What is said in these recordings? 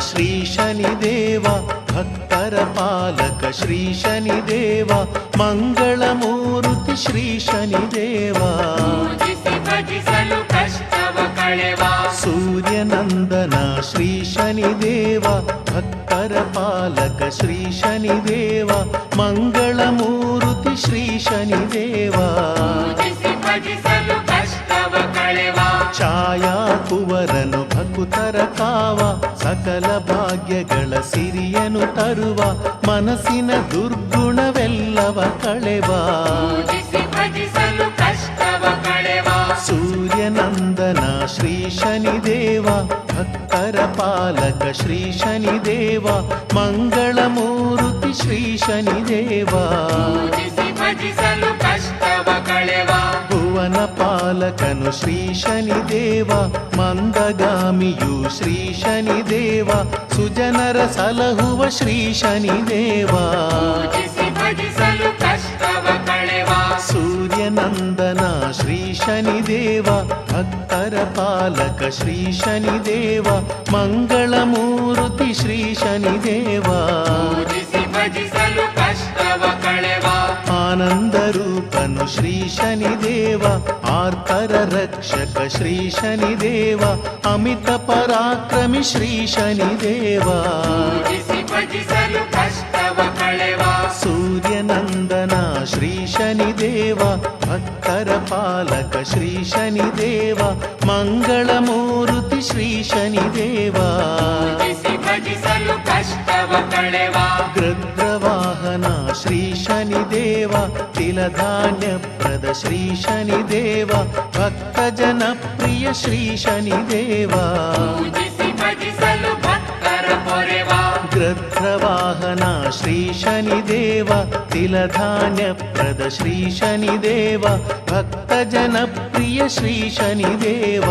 ಶ್ರೀ ಶನಿದೇವ ಭಕ್ತರ ಪಾಲಕ ಶ್ರೀ ಶನಿದೇವ ಮಂಗಳಮೂರ್ತಿ ಶ್ರೀ ಶನಿದೇವ ಭಜಿಸಲು ಕಷ್ಟವ ಕಳೆವ ಸೂರ್ಯನಂದನ ಶ್ರೀ ಶನಿದೇವ ಭಕ್ತರ ಪಾಲಕ ಶ್ರೀ ಶನಿದೇವ ಮಂಗಳಮೂರ್ತಿ ಶ್ರೀ ಶನಿದೇವ ಭಜಿಸಲು ಕಷ್ಟವ ಕಳೆವ ಛಾಯಾ ಕುವರನು ಭಕುತರ ಕಾವ ಸಕಲ ಭಾಗ್ಯಗಳ ಸಿರಿಯನು ತರುವ ಮನಸ್ಸಿನ ದುರ್ಗುಣವೆಲ್ಲವ ಕಳೆವ ಭಜಿಸಲು ಕಷ್ಟವ ಕಳೆವ ಸೂರ್ಯನಂದನ ಶ್ರೀ ಶನಿದೇವ ಭಕ್ತರ ಪಾಲಕ ಶ್ರೀ ಶನಿದೇವ ಮಂಗಳಮೂರ್ತಿ ಶ್ರೀ ಶನಿದೇವ ಭಜಿಸಲು ಕಷ್ಟವ ಕಳೆವ ಭುವನ ಪಾಲಕನು ಶ್ರೀ ಶನಿದೇವ ಮಂದಗಾಮಿಯು ಶ್ರೀ ಶನಿದೇವ ಸುಜನರ ಸಲಹುವ ಶ್ರೀ ಶನಿದೇವ ಭಜಿಸಲು ಕಷ್ಟವ ಕಳೆವ ಸೂರ್ಯನಂದನ ಶ್ರೀ ಶನಿದೇವ ಭಕ್ತರ ಪಾಲಕ ಶ್ರೀ ಶನಿದೇವ ಮಂಗಳಮೂರ್ತಿ ಶ್ರೀ ಶನಿದೇವ ಭಜಿಸಲು ಕಷ್ಟವ ಕಳೆವ ಆನಂದ ರೂಪನು ಶ್ರೀ ಶನಿದೇವ ಆರ್ತರ ರಕ್ಷಕ ಶ್ರೀ ಶನಿದೇವ ಅಮಿತ ಪರಾಕ್ರಮಿ ಶ್ರೀ ಶನಿದೇವ ಭಜಿಸಲು ಕಷ್ಟವ ಕಳೆವ ಸೂರ್ಯನಂದನ ಶ್ರೀ ಶನಿದೇವ ಭಕ್ತರ ಪಾಲಕ ಶ್ರೀ ಶನಿದೇವ ಮಂಗಳಮೂರ್ತಿ ಶ್ರೀ ಶನಿದೇವ ಭಜಿಸಲು ಕಷ್ಟವ ಕಳೆವ ಗೃಧ್ರವಾಹನ ಶ್ರೀ ಶನಿದೇವ ತಿಲಧಾನ್ಯಪ್ರದ ಶ್ರೀ ಶನಿದೇವ ಭಕ್ತ ಜನಪ್ರಿಯ ಶ್ರೀ ಶನಿದೇವ ಭಜಿಸಲು ಭಕ್ತರ ಪೊರೆವ ಗೃಧ್ರವಾಹನ ಶ್ರೀ ಶನಿದೇವ ತಿಲಧಾನ್ಯಪ್ರದ ಶ್ರೀ ಶನಿದೇವ ಭಕ್ತ ಜನಪ್ರಿಯ ಶ್ರೀ ಶನಿದೇವ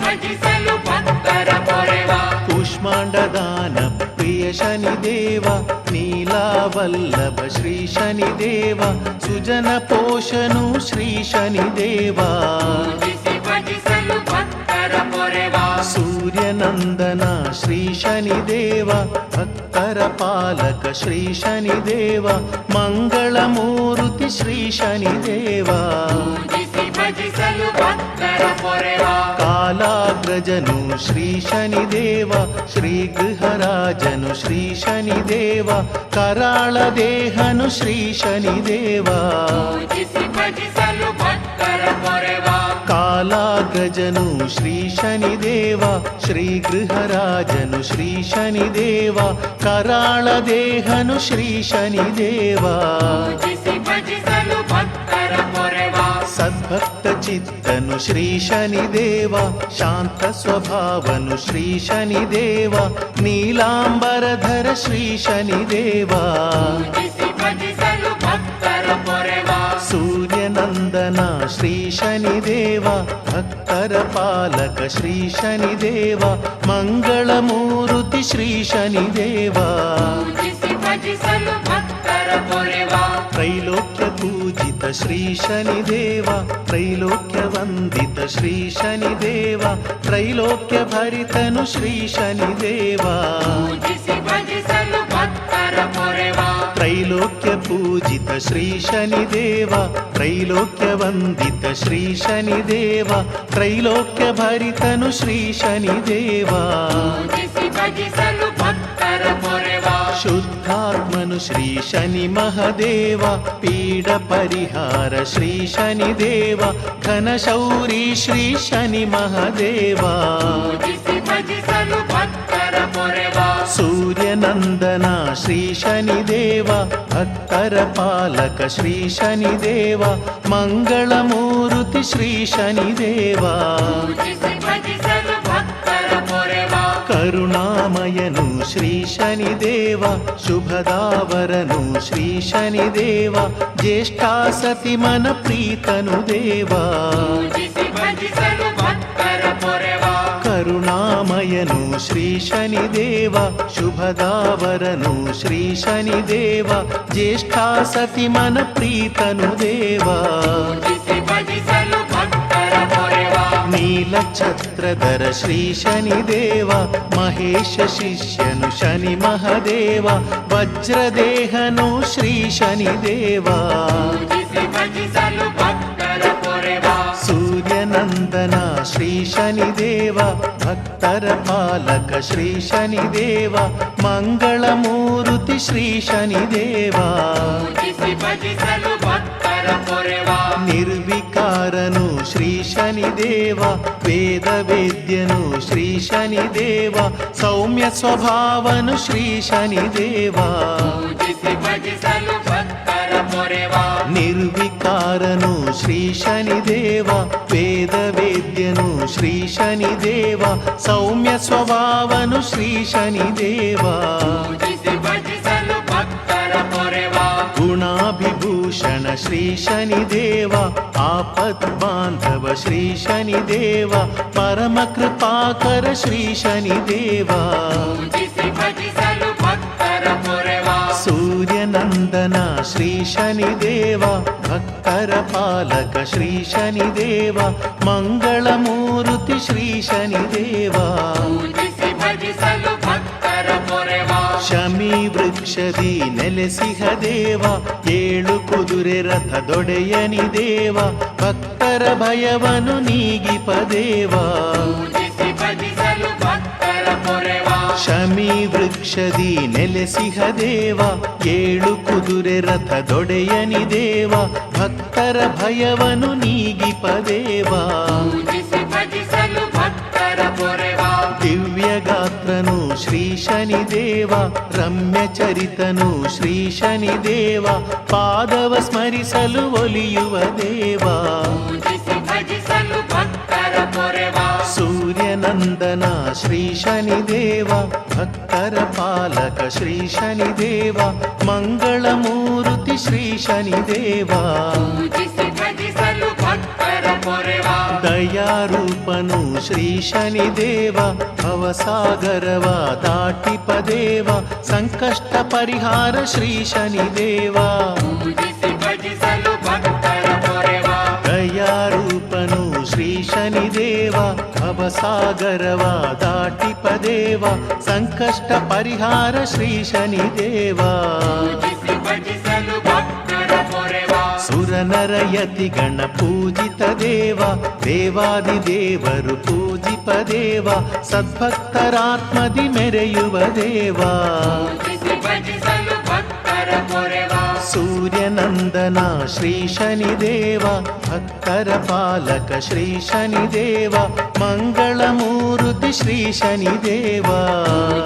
ಭಜಿಸಲು ಭಕ್ತರ ಪೊರೆವ ಕೂಷ್ಮಾಂಡದಾನ ಪ್ರಿಯ ಶನಿದೇವ ನೀಲಾವಲ್ಲಭ ಶ್ರೀ ಶನಿದೇವ ಸುಜನ ಪೋಷನು ಶ್ರೀ ಶನಿದೇವ ಭಜಿಸಲು ಭಕ್ತರ ಪೊರೆವ ಸೂರ್ಯನಂದನ ಶ್ರೀ ಶನಿದೇವ ಭಕ್ತರ ಪಾಲಕ ಶ್ರೀ ಶನಿದೇವ ಮಂಗಳಮೂರ್ತಿ ಶ್ರೀ ಶನಿದೇವ ಭಜಿಸಲು ಭಕ್ತರ ಪೊರೆವ ಕಾಲಾಗ್ರಜನು ಶ್ರೀ ಶನಿದೇವ ಶ್ರೀ ಗೃಹರಾಜನು ಶ್ರೀ ಶನಿದೇವ ಕರಾಳ ದೇಹನು ಶ್ರೀ ಶನಿದೇವ ಭಜಿಸಲು ಭಕ್ತರ ಪೊರೆವ ಕಾಲಾಗ್ರಜನು ಶ್ರೀ ಶನಿದೇವ ಶ್ರೀ ಗೃಹರಾಜನು ಶ್ರೀ ಶನಿದೇವ ಕರಾಳ ದೇಹನು ಶ್ರೀ ಶನಿದೇವ ಭಜಿಸಲು ಭಕ್ತರ ಪೊರೆವ ಸದ್ಭಕ್ತ ಚಿತ್ತನು ಶ್ರೀ ಶನಿದೇವ ಶಾಂತ ಸ್ವಭಾವನು ಶ್ರೀ ಶನಿದೇವ ನೀಲಾಂಬರಧರ ಶ್ರೀ ಶನಿದೇವ ಭಜಿಸಲು ಭಕ್ತರ ಪೊರೆವ ಸೂರ್ಯನಂದನ ಶ್ರೀ ಶನಿದೇವ ಭಕ್ತರ ಪಾಲಕ ಶ್ರೀ ಶನಿದೇವ ಮಂಗಳಮೂರ್ತಿ ಶ್ರೀ ಶನಿದೇವ ಭಜಿಸಲು ಭಕ್ತರ ಪೊರೆವ ತ್ರೈಲೋಕ್ಯ ಪೂಜಿತ ಶ್ರೀ ಶನಿದೇವ ತ್ರೈಲೋಕ್ಯ ವಂದಿತ ಶ್ರೀ ಶನಿದೇವ ತ್ರೈಲೋಕ್ಯ ಭರಿತನು ಶ್ರೀ ಶನಿದೇವ ಭಜಿಸಲು ಭಕ್ತರ ಪೊರೆವ ತ್ರೈಲೋಕ್ಯ ಪೂಜಿತ ಶ್ರೀ ಶನಿದೇವ ತ್ರೈಲೋಕ್ಯ ವಂದಿತ ಶ್ರೀ ಶನಿದೇವ ತ್ರೈಲೋಕ್ಯ ಭರಿತನು ಶ್ರೀ ಶನಿದೇವ ಭಜಿಸಲು ಭಕ್ತರ ಪೊರೆವ ಶುದ್ಧಾತ್ಮನು ಶ್ರೀ ಶನಿ ಮಹದೇವ ಪೀಡ ಪರಿಹಾರ ಶ್ರೀ ಶನಿದೇವ ಘನಶೌರಿ ಶ್ರೀ ಶನಿ ಮಹದೇವ ಭಜಿಸಲು ಭಕ್ತರ ಪೊರೆವ ಸೂರ್ಯನಂದನ ಶ್ರೀ ಶನಿದೇವ ಭಕ್ತರ ಪಾಲಕ ಶ್ರೀ ಶನಿದೇವ ಮಂಗಳಮೂರ್ತಿ ಶ್ರೀ ಶನಿದೇವ ಭಜಿಸಲು ಭಕ್ತರ ಪೊರೆವ ಕರುಣಾಮಯನು ಶ್ರೀ ಶನಿದೇವ ಶುಭದಾವರನು ಶ್ರೀ ಶನಿದೇವ ಜ್ಯೇಷ್ಠಾ ಸತಿ ಮನ ಪ್ರೀತನು ದೇವ ಭಜಿಸಲು ಭಕ್ತರ ಪೊರೆವ ಕರುಣಾಮಯನು ಶ್ರೀ ಶನಿದೇವ ಶುಭದಾವರನು ಶ್ರೀ ಶನಿದೇವ ಜ್ಯೇಷ್ಠಾ ಸತಿ ಮನ ಪ್ರೀತನು ದೇವ ಭಜಿಸಲು ಭಕ್ತರ ಪೊರೆವ ನೀಲಛತ್ರಧರ ಶ್ರೀ ಶನಿದೇವ ಮಹೇಶ ಶಿಷ್ಯನು ಶನಿ ಮಹದೇವ ವಜ್ರದೇಹನು ಶ್ರೀ ಶನಿದೇವ ಪೂಜಿಸಿ ಭಜಿಸಲು ಭಕ್ತರ ಪೊರೆವ ಸೂರ್ಯನಂದನ ಶ್ರೀ ಶನಿದೇವ ಭಕ್ತರ ಪಾಲಕ ಶ್ರೀ ಶನಿದೇವ ಮಂಗಳಮೂರ್ತಿ ಶ್ರೀ ಶನಿದೇವ ಪೂಜಿಸಿ ಭಜಿಸಲು ಭಕ್ತರ ಪೊರೆವ ನಿರ್ವಿಕಾರನು ಶ್ರೀ ಶನಿದೇವ ವೇದ ವೇದ್ಯನು ಶ್ರೀ ಶನಿದೇವ ಸೌಮ್ಯ ಸ್ವಭಾವನು ಶ್ರೀ ಶನಿದೇವ ಪೂಜಿಸಿ ಭಜಿಸಲು ಭಕ್ತರ ಪೊರೆವ ನಿರ್ವಿಕಾರನು ಶ್ರೀ ಶನಿದೇವ ವೇದ ವೇದ್ಯನು ಶ್ರೀ ಶನಿದೇವ ಸೌಮ್ಯ ಸ್ವಭಾವನು ಶ್ರೀ ಶನಿದೇವ ಪೂಜಿಸಿ ಭಜಿಸಲು ಭಕ್ತರ ಪೊರೆವ ಗುಣಾಭಿಭೂಷಣ ಶ್ರೀ ಶನಿದೇವ ಆಪತ್ ಬಾಂಧವ ಶ್ರೀ ಶನಿದೇವ ಪರಮ ಕೃಪಾಕರ ಶ್ರೀ ಶನಿದೇವ ಪೂಜಿಸಿ ಭಜಿಸಲು ಭಕ್ತರ ಪೊರೆವ ಸೂರ್ಯನಂದನ ಶ್ರೀ ಶನಿದೇವ ಭಕ್ತರ ಪಾಲಕ ಶ್ರೀ ಶನಿದೇವ ಮಂಗಳಮೂರ್ತಿ ಶ್ರೀ ಶನಿದೇವ ಪೂಜಿಸಿ ಭಜಿಸಲು ಭಕ್ತರ ಪೊರೆವ ಶಮಿ ವೃಕ್ಷದಿ ನೆಲೆಸಿಹ ದೇವ ಏಳು ಕುದುರೆ ರಥದೊಡೆಯನಿ ದೇವ ಭಕ್ತರ ಭಯವನು ನೀಗಿಪ ದೇವ ಪೂಜಿಸಿ ಭಜಿಸಲು ಭಕ್ತರ ಪೊರೆವ ಶಮಿ ವೃಕ್ಷದಿ ನೆಲೆಸಿಹ ದೇವ ಏಳು ಕುದುರೆ ರಥದೊಡೆಯನಿ ದೇವ ಭಕ್ತರ ಭಯವನು ನೀಗಿಪ ದೇವ ಪೂಜಿಸಿ ಭಜಿಸಲು ಭಕ್ತರ ಪೊರೆವ ದಿವ್ಯ ಗಾತ್ರನು ಶ್ರೀ ಶನಿದೇವ ರಮ್ಯ ಚರಿತನು ಶ್ರೀ ಶನಿದೇವ ಪಾದವ ಸ್ಮರಿಸಲು ಒಲಿಯುವ ದೇವ ಪೂಜಿಸಿ ಭಜಿಸಲು ಭಕ್ತರ ಪೊರೆವ ಸೂರ್ಯನಂದನ ಶ್ರೀ ಶನಿದೇವ ಭಕ್ತರ ಪಾಲಕ ಶ್ರೀ ಶನಿದೇವ ಮಂಗಳಮೂರ್ತಿ ಶ್ರೀ ಶನಿದೇವ ಪೂಜಿಸಿ ಭಜಿಸಲು ಭಕ್ತರ ಪೊರೆವ ದಯಾರೂಪನು ಶ್ರೀ ಶನಿದೇವ ಭವಸಾಗರವ ದಾಟಿಪ ದೇವ ಸಂಕಷ್ಟ ಪರಿಹಾರ ಶ್ರೀ ಶನಿದೇವ ಪೂಜಿಸಿ ಭಜಿಸಲು ಭಕ್ತರ ಪೊರೆವ ದಯಾರೂಪನು ಶ್ರೀ ಶನಿದೇವ ಭವಸಾಗರವ ದಾಟಿಪ ದೇವ ಸಂಕಷ್ಟ ಪರಿಹಾರ ಶ್ರೀ ಶನಿದೇವ ಪೂಜಿಸಿ ಭಜಿಸಲು ಭಕ್ತರ ಪೊರೆವ ಸುರನರಯತಿ ಗಣ ಪೂಜಿತ ದೇವ ದೇವಾದಿ ದೇವರು ಪೂಜಿಪ ದೇವ ಸದ್ಭಕ್ತರಾತ್ಮದಿ ಮೆರೆಯುವ ದೇವ ಪೂಜಿಸಿ ಭಜಿಸಲು ಭಕ್ತರ ಪೊರೆವ ಸೂರ್ಯನಂದನ ಶ್ರೀ ಶನಿದೇವ ಭಕ್ತರ ಪಾಲಕ ಶ್ರೀ ಶನಿದೇವ ಮಂಗಳಮೂರ್ತಿ ಶ್ರೀ ಶನಿದೇವ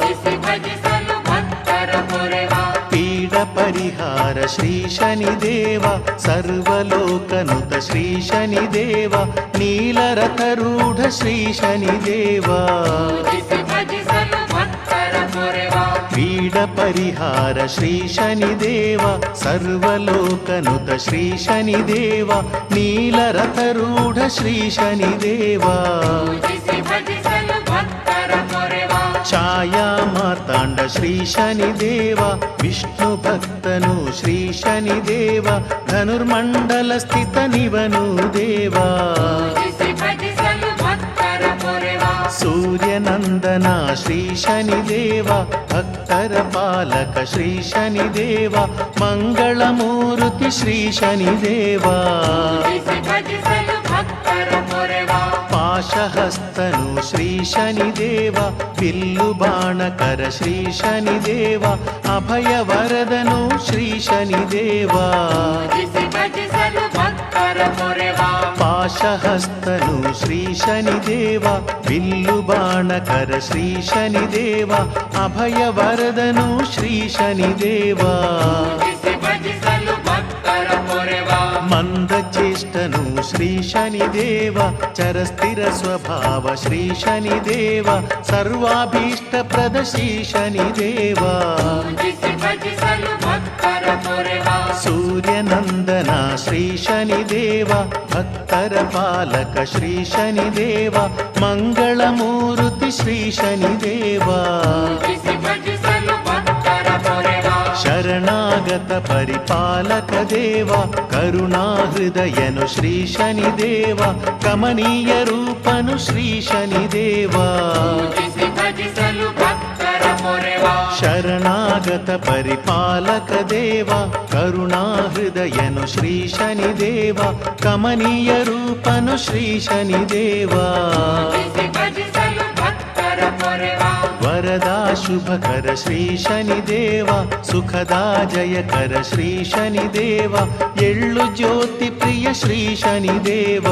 ಪೂಜಿಸಿ ಭಜಿಸಲು ಭಕ್ತರ ಪೊರೆವ ಪೀಡ ಪರಿಹಾರ ಶ್ರೀ ಶನಿದೇವ ಸರ್ವಲೋಕನುತ ಶ್ರೀ ಶನಿದೇವ ನೀಲರಥರೂಢ ಶ್ರೀ ಶನಿದೇವ ಪೂಜಿಸಿ ಭಜಿಸಲು ಭಕ್ತರ ಪೊರೆವ ಪೀಡ ಪರಿಹಾರ ಶ್ರೀ ಶನಿದೇವ ಸರ್ವಲೋಕನುತ ಶ್ರೀ ಶನಿದೇವ ನೀಲರಥರೂಢ ಶ್ರೀ ಶನಿದೇವ ಪೂಜಿಸಿ ಭಜಿಸಲು ಭಕ್ತರ ಪೊರೆವ ಛಾಯಾ ಮಾರ್ತಾಂಡ ಶ್ರೀ ಶನಿದೇವ ವಿಷ್ಣು ಭಕ್ತನು ಶ್ರೀ ಶನಿದೇವ ಧನುರ್ಮಂಡಲ ಸ್ಥಿತ ನಿವನು ದೇವ ಪೂಜಿಸಿ ಭಜಿಸಲು ಭಕ್ತರ ಪೊರೆವ ಸೂರ್ಯನಂದನ ಶ್ರೀ ಶನಿದೇವ ಭಕ್ತರ ಪಾಲಕ ಶ್ರೀ ಶನಿದೇವ ಮಂಗಳಮೂರ್ತಿ ಶ್ರೀ ಶನಿದೇವ ಪೂಜಿಸಿ ಭಜಿಸಲು ಭಕ್ತರ ಪೊರೆವ ಪಾಶಹಸ್ತನು ಶ್ರೀ ಶನಿದೇವ ಬಿಲ್ಲು ಬಾಣಕರ ಶ್ರೀ ಶನಿದೇವ ಅಭಯ ವರದನು ಶ್ರೀ ಶನಿದೇವ ಪೂಜಿಸಿ ಭಜಿಸಲು ಭಕ್ತರ ಪೊರೆವ ಪಾಶಹಸ್ತನು ಶ್ರೀ ಶನಿದೇವ ಬಿಲ್ಲು ಬಾಣಕರ ಶ್ರೀ ಶನಿದೇವ ಅಭಯ ವರದನು ಶ್ರೀ ಶನಿದೇವ ಪೂಜಿಸಿ ಭಜಿಸಲು ಭಕ್ತರ ಪೊರೆವ ಮಂದಚೇಷ್ಟನು ಶ್ರೀ ಶನಿದೇವ ಚರಸ್ಥಿರ ಸ್ವಭಾವ ಶ್ರೀ ಶನಿದೇವ ಸರ್ವಾಭೀಷ್ಟ ಪ್ರದ ಶ್ರೀ ಶನಿದೇವ ಪೂಜಿಸಿ ಭಜಿಸಲು ಭಕ್ತರ ಪೊರೆವ ಸೂರ್ಯನಂದನ ಶ್ರೀ ಶನಿದೇವ ಭಕ್ತರ ಪಾಲಕ ಶ್ರೀ ಶನಿದೇವ ಮಂಗಳಮೂರ್ತಿ ಶ್ರೀ ಶನಿದೇವ ಪೂಜಿಸಿ ಭಜಿಸಲು ಭಕ್ತರ ಪೊರೆವ ಶರಣಾಗತ ಪರಿಪಾಲಕ ದೇವ ಕರುಣಾ ಹೃದಯನು ಶ್ರೀ ಶನಿದೇವ ಕಮನೀಯ ರೂಪನು ಶ್ರೀ ಶನಿದೇವ ಪೂಜಿಸಿ ಭಜಿಸಲು ಭಕ್ತರ ಪೊರೆವ ಶರಣಾಗತ ಪರಿಪಾಲಕ ದೇವ ಕರುಣಾ ಹೃದಯನು ಶ್ರೀ ಶನಿದೇವ ಕಮನೀಯ ರೂಪನು ಶ್ರೀ ಶನಿದೇವ ಪೂಜಿಸಿ ಭಜಿಸಲು ಭಕ್ತರ ಪೊರೆವ ವರದಾ ಶುಭಕರ ಶ್ರೀ ಶನಿದೇವ ಸುಖದಾ ಜಯಕರ ಶ್ರೀ ಶನಿದೇವ ಎಳ್ಳು ಜ್ಯೋತಿ ಪ್ರಿಯ ಶ್ರೀ ಶನಿದೇವ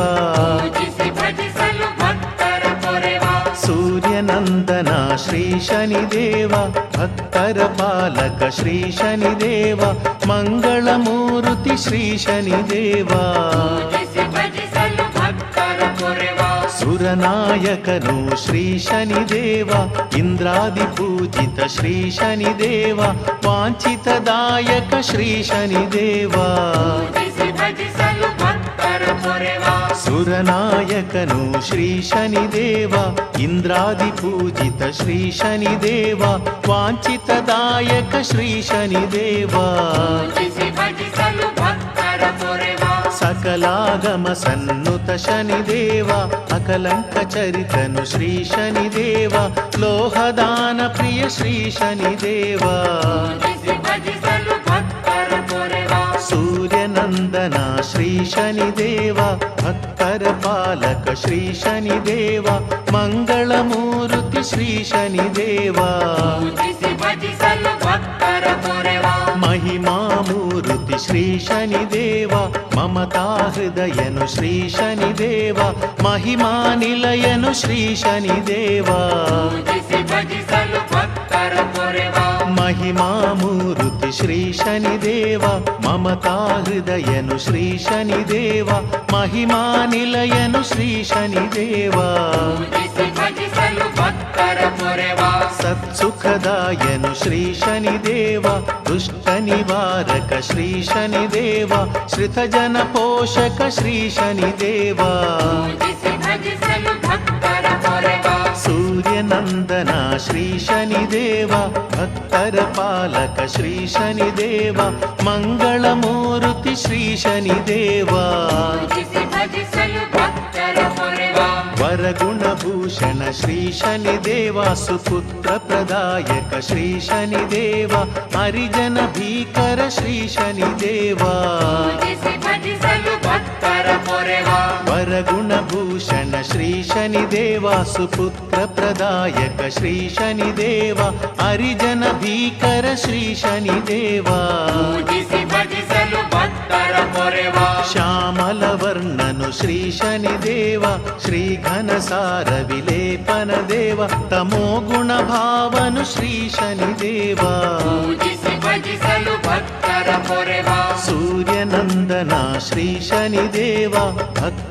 ಪೂಜಿಸಿ ಭಜಿಸಲು ಭಕ್ತರ ಪೊರೆವ ಸೂರ್ಯನಂದನ ಶ್ರೀ ಶನಿದೇವ ಭಕ್ತರ ಪಾಲಕ ಶ್ರೀ ಶನಿದೇವ ಮಂಗಳ ಮೂರುತಿ ಶ್ರೀ ಶನಿದೇವ ಪೂಜಿಸಿ ಭಜಿಸಲು ಭಕ್ತರ ಪೊರೆವ ಸುರನಾಯಕನು ಶ್ರೀ ಶನಿದೇವ ಇಂದ್ರಾದಿ ಪೂಜಿತ ಶ್ರೀ ಶನಿದೇವ ವಾಂಛಿತದಾಯಕ ಶ್ರೀ ಶನಿದೇವ ಪೂಜಿಸಿ ಭಜಿಸಲು ಭಕ್ತರ ಪೊರೆವ ಸುರನಾಯಕನು ಶ್ರೀ ಶನಿದೇವ ಇಂದ್ರಾದಿ ಪೂಜಿತ ಶ್ರೀ ಶನಿದೇವ ವಾಂಛಿತದಾಯಕ ಶ್ರೀ ಶನಿದೇವ ಪೂಜಿಸಿ ಭಜಿಸಲು ಭಕ್ತರ ಪೊರೆವ ಸಕಲಾಗಮ ಸನ್ನುತ ಶನಿದೇವ ಅಕಲಂಕ ಚರಿತನು ಶ್ರೀ ಶನಿದೇವ ಲೋಹದಾನ ಪ್ರಿಯ ಶ್ರೀ ಶನಿದೇವ ಪೂಜಿಸಿ ಭಜಿಸಲು ಭಕ್ತರ ಪೊರೆವ ಸೂರ್ಯನಂದನ ಶ್ರೀ ಶನಿದೇವ ಭಕ್ತರ ಪಾಲಕ ಶ್ರೀ ಶನಿದೇವ ಮಂಗಳ ಮೂರುತಿ ಶ್ರೀ ಶನಿದೇವ ಪೂಜಿಸಿ ಭಜಿಸಲು ಭಕ್ತರ ಪೊರೆವ ಮಹಿಮಾ ಮೂರುತಿ ಶ್ರೀ ಶನಿದೇವ ಮಮತಾ ಹೃದಯನು ಶ್ರೀ ಶನಿದೇವ ಮಹಿಮಾ ನಿಲಯನು ಶ್ರೀ ಶನಿದೇವ ಪೂಜಿಸಿ ಭಜಿಸಲು ಭಕ್ತರ ಪೊರೆವ ಮಹಿಮಾ ಮೂರುತಿ ಶ್ರೀ ಶನಿದೇವ ಮಮತಾ ಹೃದಯನು ಶ್ರೀ ಶನಿದೇವ ಮಹಿಮಾ ನಿಲಯನು ಶ್ರೀ ಶನಿದೇವ ಪೂಜಿಸಿ ಭಜಿಸಲು ಭಕ್ತರ ಪೊರೆವ ಸತ್ಸುಖದಾಯನು ಶ್ರೀ ಶನಿದೇವ ದುಷ್ಟ ನಿವಾರಕ ಶ್ರೀ ಶನಿದೇವ ಶ್ರಿತ ಜನ ಪೋಷಕ ಶ್ರೀ ಶನಿದೇವ ಪೂಜಿಸಿ ಭಜಿಸಲು ಭಕ್ತರ ಪೊರೆವ ಸೂರ್ಯನಂದನ ಶ್ರೀ ಶನಿದೇವ ಭಕ್ತರ ಪಾಲಕ ಶ್ರೀ ಶನಿದೇವ ಮಂಗಳ ಮೂರುತಿ ಶ್ರೀ ಶನಿದೇವ ಪೂಜಿಸಿ ಭಜಿಸಲು ಭಕ್ತರ ಪೊರೆವ ವರಗುಣಭೂಷಣ ಶ್ರೀ ಶನಿದೇವ ಸುಪುತ್ರ ಪ್ರದಾಯಕ ಶ್ರೀ ಶನಿದೇವ ಹರಿಜನ ಭೀಕರ ಶ್ರೀ ಶನಿದೇವ ಪೂಜಿಸಿ ಭಜಿಸಲು ಭಕ್ತರ ಪೊರೆವ ವರಗುಣಭೂಷಣ ಶ್ರೀ ಶನಿದೇವ ಸುಪುತ್ರ ಪ್ರದಾಯಕ ಶ್ರೀ ಶನಿದೇವ ಹರಿಜನ ಭೀಕರ ಶ್ರೀ ಶನಿದೇವ ಪೂಜಿಸಿ ಭಜಿಸಲು ಭಕ್ತರ ಪೊರೆವ ಶ್ಯಾಮಲ ವರ್ಣನು ಶ್ರೀ ಶನಿದೇವ ಶ್ರೀ ಘನಸಾರ ವಿಲೇಪನ ದೇವ ತಮೋ ಗುಣ ಭಾವನು ಶ್ರೀ ಶನಿದೇವ ಪೂಜಿಸಿ ಭಜಿಸಲು ಭಕ್ತರ ಪೊರೆವ ಸೂರ್ಯನಂದನ ಶ್ರೀ ಶನಿದೇವ ಭಕ್ತರ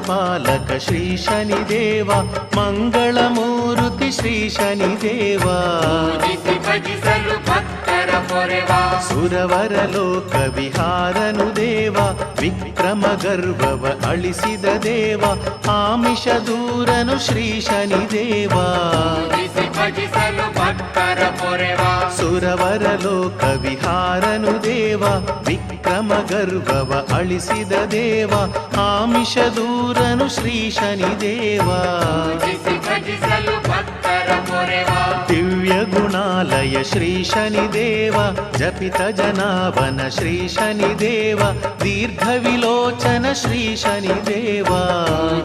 ಪಾಲಕ ಶ್ರೀ ಶನಿದೇವ ಮಂಗಳ ಮೂರುತಿ ಶ್ರೀ ಶನಿದೇವ ಪೂಜಿಸಿ ಭಜಿಸಲು ಭಕ್ತರ ಪೊರೆವ ಸುರವರ ಲೋಕ ವಿಹಾರನು ದೇವ ವಿಕ್ರಮ ಗರ್ವವ ಅಳಿಸಿದ ದೇವ ಆಮಿಷ ದೂರನು ಶ್ರೀ ಶನಿದೇವ ಪೂಜಿಸಿ ಭಜಿಸಲು ಭಕ್ತರ ಪೊರೆವ ಸುರವರ ಲೋಕ ವಿಹಾರನು ದೇವ ವಿಕ್ರಮ ಗರ್ವವ ಅಳಿಸಿದ ದೇವ ಆಮಿಷ ದೂರನು ಶ್ರೀ ಶನಿದೇವ ಪೂಜಿಸಿ ಭಜಿಸಲು ಭಕ್ತರ ಪೊರೆವ ದಿವ್ಯ ಗುಣಾಲಯ ಶ್ರೀ ಶನಿದೇವ ಜಪಿತ ಜನಾಭನ ಶ್ರೀ ಶನಿದೇವ ದೀರ್ಘ ವಿಲೋಚನ ಶ್ರೀ ಶನಿದೇವ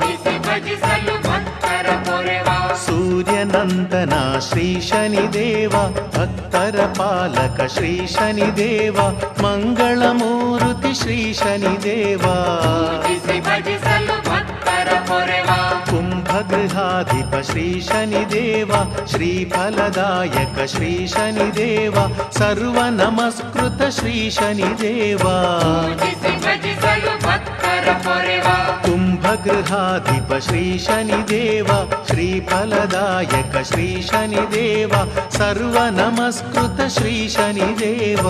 ಪೂಜಿಸಿ ಭಜಿಸಲು ಭಕ್ತರ ಪೊರೆವ ಸೂರ್ಯನಂದನ ಶ್ರೀ ಶನಿದೇವ ಭಕ್ತರ ಪಾಲಕ ಶ್ರೀ ಶನಿದೇವ ಮಂಗಳ ಮೂರುತಿ ಶ್ರೀ ಶನಿದೇವ ಪೂಜಿಸಿ ಭಜಿಸಲು ಭಕ್ತರ ಪೊರೆವ ಕುಂಭಗೃಹಾಧಿಪ ಶ್ರೀ ಶನಿದೇವ ಶ್ರೀಫಲದಾಯಕ ಶ್ರೀ ಶನಿದೇವ ಸರ್ವ ನಮಸ್ಕೃತ ಶ್ರೀ ಶನಿದೇವ ಪೂಜಿಸಿ ಭಜಿಸಲು ಭಕ್ತರ ಪೊರೆವ ಕುಂಭಗೃಹಾಧಿಪ ಶ್ರೀ ಶನಿದೇವ ಶ್ರೀಫಲದಾಯಕ ಶ್ರೀ ಶನಿದೇವ ಸರ್ವ ನಮಸ್ಕೃತ ಶ್ರೀ ಶನಿದೇವ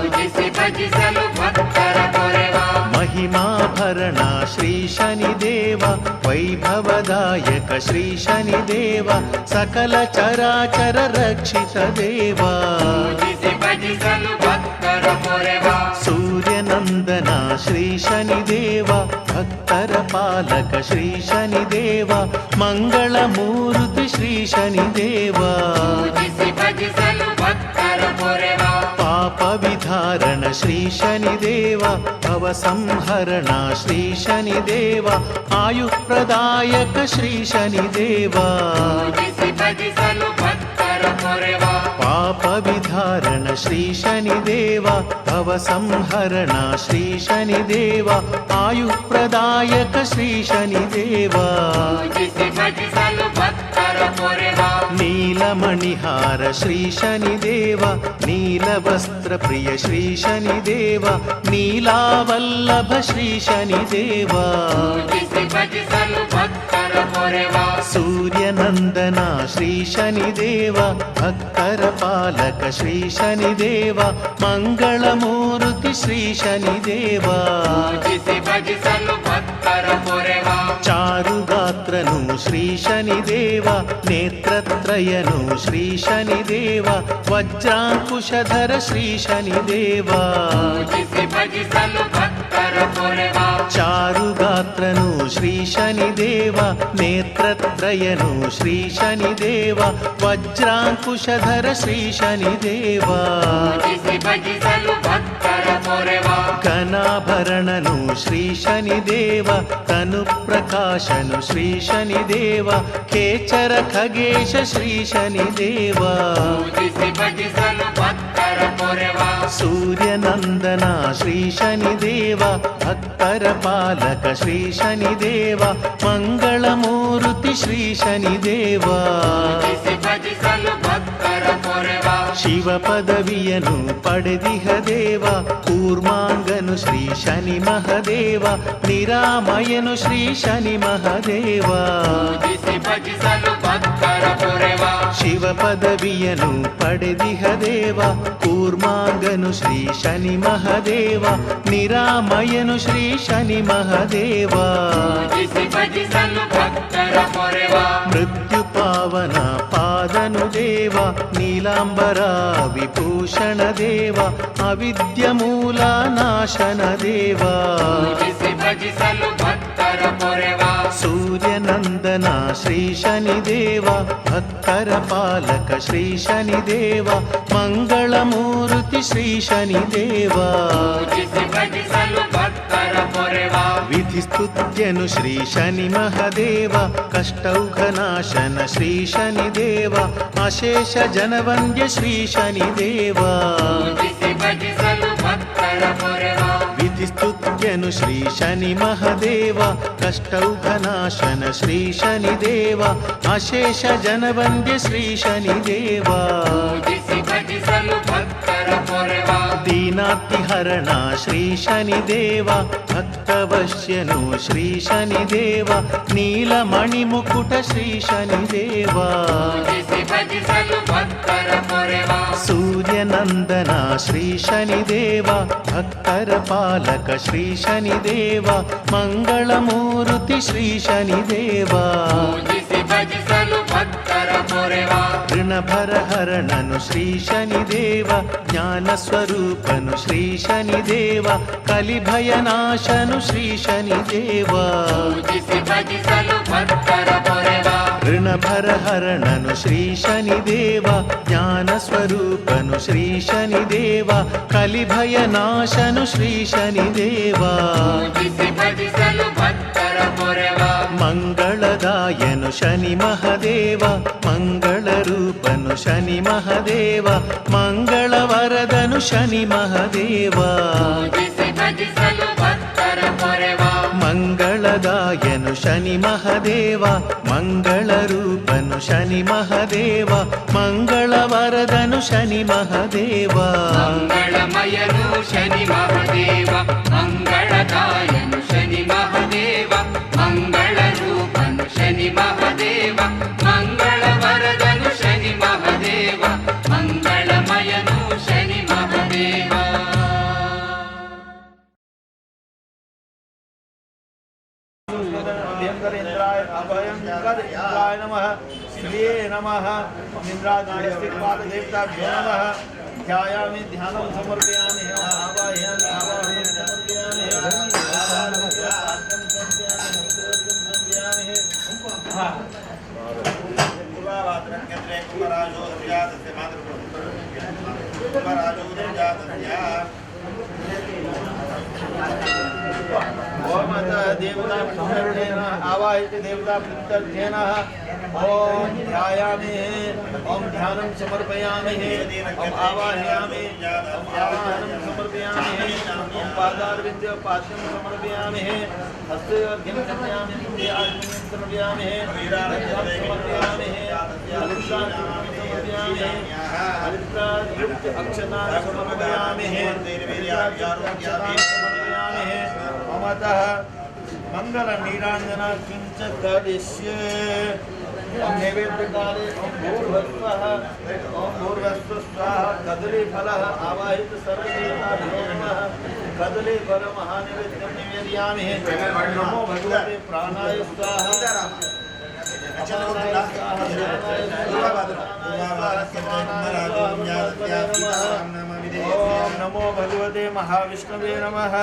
ಪೂಜಿಸಿ ಭಜಿಸಲು ಭಕ್ತರ ಪೊರೆವ ಮಹಿಮಾ ಘನಾಭರಣ ಶ್ರೀ ಶನಿದೇವ ವೈಭವದಾಯಕ ಶ್ರೀ ಶನಿದೇವ ಸಕಲ ಚರಾಚರ ರಕ್ಷಿತ ದೇವ ಪೂಜಿಸಿ ಭಜಿಸಲು ಭಕ್ತರ ಪೊರೆವ ಸೂರ್ಯನಂದನ ಶ್ರೀ ಶನಿದೇವ ಭಕ್ತರ ಪಾಲಕ ಶ್ರೀ ಶನಿದೇವ ಮಂಗಳ ಮೂರ್ತಿ ಶ್ರೀ ಶನಿದೇವ ಪೂಜಿಸಿ ಭಜಿಸಲು ಭಕ್ತರ ಪೊರೆವ ಪಾಪ ವಿಧಾರಣ ಶ್ರೀ ಶನಿದೇವ ಭವ ಸಂಹರಣ ಶ್ರೀ ಶನಿದೇವ ಆಯುಪ್ರದಾಯಕ ಶ್ರೀ ಶನಿದೇವ ಪೂಜಿಸಿ ಭಜಿಸಲು ಭಕ್ತರ ಪೊರೆವ ಪಾಪ ವಿಧಾರಣ ಶ್ರೀ ಶನಿದೇವ ಭವ ಸಂಹರಣ ಶ್ರೀ ಶನಿದೇವ ಆಯುಪ್ರದಾಯಕ ಶ್ರೀ ಶನಿದೇವ ಪೂಜಿಸಿ ಭಜಿಸಲು ಭಕ್ತರ ಪೊರೆವ ನೀಲಮಣಿಹಾರ ಶ್ರೀ ಶನಿದೇವ ನೀಲವಸ್ತ್ರ ಪ್ರಿಯ ಶ್ರೀ ಶನಿದೇವ ನೀಲಾವಲ್ಲಭ ಶ್ರೀ ಶನಿದೇವ ಪೂಜಿಸಿ ಭಜಿಸಲು ಭಕ್ತರ ಪೊರೆವ ಸೂರ್ಯನಂದನ ಶ್ರೀ ಶನಿದೇವ ಭಕ್ತರ ಪಾಲಕ ಶ್ರೀ ಶನಿದೇವ ಮಂಗಳ ಮೂರ್ತಿ ಶ್ರೀ ಶನಿದೇವ ಪೂಜಿಸಿ ಭಜಿಸಲು ಭಕ್ತರ ಪೊರೆವ ಚಾರುಗಾತ್ರನು ಶ್ರೀ ಶನಿದೇವ ನೇತ್ರತ್ರಯನು ಶ್ರೀ ಶನಿದೇವ ವಜ್ರಾಂಕುಶಧರ ಶ್ರೀ ಶನಿದೇವ ಪೂಜಿಸಿ ಭಜಿಸಲು ಭಕ್ತರ ಪೊರೆವ ಚಾರುಗಾತ್ರನು ಶ್ರೀ ಶನಿದೇವ ನೇತ್ರತ್ರಯನು ಶ್ರೀ ಶನಿದೇವ ವಜ್ರಾಂಕುಶಧರ ಶ್ರೀ ಶನಿದೇವ ಪೂಜಿಸಿ ಭಜಿಸಲು ಭಕ್ತರ ಪೊರೆವ ಘನಾಭರಣನು ಶ್ರೀ ಶನಿದೇವ ತನು ಪ್ರಕಾಶನು ಶ್ರೀ ಶನಿದೇವ ಖೇಚರ ಖಗೇಶ ಶ್ರೀ ಶನಿದೇವ ಪೂಜಿಸಿ ಭಜಿಸಲು ಭಕ್ತರ ಪೊರೆವ ಸೂರ್ಯನಂದನ ಶ್ರೀ ಶನಿದೇವ ಭಕ್ತರ ಪಾಲಕ ಶ್ರೀ ಶನಿದೇವ ಮಂಗಳ ಮೂರ್ತಿ ಶ್ರೀ ಶನಿದೇವ ಪೂಜಿಸಿ ಭಜಿಸಲು ಭಕ್ತರ ಪೊರೆವ ಶಿವ ಪದವಿಯನು ಪಡೆದಿಹ ದೇವ ಕೂರ್ಮಾಂಗನು ಶ್ರೀ ಶನಿ ಮಹದೇವ ನಿರಾಮಯನು ಶ್ರೀ ಶನಿ ಮಹದೇವ ಪೂಜಿಸಿ ಭಜಿಸಲು ಭಕ್ತರ ಪೊರೆವ ಶಿವ ಪದವಿಯನು ಪಡೆದಿಹ ದೇವ ಕೂರ್ಮಾಂಗನು ಶ್ರೀ ಶನಿ ಮಹದೇವ ನಿರಾಮಯನು ಶ್ರೀ ಶನಿ ಮಹದೇವ ಪೂಜಿಸಿ ಭಜಿಸಲು ಭಕ್ತರ ಪೊರೆವ ಮೃತ್ಯು ಪಾವನ ಪಾದನು ದೇವ ನೀಲಾಂಬರ ವಿಭೂಷಣ ದೇವ ಅವಿದ್ಯ ಮೂಲ ನಾಶನ ದೇವ ಪೂಜಿಸಿ ಭಜಿಸಲು ಭಕ್ತರ ಪೊರೆವ ಸೂರ್ಯನಂದನ ಶ್ರೀ ಶನಿದೇವ ಭಕ್ತರ ಪಾಲಕ ಶ್ರೀ ಶನಿದೇವ ಮಂಗಳ ಮೂರ್ತಿ ಶ್ರೀ ಶನಿದೇವ ಪೂಜಿಸಿ ಭಜಿಸಲು ಭಕ್ತರ ಪೊರೆವ ವಿಧಿಸ್ತುತ್ಯನು ಶ್ರೀ ಶನಿ ಮಹದೇವ ಕಷ್ಟೌಘನಾಶನ ಶ್ರೀ ಶನಿದೇವ ಅಶೇಷ ಜನವಂದ್ಯ ಶ್ರೀ ಶನಿದೇವ ಪೂಜಿಸಿ ಭಜಿಸಲು ಭಕ್ತರ ಪೊರೆವ ವಿಧಿಸ್ತುತ್ಯನು ಶ್ರೀ ಶನಿ ಮಹದೇವ ಕಷ್ಟೌಘನಾಶನ ಶ್ರೀ ಶನಿದೇವ ಅಶೇಷ ಜನವಂದ್ಯ ಶ್ರೀ ಶನಿದೇವ ಪೂಜಿಸಿ ಭಜಿಸಲು ಭಕ್ತರ ಪೊರೆವ ದೀನಾತಿಹರಣ ಶ್ರೀ ಶನಿದೇವ ಭಕ್ತವಶ್ಯನು ಶ್ರೀ ಶನಿದೇವ ನೀಲಮಣಿ ಮುಕುಟ ಶ್ರೀ ಶನಿದೇವ ಪೂಜಿಸಿ ಭಜಿಸಲು ಭಕ್ತರ ಪೊರೆವ ಸೂರ್ಯನಂದನ ಶ್ರೀ ಶನಿದೇವ ಭಕ್ತರ ಪಾಲಕ ಶ್ರೀ ಶನಿದೇವ ಮಂಗಳ ಮೂರ್ತಿ ಶ್ರೀ ಶನಿದೇವ ಪೂಜಿಸಿ ಭಜಿಸಲು ಭಕ್ತರ ಪೊರೆವ ಋಣಭರಹರಣನು ಶ್ರೀ ಶನಿದೇವ ಜ್ಞಾನ ಸ್ವರೂಪನು ಶ್ರೀ ಶನಿದೇವ ಕಲಿಭಯನಾಶನು ಶ್ರೀ ಶನಿದೇವ ಪೂಜಿಸಿ ಭಜಿಸಲು ಭಕ್ತರ ಪೊರೆವ ಋಣಭರಹರಣನು ಶ್ರೀ ಶನಿದೇವ ಜ್ಞಾನ ಸ್ವರೂಪನು ಶ್ರೀ ಶನಿದೇವ ಕಲಿಭಯನಾಶನು ಶ್ರೀ ಶನಿದೇವ ಪೂಜಿಸಿ ಭಜಿಸಲು ಭಕ್ತರ ಪೊರೆವ ಮಂಗಳದಾಯನು ಶನಿ ಮಹದೇವ ಮಂಗಳ ರೂಪನು ಶನಿ ಮಹದೇವ ಮಂಗಳವರದನು ಶನಿ ಮಹದೇವ ಪೂಜಿಸಿ ಭಜಿಸಲು ಭಕ್ತರ ಪೊರೆವ ಮಂಗಳದಾಯನು ಶನಿ ಮಹದೇವ ಮಂಗಳ ರೂಪನು ಶನಿ ಮಹದೇವ ಮಂಗಳವರದನು ಶನಿ ಮಹದೇವ ಮಂಗಳಮಯನು ಶನಿ ಮಹದೇವ ಮಂಗಳದಾಯನು ಶನಿ ಮಹದೇವ ಮಂಗಳ ರೂಪನು ಶನಿ ಮಹದೇವ ಮಂಗಳವರದನು ಶನಿ ಮಹದೇವ ಮಂಗಳಮಯನು ಶನಿ ಮಹದೇವ शंकर इंद्राय अभयंकर इंद्राय नमः श्रिये नमः इंद्रादिपाद देवताभ्यो नमः ध्यायामि ध्यानं समर्पयामि आवाहयामि आवाहनं समर्पयामि ओम देवता पुत्रजेन आवाहित देवता पुत्रजेन ओम ध्यायामि ओम ध्यानं समर्पयामि ओम आवाहयामि ओम आवाहनं समर्पयामि ओम पादारविंद्य पाद्यं समर्पयामि हस्ते अर्घ्यं समर्पयामि मुखे आचमनीयं समर्पयामि वीरार्घ्यं समर्पयामि अलक्षानामि समर्पयामि हरिद्रायुक्त अक्षतानि समर्पयामि अक्षतानि समर्पयामि ममतः मंगल नीरांजन किंच करिष्ये ओम नैवेद्य काले ओम भूर्भुवस्सुः स्वाहा कदली फलः आवाहित सर्वदेवताभ्यो नमः कदली फल महानैवेद्यं निवेदयामि नमो भगवते प्राणाय स्वाहा ओम नमो भगवते महाविष्णवे नमः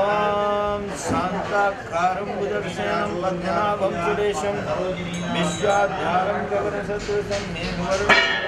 ओम शांताकारं बुधविषयं पद्मनाभं सुरेशं विश्वाधारं गगनसदृशं मेघवर्णं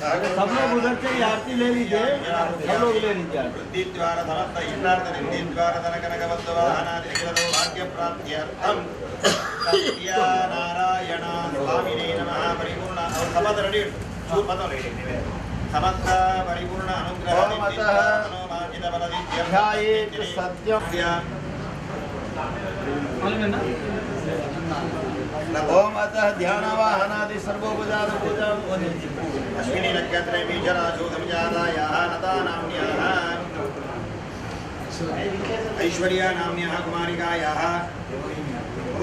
सब लोग उधर से आरती ले लीजिए सब लोग ले लीजिए वृद्धिद्वारा समस्त इष्टार्थ निद्धिद्वारा धनकनकवद्वाहनादिनिखिलो भाग्यप्राप्त्यर्थं सत्यानारायण स्वामिने नमः परिपूर्ण और समस्त रेडी चूर पतो ले लेंगे समस्त परिपूर्ण अनुग्रह मनोमार्जित बलदिव्यं सत्यम ओम अतः ध्यानवाहनादि सर्वोपचार पूजा अश्विनी नक्षत्रे बीजराजो संजातायाः लता नाम्न्याः ऐश्वर्या नाम्न्याः कुमारिकायाः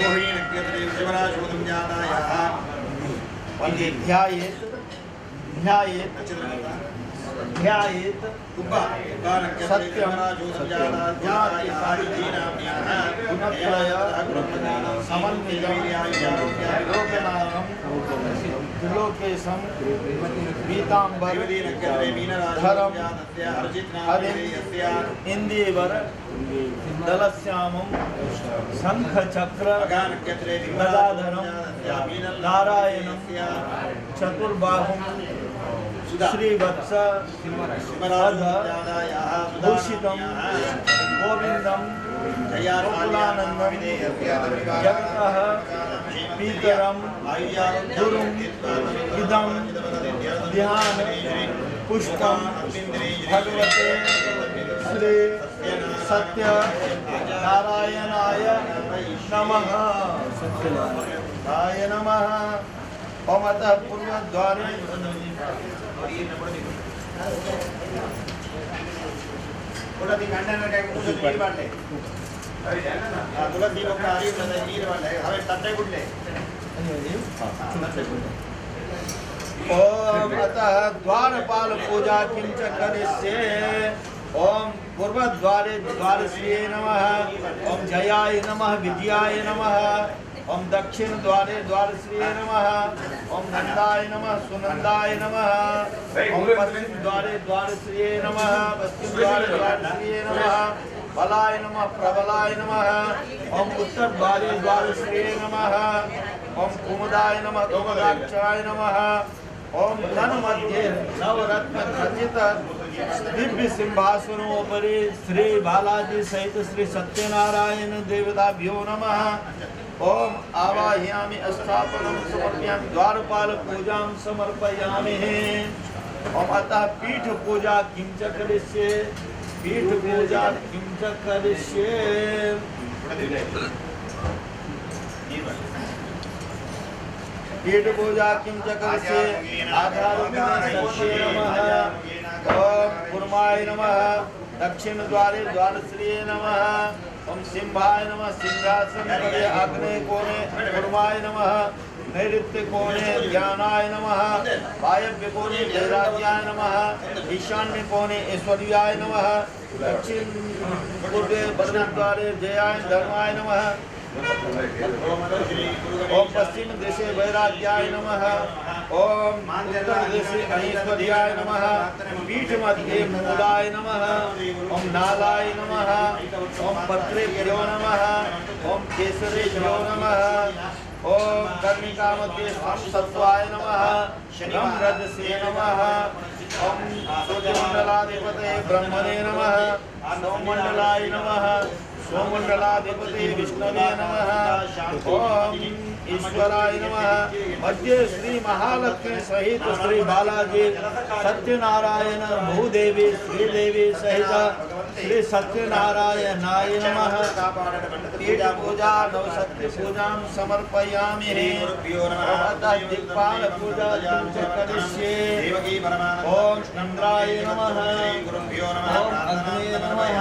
रोहिणी नक्षत्रे वृषभराजो संजातायाः ध्यायेत् ध्यायेत् ध्यायेत् सत्यं लोकनायकं त्रिलोकेशं पीताम्बरधरं हरिं इन्दीवर दलश्यामं शङ्खचक्र गदाधरं नारायणं चतुर्बाहुं श्रीवत्स भूषितं गोविंदं गोकुलानन्दं जगतः पीतरं गुरुं इदं ध्यान पुष्पं भगवते श्री सत्य नारायणाय नमः सत्यनारायणाय नमः ओम अतः पूर्वद्वारे तुलसी गंडन के मुझे नीर बांटे तुलसी लोग आरी नीर बांटे हमें तट्टे गुडले ओम अतः द्वारपाल पूजा किंच करिष्ये। ओम पूर्वद्वारे द्वारश्रिये नमः। ओम जयाय नमः विजयाय नमः। ओम दक्षिण द्वारे द्वारश्रिये नमः। ओम नंदाय नमः सुनंदाय नमः। ओम पश्चिम द्वारे द्वारश्रिये नमः। पश्चिम द्वारे द्वारश्रिये नमः। बलाय नमः प्रबलाय नमः। ओम उत्तर द्वारे द्वारश्रिये नमः। ओम कुमुदाय नमः कुमुदाक्षाय नमः। ओम धन मध्य नवरत्न खचित दिव्य सिंहासनोपरि श्री बालाजी सहित श्री सत्यनारायण देवताभ्यो नमः। ओम आवाहयामि स्थापनं समर्पयामि द्वारपाल पूजां समर्पयामि। ओम अतः पीठ पूजा किंच करिष्ये। पीठ पूजा किंच करिष्ये। पीठ पूजा किंच करिष्ये। आधारभूते नमः। ओम कुर्माय नमः। दक्षिण द्वारे द्वारश्रिये नमः। ओम सिंहाय नमः सिंहासन पदे आग्नेय कोणे कुर्माय नमः। नैऋत्य कोणे ध्यानाय नमः। वायव्य कोणे वैराग्याय नमः। ईशान्य कोणे ऐश्वर्याय नमः। दक्षिण पूर्वे बद्रद्वारे जयाय धर्माय नमः। ओम पश्चिम देशे वैराग्याय नमः। ओम उत्तर देशे ऐश्वर्याय नमः। पीठ मध्ये मूलाय नमः। ओम नालाय नमः। ओम पत्रेभ्यो नमः। ओम केसरेभ्यो नमः। ओम कर्णिका मध्ये सत्वाय नमः। रजसे नमः। ओम सूर्यमंडलाधिपते ब्रह्मणे नमः। सोममंडलाय नमः। सोममंडलाधिपति विष्णवे नमः। ओम ईश्वराय नमः। मध्य श्री महालक्ष्मी सहित श्री बालाजी सत्यनारायण भूदेवी श्रीदेवी सहित श्री सत्यनारायणाय नमः। पीठ पूजा नवशक्ति पूजा समर्पयामि। अतः दिक्पाल पूजा किंच करिष्ये। ओम इंद्राय नमः। ओम अग्नये नमः।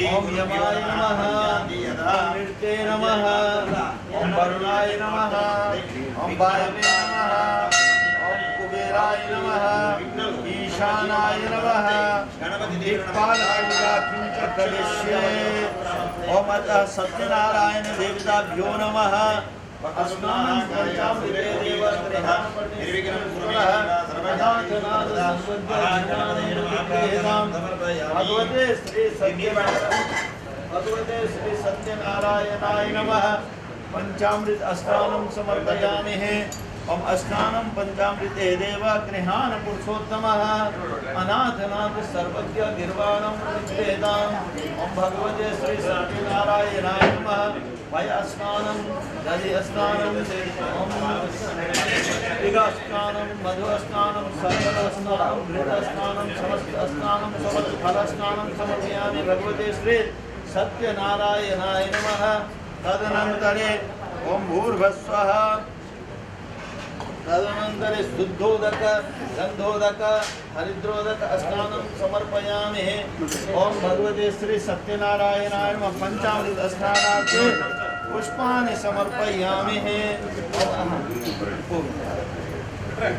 ओम यमाय नमः। ओम नृत्ये नमः। ओम वरुणाय नमः। ओम वायवे नमः। ओम कुबेराय नमः। ईशानाय नमः। दिक्पाल पूजा किंच करिष्ये। ओम अतः सत्यनारायण देवताभ्यो नमः। अस्नानं पंचामृते देव गृहाण निर्विघ्नं कुर्मः। अनाथनाथ संवद्यज्ञानेन भगवते श्री सत्यनारायणाय नमः। पंचामृत स्नानं समर्पयामि। ओम स्नानं पंचामृते देव गृहाण पुरुषोत्तमः। अनाथनाथ सर्वज्ञ गिर्वाणं निवेदाम्। ओम भगवते श्री सत्यनारायणाय नमः। वय स्नानं दधि स्नानं ओम स्नानं मधु स्नानं सर्वद स्नानं घृत स्नानं समस्त स्नानं समस्त फल स्नानं समर्पयामि भगवते श्री सत्यनारायणाय नमः। तदनन्तरे ओम भूर्भुवस्वः। तदनन्तरे शुद्धोदक गन्धोदक हरिद्रोदक स्नानं समर्पयामि। ओम भगवते श्री सत्यनारायणाय नमः। पंचामृत स्नानार्थे पुष्पाणि समर्पयामि।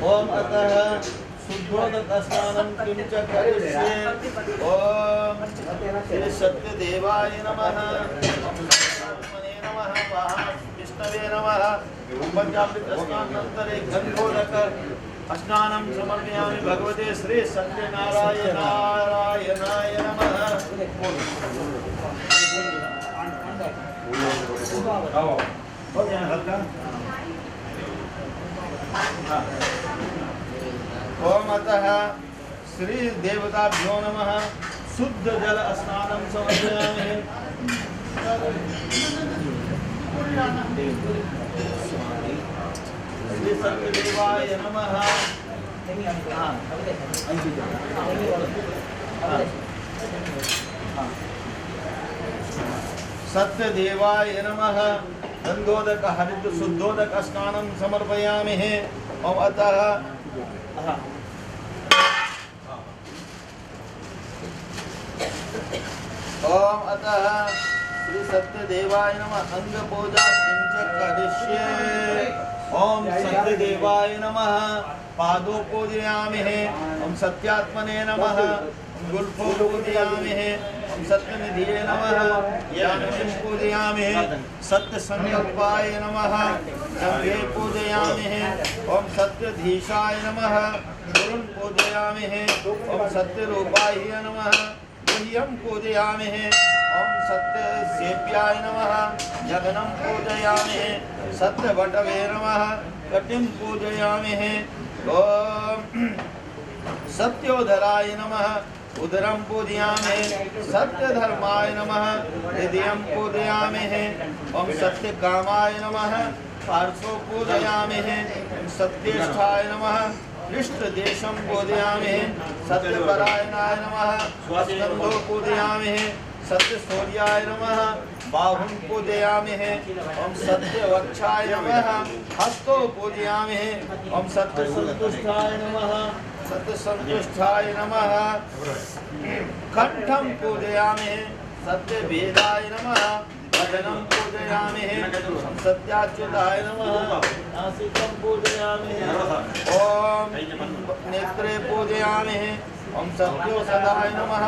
ओम अतः शुद्धोदक स्नानं किंच करिष्ये। ओम श्री सत्यदेवाय नमः। नमः विष्णवे नमः। पंचामृत स्नानानन्तरे गन्धोदक स्नानं समर्पयामि भगवते श्री सत्यनारायणाय नमः। ओम अतः श्री देवताभ्यो नमः। शुद्ध जल स्नानं समर्पयामि। श्री सत्यदेवाय नमः। सत्यदेवाय नमः। गन्धोदक हरिद्र शुद्धोदक स्नानं समर्पयामि। ओम अतः ओम अतः श्री सत्यदेवाय नमः। अंग पूजा किंच करिष्ये। ओम सत्यदेवाय नमः। पादो पूजयामहे ओम सत्यात्मने नमः गुल्फो पूजयामहे ओम सत्यनिधिये नमः ज्ञाननिधिं पूजयामहे सत्यसंकल्पाय नमः जंघे पूजयामहे ओम सत्यधीशाय नमः गुरुन् पूजयामहे ओम सत्यरूपाय नमः गुह्यं पूजयामहे ओम सत्यसेव्याय नमः जगनं पूजयामहे सत्यवटवे नमः कटिं पूजयामहे ओम सत्योधराय नमः उदरं पूजयामहे सत्यधर्माय नमः हृदयं पूजयामहे ओम सत्यकामाय नमः पार्श्वो पूजयामहे सत्येष्ठाय नमः पृष्ठदेशं पूजयामहे सत्यपरायणाय नमः स्कन्धो पूजयामहे सत्यसूर्याय नमः बाहुं पूजयामहे ओम सत्यवक्षाय नमः हस्तो पूजयामहे ओम सत्यसंतुष्टाय नमः सत्यसंतुष्टाय नमः कंठं पूजयामहे सत्यवेदाय नमः वदनं पूजयामहे सत्याच्युताय नमः नासिकं पूजयामहे ओम नेत्रे पूजयामहे ओम सत्योसदाय नमः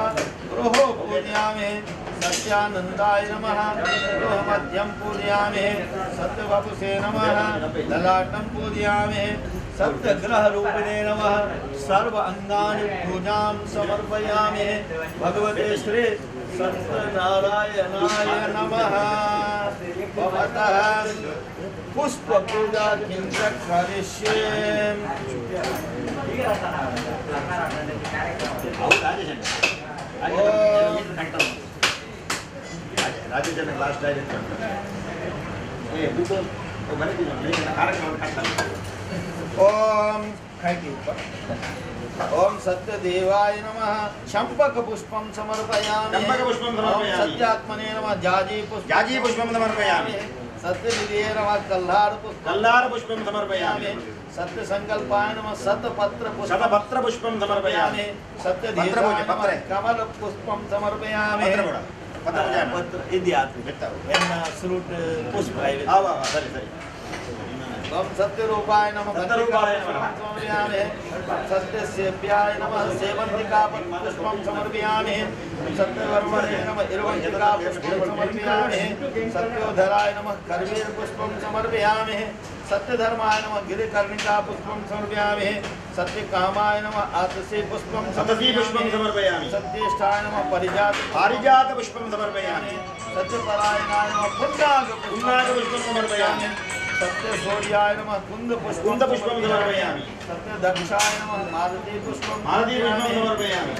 गृहो पूजयामहे सत्यानंदाय नमः गृहमध्यं पूजयामहे सत्यवपुषे नमः ललाटं पूजयामहे सत्यग्रहरूपिणे नमः सर्व अंगानि पूजां समर्पयामि भगवते श्री सत्यनारायणाय नमः भवतः पुष्प पूजा किंचित् करिष्ये ರಾಜೇಶನ್ ಕ್ಲಾಸ್ ಡೈರೆಕ್ಟ್ ಏ ಬುಕ್ ಬರೆದಿದ್ದೀನಿ ಕಾರ್ಯಕ್ರಮ ಕಟ್ಟಾನೆ ओम ओम सत्यदेवाय नमः चंपक पुष्पं समर्पयामि चम्पकपुष्पं समर्पयामि। ओम सत्यात्मने नमः जाजी पुष्पं समर्पयामि। सत्यनिधिये नमः कल्लार पुष्पं समर्पयामि। सत्य संकल्पाय नमः शतपत्र पुष्पं समर्पयामि। सत्यधीराय नमः कमल पुष्पं समर्पयामि पत्र इत्यादि फ्रूट पुष्प ಸರಿ ಸರಿ ओम सत्य रूपाय नमः सत्यरूपाय नमः। समर्पयामि सत्यसेव्याय नमः सेवंतिका पुष्पं समर्पयामि सत्यवर्मणे नमः इरवंतिका पुष्पं समर्पयामि सत्योधराय नमः करवीर पुष्पं समर्पयामि सत्यधर्माय नमः गिरिकर्णिका पुष्पं समर्पयामि सत्यकामाय नमः आतसी पुष्पं समर्पयामि। सत्येष्ठाय नमः पारिजात पुष्पं समर्पयामि। सत्यपरायणाय नमः पुण्डाग पुष्पं समर्पयामि। सत्यसूर्याय नमः कुंद पुष्पं समर्पयामि। सत्यदक्षाय नमः मारुति पुष्पं समर्पयामि।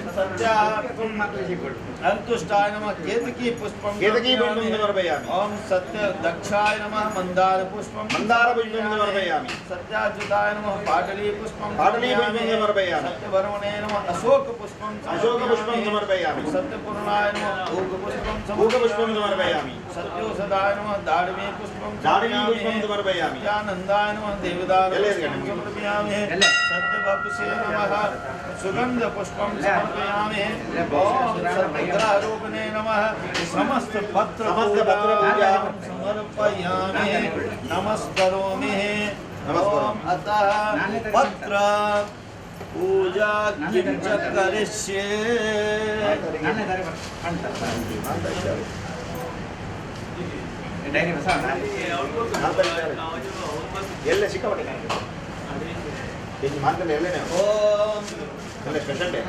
अंतुष्टाय नमः केतकी पुष्पं समर्पयामि। ओम सत्यदक्षाय नमः मंदार पुष्पं समर्पयामि। सत्याच्युताय नमः पाटली पुष्पं समर्पयामि। सत्यवर्मणे नमः अशोक पुष्पं समर्पयामि। सत्यपूर्णाय नमः ऊग पुष्पं समर्पयामि। सत्योसदाय नमः दाड़वी पुष्पं समर्पयामि। सत्यानंदाय नमः देवदार पुष्पं समर्पयामि सत्यवपुषे नमः सुगंध पुष्पं समर्पयामि ओम सत्यग्रहरूपिणे नमः समस्त पत्र पूजां समर्पयामि नमस्करोमि ओम अतः पत्र पूजा किंचित् करिष्ये ಎಲ್ಲ ಸಿಕ್ಕಾಪಟ್ಟೆ ಇಲ್ಲಿ ಮಾತಲ್ಲಿ ಎಲ್ಲೇನೆ ओम ಎಲ್ಲ ಸ್ಪೆಷಲ್ ಡೇ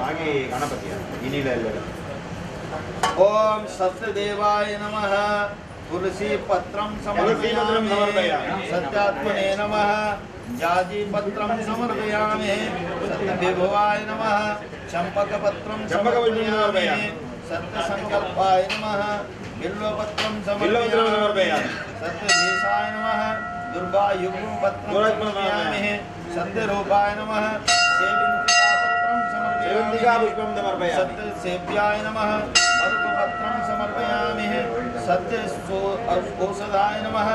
ಮಾಗಿ ಗಣಪತಿಯ ಇನ್ನಿಲ್ಲ ಎಲ್ಲ ओम सत्यदेवाय नमः तुलसी पत्रं समर्पयामि सत्यात्मने नमः जाजी पत्रं समर्पयामि सत्यविभवाय नमः चंपक पत्रं समर्पयामि सत्यसंकल्पाय नमः बिल्वपत्रं समर्पयामि सत्यधीशाय नमः दुर्गायुगं पत्रं समर्पयामि सत्यरूपाय नमः सेवंतिका पुष्पं समर्पयामि। सत्यसेव्याय नमः मरुपत्रं समर्पयामि सत्य औषधाय नमः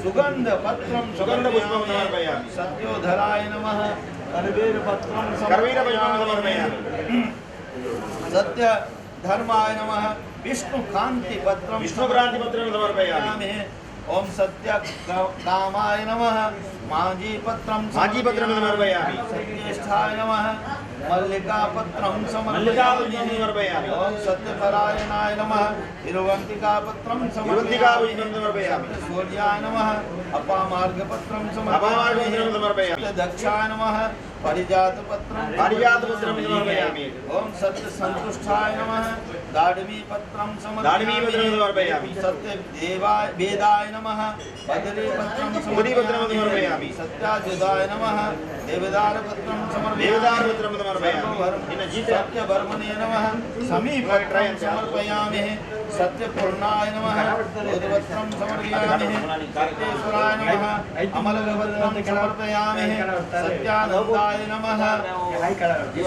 सुगंध पुष्पं समर्पयामि। सत्योधराय नमः करवीर पुष्पं समर्पयामि। सत्य धर्माय नमः विष्णुकांति पत्रं विष्णुक्रांति पत्रं समर्पयामि। ओम सत्य कामाय नमः माजीपत्रं समर्पयामि सत्येष्ठाय नमः मल्लिकापत्रं मल्लिकापुष्पं समर्पयामि ओम सत्यपरायणाय नमः हिरवन्तिकापत्रं समर्पयामि सूर्याय नमः अपामार्गपत्रं समर्पयामि दक्षाय नमः पारिजातपत्रं समर्पयामि ओम सत्य संतुष्टाय नमः दाडमीपत्रं समर्पयामि सत्य देवाय वेदाय नमः बदरीपत्रं समर्पयामि सत्याजुदाय नमः देवदारपत्रं समर्पयामि सत्यवर्मणे नमः समीपत्रं समर्पयामि सत्यपूर्णाय नमः उद्वत्रं समर्पयामि सत्येश्वराय नमः अमलगवत्रं समर्पयामि सत्यानन्दाय नमः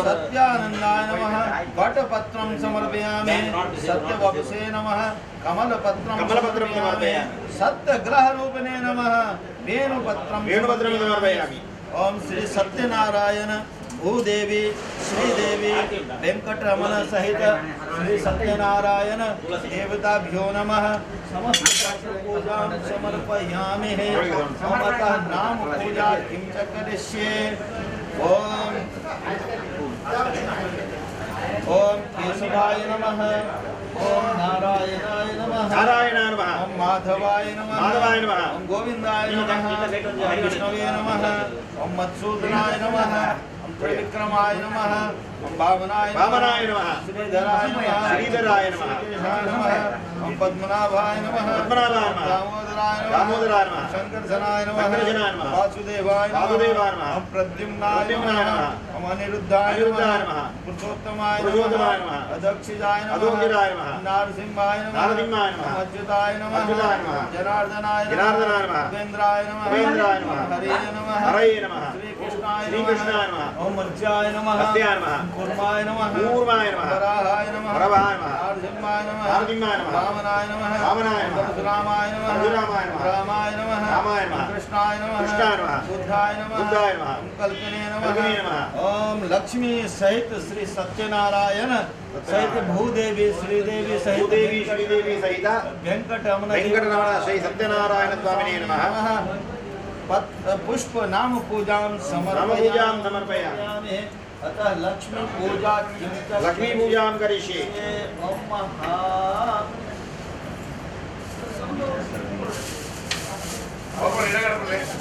सत्यानन्दाय नमः वटपत्रं समर्पयामि सत्यवपुषे नमः कमलपत्रं समर्पयामि सत्यग्रहरूपिणे नमः वेणुपत्रं समर्पयामि ओम श्री सत्यनारायण भूदेवी श्रीदेवी वेंकटरमण सहित श्री सत्यनारायण देवताभ्यो नमः समस्त पूजा समर्पयामि अतः नाम पूजा किं च करिष्ये ओम ओम केशवाय नमः ओम नारायणाय नमः ओम माधवाय नमः ओम गोविंदाय नमः ओम विष्णवे नमः ओम मत्सूदनाय नमः ओम त्रिविक्रमाय नमः ओम वामनाय नमः श्रीधराय नमः केशाय नमः ओम पद्मनाभाय नमः दामोदराय नमः शंकरधनाय नमः वासुदेवाय नमः ओम प्रद्युम्नाय नमः ओम अनिरुद्धाय नमः पुरुषोत्तमाय नमः अदक्षिजाय नमः नारसिंहाय नमः अच्युताय नमः जनार्दनाय नमः उपेन्द्राय नमः हरे नमः श्रीकृष्णाय नमः ओम मज्जाय नमः कूर्माय नमः वराहाय नमः नारसिंहाय नमः वामनाय नमः परशुरामाय नमः रामाय नमः कृष्णाय नमः बुद्धाय नमः कल्पने नमः ओम लक्ष्मी सहित श्री सत्यनारायण सहित भूदेवी श्रीदेवी सहित वेंकटरमण श्री सत्यनारायण स्वामिने नमः पुष्प नाम पूजां समर्पयामि अतः लक्ष्मी पूजां करिष्ये ओम महा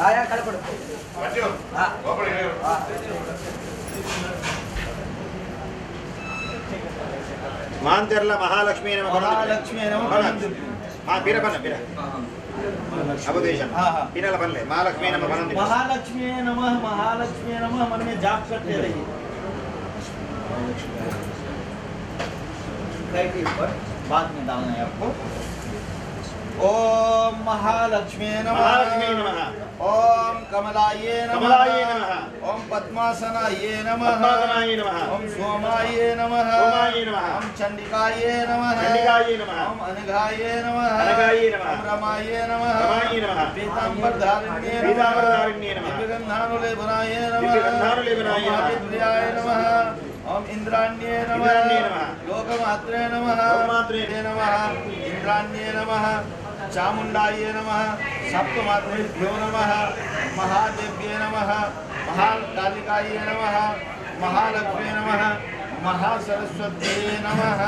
आया कड़पड़ मांतेरल महालक्ष्मी नमः बीर बीर अवदेशन पिनल बनले महालक्ष्मी नमः महालक्ष्मी नमः मन में जाप करते रहिए बाद में डालना है आपको ओम महालक्ष्मी नमः ओम कमलाये नमः ओम पद्मासनाये नमः ओम सोमाये नमः ओम चंडिकाये नमः ओम अनघाये नमः ओम रमाये नमः पीतांबरधारिण्ये नमः विगंधानुलेपनाये नमः प्रियाय नमः ओम इंद्राण्ये नमः लोकमात्रे नमः इंद्राण्ये नमः चामुंडाये नमः सप्तमातृभ्यो नमः महादेव्ये नमः महाकालिकाये नमः महालक्ष्मी नमः महासरस्वत्यै नमः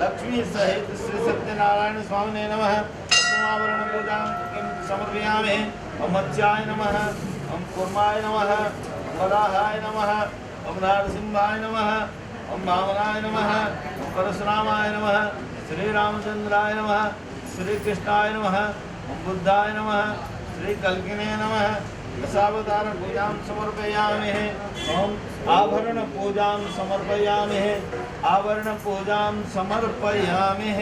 लक्ष्मी सहित श्री सत्यनारायण स्वामिने नमः प्रथमावरण पूजां समर्पयामि ओम मत्स्याय नमः ओम कूर्माय नमः वराहाय नमः ओम नारसिंहाय नमः ओम वामनाय नमः ओम परशुरामाय नमः श्री रामचंद्राय नमः श्री कृष्णाय नमः ओम बुद्धाय नमः श्री कल्किने नमः दशावतार पूजां समर्पयामि ओम आभरण पूजां समर्पयामि आवरण पूजां समर्पयामि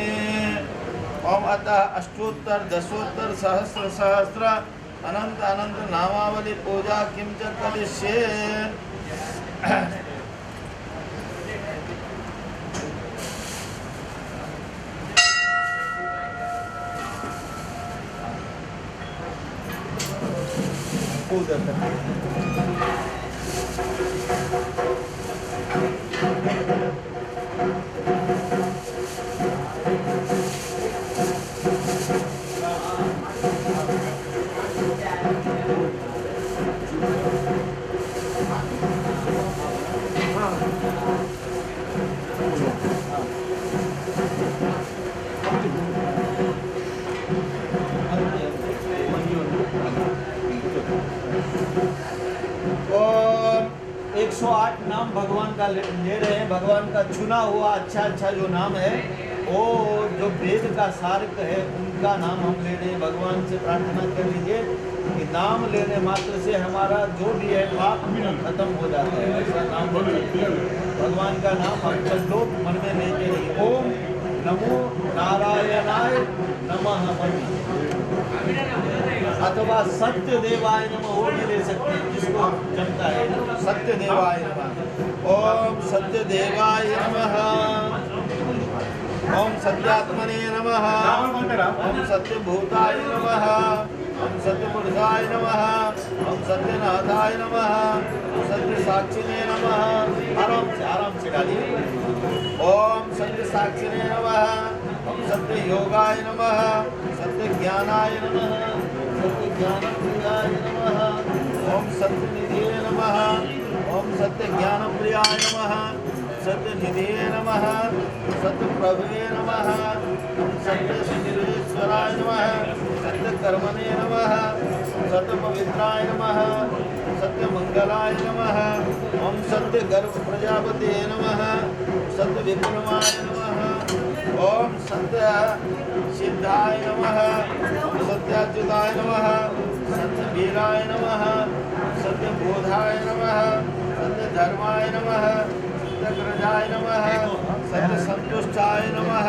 ओम अतः अष्टोत्तर दशोत्तर सहस्र सहस्र अनंत अनंत नामावली पूजा किं च करिष्ये पूजा 8 नाम भगवान का ले रहे हैं। भगवान का चुना हुआ अच्छा जो नाम है, वो जो वेद का सारक है उनका नाम हम ले रहे हैं। भगवान से प्रार्थना कर लीजिए कि नाम लेने मात्र से हमारा जो भी है पाप खत्म हो जाता है। ऐसा नाम भगवान का नाम हम सब लोग मन में लेते रहिए। ओम नमो नारायणाय नमः अथवा सत्य देवाय नमः वो भी ले सकते हैं, जिसको जमता है। सत्य देवाय नमः। ओम सत्य देवाय नमः। ओम सत्यात्मने नमः। ओम सत्यभूताय नमः। ओम सत्यपुरुषाय नमः। ओम सत्यनाथाय नमः। ओम सत्य साक्षिणे नमः। आराम से डालिए। ओम सत्य साक्षिणे नमः। ओम सत्य योगाय नमः। सत्य ज्ञानाय नमः। सत्य ज्ञानप्रियाय नमः। ओम सत्य निधिये नमः। ओम सत्य ज्ञानप्रियाय नमः। सत्य निधिये नमः। सत्य प्रभुवे नमः। ओम सत्य सिद्धेश्वराय नमः। सत्य कर्मणे नमः। सत्य पवित्राय नमः। सत्य मंगलाय नमः। ओम सत्य गर्भ प्रजापते नमः। सत्य विक्रमाय नमः। ओम सत्य सिद्धाय नमः। ओम सत्याच्युताय नमः। सत्य वीराय नमः। सत्य बोधाय नमः। सत्य धर्माय नमः। सत्य ग्रजाय नमः। सत्य संतुष्टाय नमः।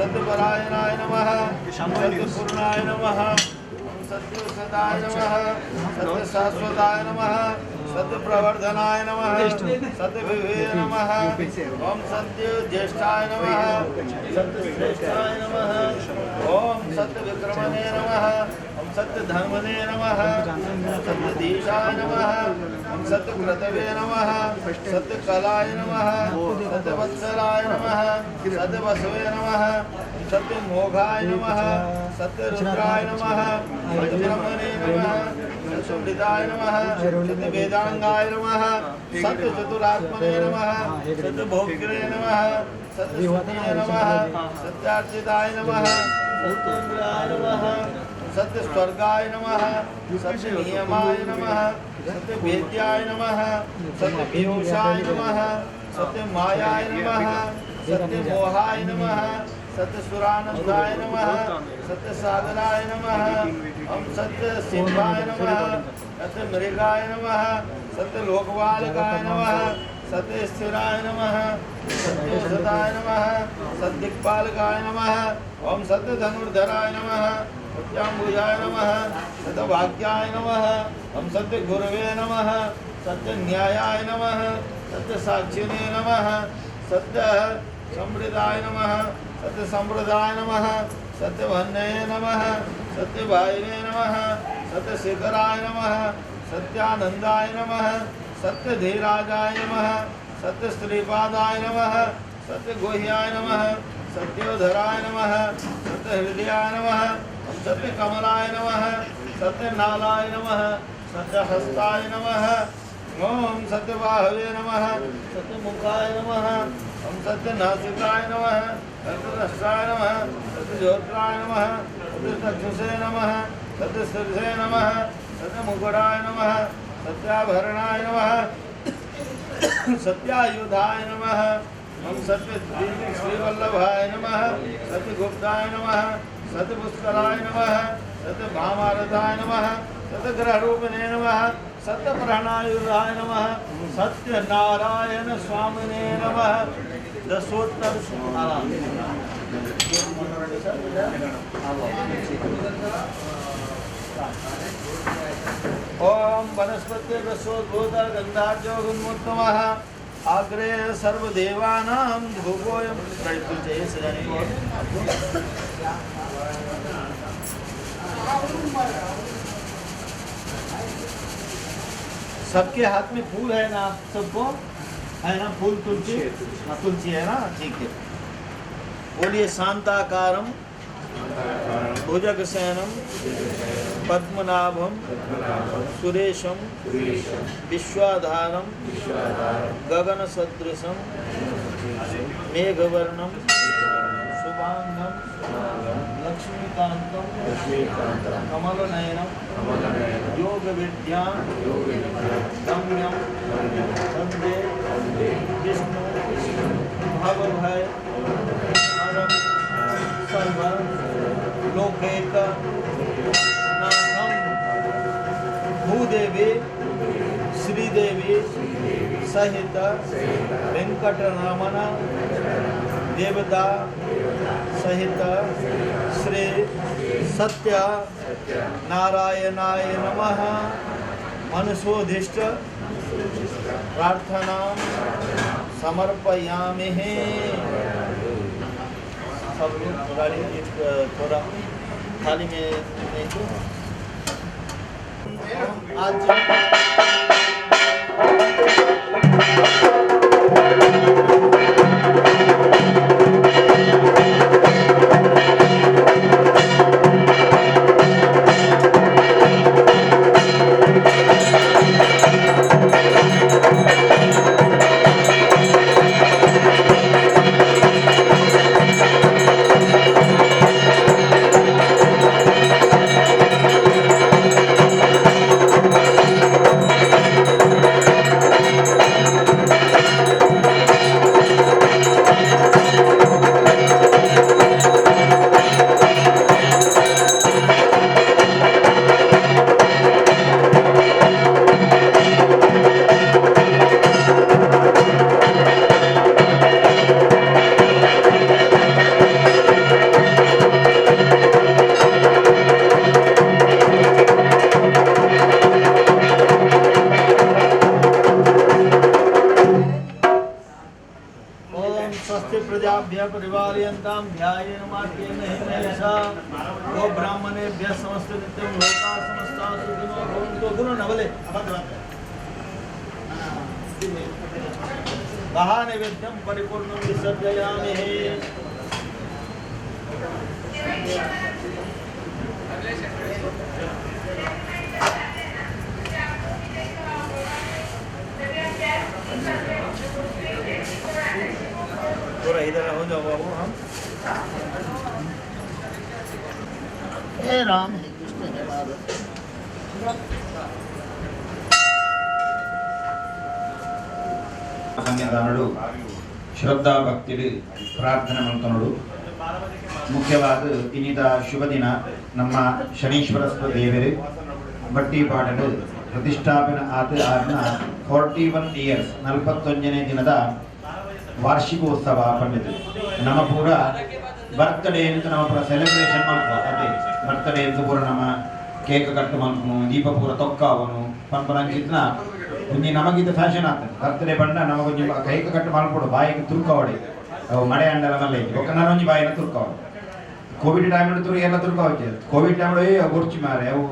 सत्य परायणाय नमः। सत्य पूर्णाय नमः। सत्य सदाय नमः। सत्य शाश्वताय नमः। सत्य प्रवर्धनाय नमः। सत्य विभवे नमः। ओम सत्य ज्येष्ठाय नमः। सत्य श्रेष्ठाय नमः। ओम सत्य विक्रमणे नमः। ओम सत्य धर्मणे नमः। सत्य धीशाय नमः। ओम सत्य क्रतवे नमः। सत्य कलाय नमः। सत्य वत्सलाय नमः। सत्य वसवे नमः। सत्य मोघाय नमः। सत्य रुद्राय नमः। सत्य ब्रह्मणे नमः। सत्य मृदाय नमः। सत्य वेदांगाय नमः। सत्य चतुरात्मने नमः। सत्य भोक्त्रे नमः। सत्य सुखिये नमः। सत्यार्चिताय नमः। सत्येन्द्राय नमः। सत्य स्वर्गाय नमः। सत्य नियमाय नमः। सत्य वेद्याय नमः। सत्य पीयूषाय नमः। सत्य मायाय नमः। सत्य मोहाय नमः। सत्य सुरानंदाय नमः। सत्य सागराय नमः। ओम सत्य सिंहाय नमः। सत्य मृगाय नमः। सत्य लोकपालकाय नमः। सत्य स्थिराय नमः। सत्य सदाय नमः। सत्य दिक्पालकाय नमः। ओम सत्य धनुर्धराय नमः। सत्याम्बुजाय नमः। सत्य भाग्याय नमः। ओम सत्य गुरवे नमः। सत्य न्यायाय नमः। सत्य साक्षिणे नमः। सत्य समृद्धाय नमः। सत्य संप्रदाय नमः। सत्य वन्नये नमः। सत्य वायवे नमः। सत्य शिखराय नमः। सत्यानंदाय नमः। सत्य धीराजाय नमः। सत्य श्रीपादाय नमः। सत्य गुह्याय नमः। सत्योधराय नमः। सत्य हृदयाय नमः। सत्य कमलाय नमः। सत्य नालाय नमः। सत्य हस्ताय नमः। ओम सत्य बाहवे नमः। सत्य मुखाय नमः। ओम सत्य नासिकाय नमः। सत्य दृष्टाय नमः। सत्य ज्योत्राय नमः। सत्य चक्षुषे नमः। सत्य शीर्षे नमः। सत्य मुकुटाय नमः। सत्याभरणाय नमः। सत्यायुधाय नमः। ओम सत्य श्रीवल्लभाय नमः। सत्य गुप्ताय नमः। सत्य पुष्कराय नमः। सत्य भामारथाय नमः। सत्य ग्रहरूपिणे नमः। सत्य प्रणायुधाय नमः। सत्य नारायण स्वामिने नमः। दशोत्तर ओम वनस्पति दशोद्भूत गंधार्जोन्मुत्तमः आग्रे सर्वदेवानां धूपोऽयं प्रयुक्त चाहिए सजाने को। सबके हाथ में फूल है ना? सबको है ना फूल? तुलसी, तुलसी है ना? ठीक है। बोलिए शांताकारम भुजगशयनम पद्मनाभम सुरेशम विश्वाधारम गगन सदृशम मेघवर्णम शुभांगम लक्ष्मीकांतं कमलनयनं योग विद्या गम्यं वंदे विष्णु भवभय हरं सर्व लोकैक नाथं भूदेवी श्रीदेवी सहित वेंकटरमण देवता सहित श्री सत्य नारायणाय नमः मनसोदिष्ट प्रार्थना समर्पयामि। सब लोग थोड़ा थाली में देखो। आज प्रजाभ्य परिवार्यन्तां ध्यायेन मार्गेण हितैषा गो ब्राह्मणेभ्यः समस्त नित्यं लोकाः समस्ताः सुखिनो भवन्तु। गुरु नवले नैवेद्यं परिपूर्णं विसर्जयामि। थोड़ा इधर हो जाओ बाबू। हम हे राम हे कृष्ण हे माधव। ಸಂಜ್ಞಾದಾನಡು ಶ್ರದ್ಧಾ ಭಕ್ತಿಡು ಪ್ರಾರ್ಥನೆ ಮಾಡ್ತಾನೋಡು. ಮುಖ್ಯವಾದ ಇನ್ನಿದ ಶುಭ ದಿನ ನಮ್ಮ ಶನೀಶ್ವರ ದೇವರು ಬಟ್ಟಿಪಾಡಲು ಪ್ರತಿಷ್ಠಾಪನೆ ಆದ 41 ಇಯರ್ಸ್ 41ನೇ ದಿನದ ವಾರ್ಷಿಕೋತ್ಸವ ಪಂಡಿತು. ನಮ್ಮ ಪೂರ ಬರ್ತ್ಡೇ ಅಂತ ನಮ್ಮ ಪೂರ ಸೆಲೆಬ್ರೇಷನ್ ಮಾಡ್ಕೋ. ಅದೇ ಬರ್ತ್ಡೇ ಅಂತ ಪೂರ ನಮ್ಮ ಕೇಕ್ ಕಟ್ ಮಾಡ್ಕೊನು ದೀಪ ಪೂರ ತೊಕ್ಕಾವನು ಪಂಪನಂಚಿತ್ನ ಒಂಜಿ ನಮಗಿದ್ದ ಫ್ಯಾಷನ್ ಆಗ್ತದೆ. ಬರ್ತ್ಡೇ ಬಂಡ ನಮಗೊಂಜಿ ಕೇಕ್ ಕಟ್ ಮಾಡ್ಕೊಡು ಬಾಯಿಗೆ ತುರ್ಕವಡೆ ಅವು ಮಳೆ ಅಂಡಲ ಮಲ್ಲ ಒಕ್ಕ ನಾನೊಂಜಿ ಬಾಯಿನ ತುರ್ಕವಡೆ. ಕೋವಿಡ್ ಟೈಮ್ ತುರು ಎಲ್ಲ ತುರ್ಕವಚ್ಚೆ. ಕೋವಿಡ್ ಟೈಮ್ ಗೊರ್ಚಿ ಮಾರೆ ಅವು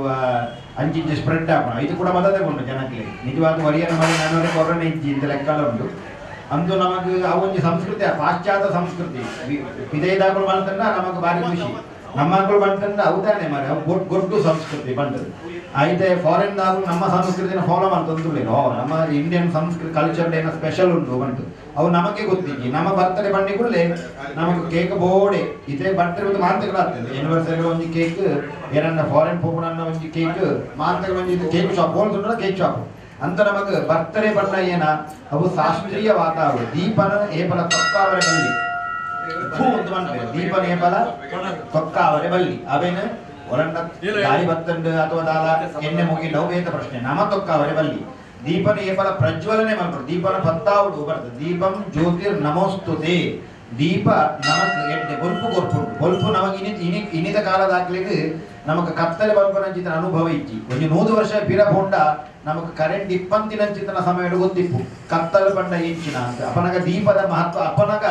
ಅಂಚಿಂಚೆ ಸ್ಪ್ರೆಡ್ ಆಗೋಣ. ಇದು ಕೂಡ ಮದತೆ ಉಂಟು ಜನಕ್ಕೆ ನಿಜವಾದ ವರಿಯನ ಮಾಡಿ ನಾನು ಕೊರೋನಾ ಇಜ್ಜಿ ಇಂತ ಲೆಕ್ಕ ಉಂಟು. ಅಂದು ನಮಗೆ ಅವೊಂದು ಸಂಸ್ಕೃತಿ ಪಾಶ್ಚಾತ್ಯ ಸಂಸ್ಕೃತಿ ವಿದೇದಾಗಳು ಬಂತಂಡ ನಮಗೆ ಭಾರಿ ಖುಷಿ. ನಮ್ಮ ಮಕ್ಕಳು ಬಂತಂಡ ಹೌದಾನೆ ಮಾರೆ ಗೊಡ್ಡು ಸಂಸ್ಕೃತಿ ಬಂದದ್ದು అయితే ಫಾರಿನ್ ದಾಗು ನಮ್ಮ ಸಂಸ್ಕೃತಿನ ಫಾಲೋ ಮಾಡ್ತಂದುಳ್ಳೇನು. ನಮ್ಮ ಇಂಡಿಯನ್ ಸಂಸ್ಕೃತಿ ಕಲ್ಚರ್ ಏನೋ ಸ್ಪೆಷಲ್ ಉಂಟು ಬಂತು ಅವು ನಮಗೆ ಗೊತ್ತಿಜ್ಜಿ. ನಮ್ಮ ಬರ್ತಡೇ ಬಂಡಿಗುಳ್ಳೆ ನಮಗೆ ಕೇಕ್ ಬೋಡೆ ಇದೇ ಬರ್ತಡೇ ಒಂದು ಮಾತುಗಳಾಗ್ತದೆ. ಆನಿವರ್ಸರಿ ಒಂಜಿ ಕೇಕ್ ಏನನ್ನ ಫಾರಿನ್ ಪೋಪುನನ್ನ ಒಂಜಿ ಕೇಕ್ ಮಾತುಗಳು ಒಂಜಿ ಕೇಕ್ ಶಾಪ್ ಹೋಲ್ತುಂಡ ಕೇಕ್ ಶಾಪ್ ಅಂತ ನಮಗೆ ಬರ್ತಡೇ ಬಣ್ಣ ಏನ ಅವು ಶಾಸ್ತ್ರೀಯ ವಾತಾವರಣ. ದೀಪನ ಏಪಲ ತೊಕ್ಕಾವರೆ ಬಲ್ಲಿ ದೀಪನ ಏಪಲ ತೊಕ್ಕಾವರೆ ಬಲ್ಲಿ ಅವೇನು ಒರಂಡ ಗಾಳಿ ಬತ್ತಂಡು ಅಥವಾ ದಾಲ ಎಣ್ಣೆ ಮುಗಿಲ್ಲ ಬೇತ ಪ್ರಶ್ನೆ. ನಮ ತೊಕ್ಕಾವರೆ ಬಲ್ಲಿ ದೀಪನ ಏಪಲ ಪ್ರಜ್ವಲನೆ ಮಾಡ್ತಾರೆ. ದೀಪನ ಪತ್ತಾವುಡು ಬರ್ತದೆ. ದೀಪಂ ಜ್ಯೋತಿರ್ ನಮೋಸ್ತುತೆ. ದೀಪ ನಮಕ್ ಎಡ್ಡೆ ಬೊಲ್ಪು ಕೊರ್ಪುಂಡು. ಬೊಲ್ಪು ನಮಗೆ ಇನ್ನಿತ ಕಾಲದಾಗ್ಲಿಕ್ಕೆ ನಮಗೆ ಕತ್ತಲೆ ಬಲ್ಪನಂಚಿನ ಅನುಭವ ಇಜ್ಜಿ. ಒಂದು 100 ವರ್ಷ ಪಿರ ಪೋಂಡ ನಮಗೆ ಕರೆಂಟ್ ಇಪ್ಪಂತಿನಂಚಿನ ಸಮಯ ಗೊತ್ತಿಪ್ಪು ಕತ್ತಲೆ ಬಂಡ ಇಂಚಿನ ಅಂತ. ಅಪನಗ ದೀಪದ ಮಹತ್ವ ಅಪನಗ